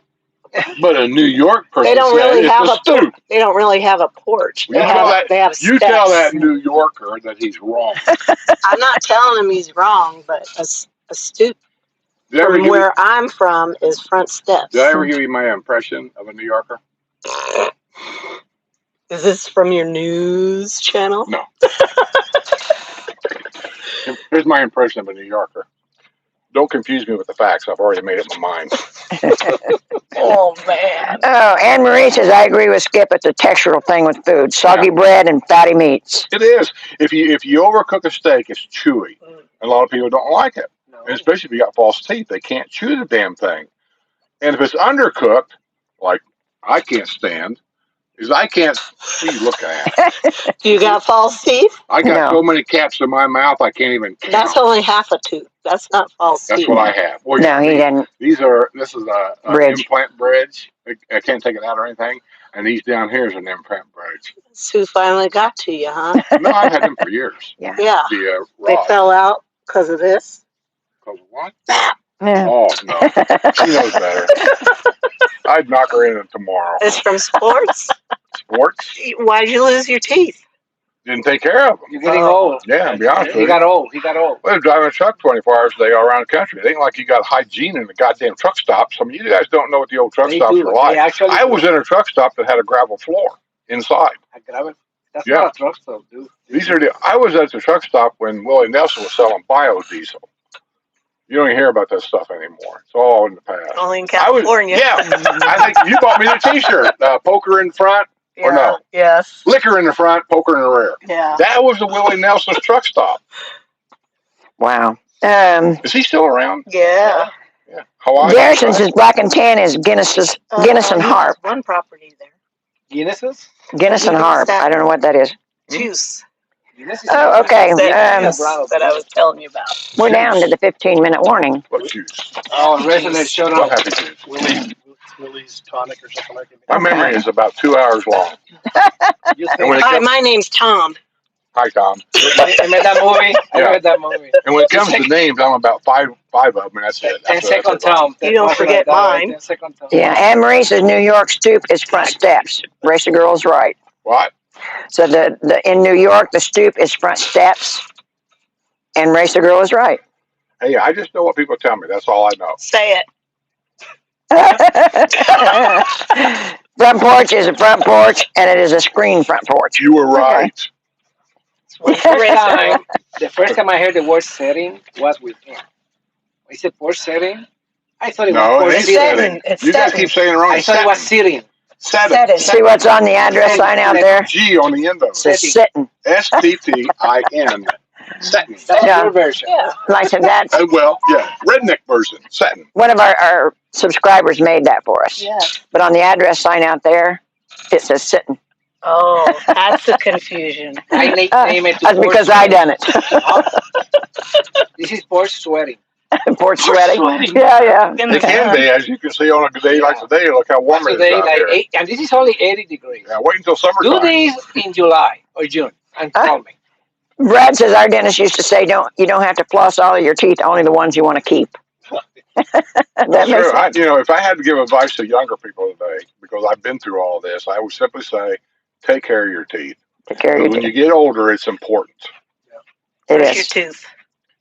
But a New York person They don't really says have it's a stoop. They don't really have a porch. They have You steps. tell that New Yorker that he's wrong. I'm not telling him he's wrong, but a stoop Did I ever from give where I'm from is front steps. Did I ever give you my impression of a New Yorker? Is this from your news channel? No. Here's my impression of a New Yorker. Don't confuse me with the facts. I've already made up my mind. Oh, man. Oh, Anne Marie says, I agree with Skip. It's a textural thing with food. Soggy bread and fatty meats. It is. If you overcook a steak, it's chewy. A lot of people don't like it. No. And especially if you got false teeth, they can't chew the damn thing. And if it's undercooked, like I can't stand, is I can't see you looking at. You got false teeth? I got so many caps in my mouth I can't even count. That's only half a tooth. That's not false teeth. That's what I have. Well, No, he didn't. This is a implant bridge. I can't take it out or anything. And these down here is an implant bridge. Sue finally got to you, huh? No, I've had them for years. Yeah. Yeah. The They rod. fell out because of this. Because of what? Yeah. Oh, no. She knows better. I'd knock her in tomorrow. It's from sports. Sports? Why'd you lose your teeth? Didn't take care of them. You're getting Oh. old. Yeah, to be honest with He you. got old. He got old. Well, they're driving a truck 24 hours a day all around the country. It ain't like you got hygiene in the goddamn truck stops. I mean, you guys don't know what the old truck They stops do. are They like. actually I was do. in a truck stop that had a gravel floor inside. I grab it. That's Yeah. not a truck stop, dude. I was at the truck stop when Willie Nelson was selling biodiesel. You don't even hear about that stuff anymore. It's all in the past. Only in California. I think you bought me the T-shirt. Poker in front or no? Yes. Liquor in the front, poker in the rear. Yeah. That was the Willie Nelson's truck stop. Wow. Is he still around? Yeah. Yeah. Hawaii. Garrison says black and tan is Guinness and He has Harp. one property there. Guinnesses? Guinness and Harp. I don't know what that is. Juice. Guinness is Oh, okay. That I was telling you about. We're down to the 15-minute warning. What juice? Oh, resident showed What up. happy juice? Willie's tonic or something like that. My memory is about 2 hours long. You And when think? it Hi, comes, my name's Tom. hi Tom. I made that movie. I Yeah. read that movie. And when it comes to names, I'm about five of them, and that's it. 10 second Tom. You don't forget mine. 10 second Tom. Yeah, Anne Marie says New York stoop is front steps. Racer Girl's right. What? So the in New York, the stoop is front steps, and Racer Girl is right. Hey, I just know what people tell me. That's all I know. Say it. Front porch is a front porch, and it is a screen front porch. You were right. The first time I heard the word setting was with him. He said porch setting. I thought it No, was it porch ain't setting. setting. It's You guys setting. keep saying it wrong. I thought it was sitting. Setting. See what's on the address sign out there? G on the end of It it. says sitting. STTIN. Setting. That's Yeah. your version. Yeah. Like I said, that's Well, yeah, redneck version. Setting. one of our subscribers made that for us. Yeah. But on the address sign out there, it says sitting. Oh, that's the confusion. I name it to That's porch because I sweating. done it. This is porch sweating. Porch sweating. sweating. Yeah. In It the can be, as you can see on a day like today. Look how warm it is Today, out like here. and this is only 80 degrees. Yeah, wait until Do summertime. these in July or June and call me. Brad says our dentist used to say, you don't have to floss all of your teeth, only the ones you want to keep. That That's makes true. sense. If I had to give advice to younger people today, because I've been through all this, I would simply say, take care of your teeth. Take care of Because your when you teeth. get older, it's important. It Brush your is. tooth.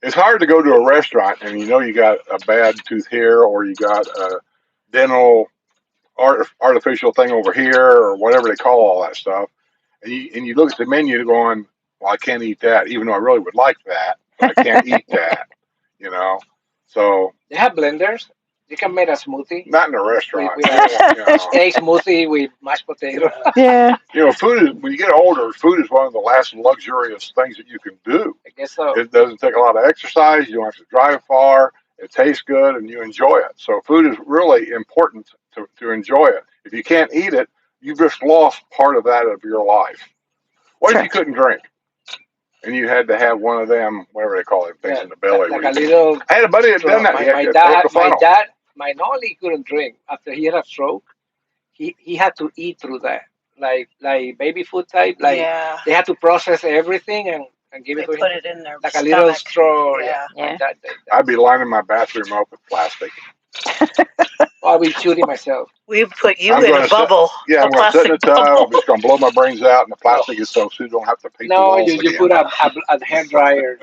It's hard to go to a restaurant and you got a bad tooth here, or you got a dental artificial thing over here, or whatever they call all that stuff. And you look at the menu going, well, I can't eat that, even though I really would like that, but I can't eat that, So They have blenders. You can make a smoothie. not in a restaurant. We steak smoothie with mashed potato. Yeah. Food is, when you get older, food is one of the last luxurious things that you can do. I guess so. It doesn't take a lot of exercise. You don't have to drive far. It tastes good, and you enjoy it. So food is really important to enjoy it. If you can't eat it, you've just lost part of that of your life. What if you couldn't drink? And you had to have one of them, whatever they call it, things in the belly. Like a little. I had a buddy that done that. My not only couldn't drink after he had a stroke, he had to eat through that, like baby food type. Like Yeah. they had to process everything and give They it to put him it in their like a little stomach. straw. Yeah. Yeah. I'd be lining my bathroom up with plastic. I'll be shooting myself. We put you I'm in gonna a bubble. Yeah, I'm a going to sit in the plastic tub. I'm bubble. just going to blow my brains out, and the plastic is so you don't have to paint the No, walls you again. put a hair dryer.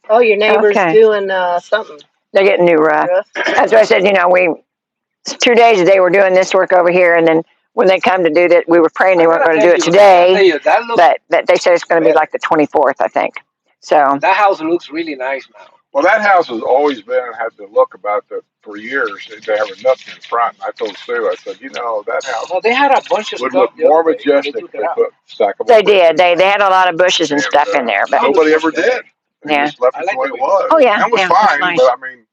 Oh, your neighbor's Okay. doing something. They're getting new roof. That's why I said, it's 2 days they were doing this work over here, and then when they come to do that, we were praying they weren't going to do it today, That looks, but they said it's going to be like the 24th, I think. So that house looks really nice now. Well, that house has always been and had the look about it for years. They have nothing in front. And I told Sue, I said, that house Well, they had a bunch of would stuff. look the other more day when they majestic took if it they out. put stackable. they did. They had a lot of bushes and stuff in there, but Nobody ever did. They Yeah. just left I it like the way the it way- was. Oh, yeah, That was yeah, that's fine, nice. but I mean,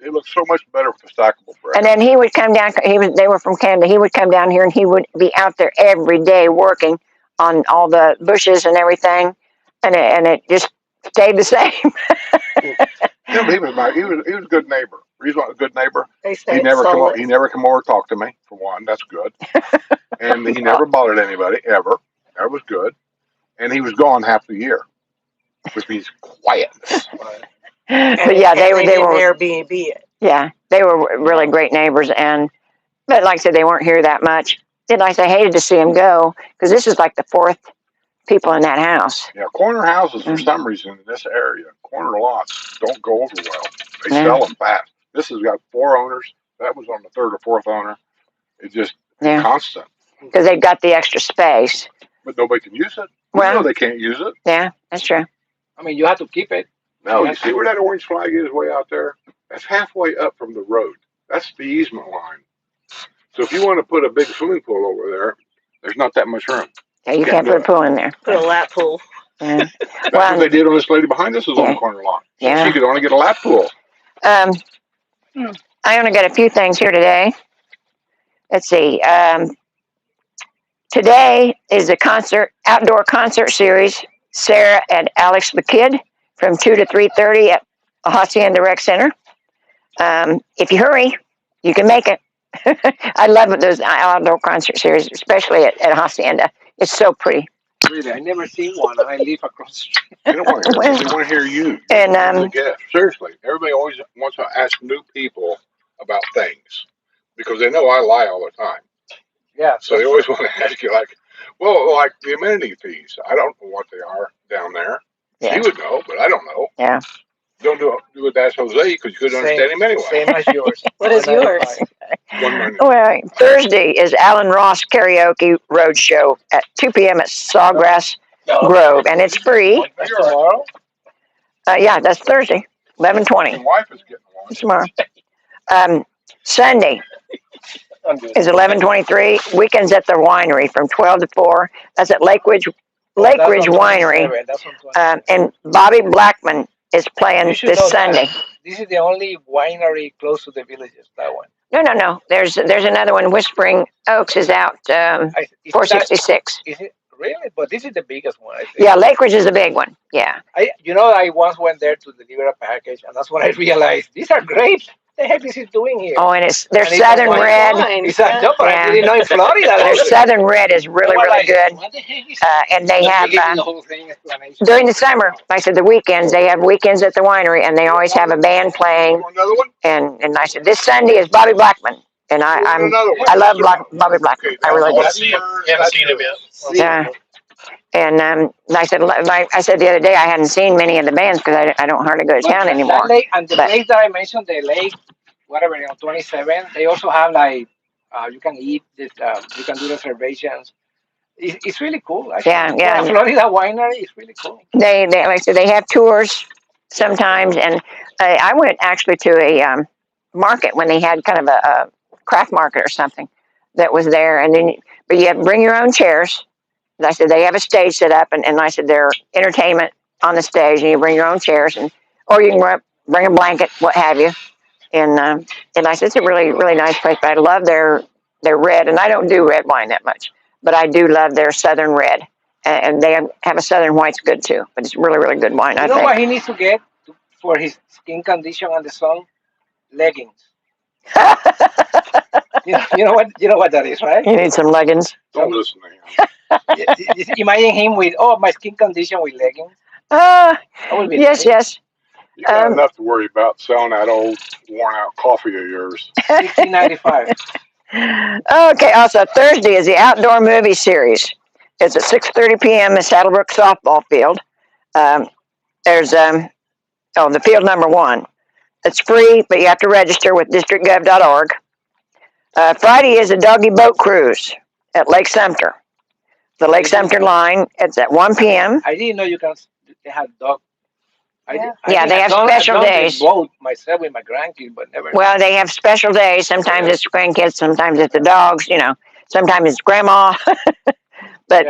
it looked so much better with the stackable brick. and then he would come down. They were from Canada. He would come down here and he would be out there every day working on all the bushes and everything, and it just stayed the same. Yeah, but he was a good neighbor. He's a good neighbor. They say He it's never solid. he never come over and talk to me, for one. That's good. And he never bothered anybody ever. That was good. And he was gone half the year, which means quietness. But yeah, they were didn't Airbnb it. yeah, they were really great neighbors, and But like I said, they weren't here that much. And like I said, I hated to see them go because this is like the fourth people in that house. Yeah, corner houses for some reason in this area, corner lots don't go over well. They Yeah. sell them fast. This has got 4 owners. That was on the 3rd or 4th owner. It's just Yeah. constant. Because they've got the extra space. But nobody can use it. Well, You know they can't use it. Yeah, that's true. I mean, you have to keep it. No, you see where that orange flag is way out there? That's halfway up from the road. That's the easement line. So if you want to put a big swimming pool over there, there's not that much room. Yeah, you can't put a pool in there. Put a lap pool. Yeah. That's what they did on this lady behind us is on Yeah. the corner lot. So Yeah. she could only get a lap pool. I only got a few things here today. Let's see. Today is the outdoor concert series. Sarah and Alex McKidd from 2 to 3:30 at Hacienda Rec Center. If you hurry, you can make it. I love those outdoor concert series, especially at Hacienda. It's so pretty. Really, I never seen one. I live across the street. They don't want to hear, they want to hear you. And You're the guest. Seriously, everybody always wants to ask new people about things because they know I lie all the time. Yeah. So they always want to ask you, like, well, like the amenity fees. I don't know what they are down there. Yeah. He would know, but I don't know. Yeah. Don't do it with Ask Jose because you couldn't understand him anyway. Same as yours. What is yours? 1 minute. Well, Thursday is Alan Ross Karaoke Roadshow at 2 p.m. at Sawgrass Grove, and it's free. That's tomorrow? Yeah, that's Thursday, 11:20. My wife is getting one. Tomorrow. Sunday is 11:23. Weekends at the winery from 12 to 4. That's at Lake Ridge Winery. And Bobby Blackman is playing this Sunday. This is the only winery close to the villages, that one. No. There's another one. Whispering Oaks is out 466. Is it really? But this is the biggest one, I think. Yeah, Lake Ridge is a big one. Yeah. I once went there to deliver a package, and that's when I realized these are grapes. What the heck is it doing here? Oh, and they're Southern Red. It's a job, but I didn't know in Florida. Their Southern Red is really good. And they have during the summer, like I said, the weekends they have weekends at the winery, and they always have a band playing. Another one? And I said this Sunday is Bobby Blackman, and I love Bobby Blackman. I really do. You haven't seen him yet. Yeah. And I said the other day I hadn't seen many of the bands because I don't hardly go to town anymore. Lake, and the place that I mentioned, the lake, whatever, 27, they also have like, you can eat, you can do reservations. It's really cool, actually. Yeah. Florida winery is really cool. They like I said, they have tours sometimes, and I went actually to a market when they had kind of a craft market or something that was there, and then but you have to bring your own chairs. And I said they have a stage set up, and I said their entertainment on the stage, and you bring your own chairs, or you can bring a blanket, what have you. And I said it's a really nice place. But I love their red, and I don't do red wine that much, but I do love their Southern Red, and they have a Southern White's good too. But it's really good wine. You know what he needs to get for his skin condition and the sun? Leggings. you know what that is, right? You need some leggings. Don't listen to him. Imagine him with my skin condition with leggings. Yes. You got enough to worry about selling that old worn out coffee of yours. $16.95. Okay. Also, Thursday is the outdoor movie series. It's at 6:30 p.m. at Saddlebrook softball field. There's the field number 1. It's free, but you have to register with districtgov.org. Friday is a doggy boat cruise at Lake Sumter. The Lake Sumter line, it's at 1 p.m. I didn't know they have dog. Yeah, they have special days. Boat myself with my grandkids, but never. Well, they have special days. Sometimes it's grandkids, sometimes it's the dogs, sometimes it's grandma. But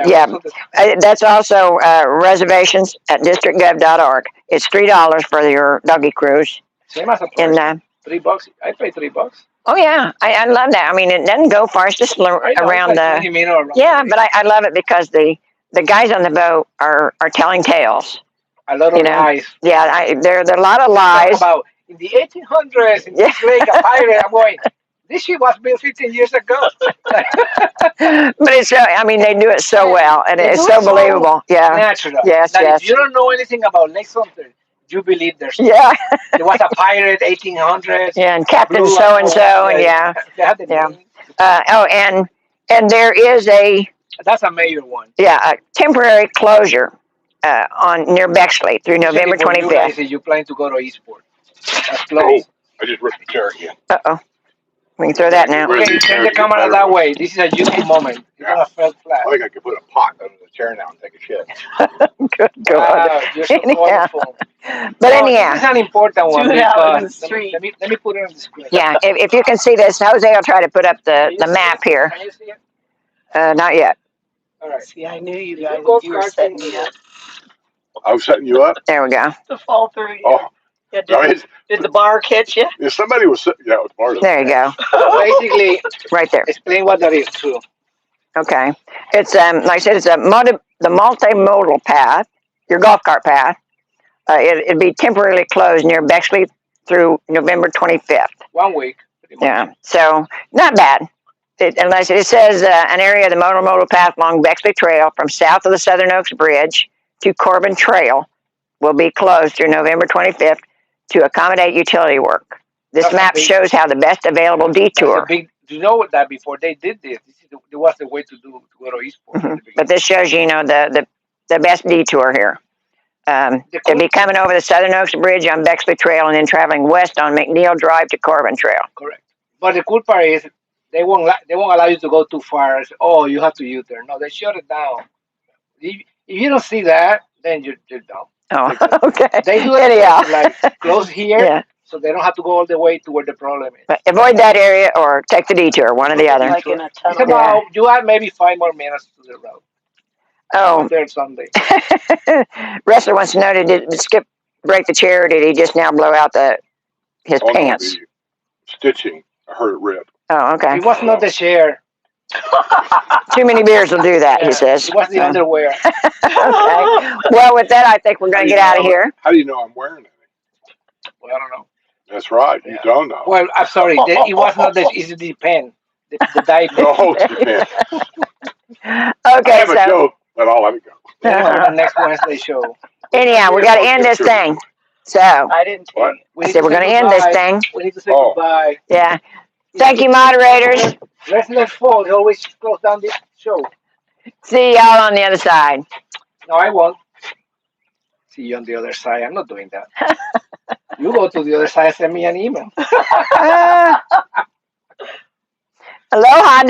that's also reservations at districtgov.org. It's $3 for your doggy cruise. Same as a person. And $3. I pay $3. Oh yeah, I love that. I mean, it doesn't go far. It's just around the. Yeah, but I love it because the guys on the boat are telling tales. A lot of lies. Yeah, there are a lot of lies. About in the 1800s, in this lake, a pirate. I'm going. This ship was built 15 years ago. But it's they do it so well, and it's so believable. Yeah. Natural. Yes. If you don't know anything about Lake Sumter, you believe there's. Yeah. There was a pirate, 1800s. Yeah, and Captain so and so, and They had the name. And there is That's a major one. a temporary closure on near Bexley through November Especially for you 25th. guys, if you plan to go to Eastport. That's Oh, closed. I just ripped the chair again. We can throw that now. Where's Okay, the chair turn the to get camera better that with? way. This is a YouTube moment. You're Yeah. gonna feel flat. I think I could put a pot under the chair now and take a shit. Good God. Wow, you're so Anyhow. colorful. But No, anyhow, this is an important one Do it out in the because street. let me put it on the screen. yeah, if you can see this, Jose will try to put up the map here. Can you see it? Not yet. All right. See, I knew you If guys. you go You were cards setting in me here, up I was setting you up. There we go. to fall through. Yeah. Oh, Yeah, no, did the bar catch you? if somebody was sitting, yeah, it was part of it. There you go. basically, Right there. explain what that is too. Okay. It's like I said, it's the multimodal path, your golf cart path. It'd be temporarily closed near Bexley through November 25th. 1 week. Pretty much. Yeah. So not bad. Unless it says an area of the multimodal path along Bexley Trail from south of the Southern Oaks Bridge to Corbin Trail will be closed through November 25th to accommodate utility work. This That's a map big- shows how the best available That's a detour. big. You know that before they did this, it was the way to go to Eastport. at the But beginning. this shows you know the best detour here. It'll be coming over the Southern Oaks Bridge on Bexley Trail and then traveling west on McNeil Drive to Corbin Trail. Correct. But the cool part is they won't allow you to go too far. Oh, you have to U-turn. No, they shut it down. If you don't see that, then you're dumb. Oh, okay. They do it Anyhow. like close here, Yeah. so they don't have to go all the way to where the problem is. But avoid that area or take the detour, one or the other. Like in a It's tunnel. about you add maybe 5 more minutes to the road. Oh, There Sunday. wrestler wants to know, did Skip break the chair or did he just now blow out his Oh, no, pants? the stitching, I heard it rip. Oh, okay. It was not the chair. Too many beers will do that, Yeah, he says. It was the So, underwear. okay. Well, with that, I think we're going to get out of here. How do you know I'm wearing it? Well, I don't know. That's right. You Yeah. don't know. Well, I'm sorry. It was not the. It's the pen. The diaper. No, it's the pen. I Okay, have a so joke, but I'll let it go. For the next Wednesday show. anyhow, we got to end this thing. So I didn't take What? it. I said we're going to end this thing. We need to say Oh. goodbye. Yeah. Thank you, moderators. Wrestler's fault. They always close down the show. See y'all on the other side. No, I won't. See you on the other side. I'm not doing that. You go to the other side. Send me an email. Aloha.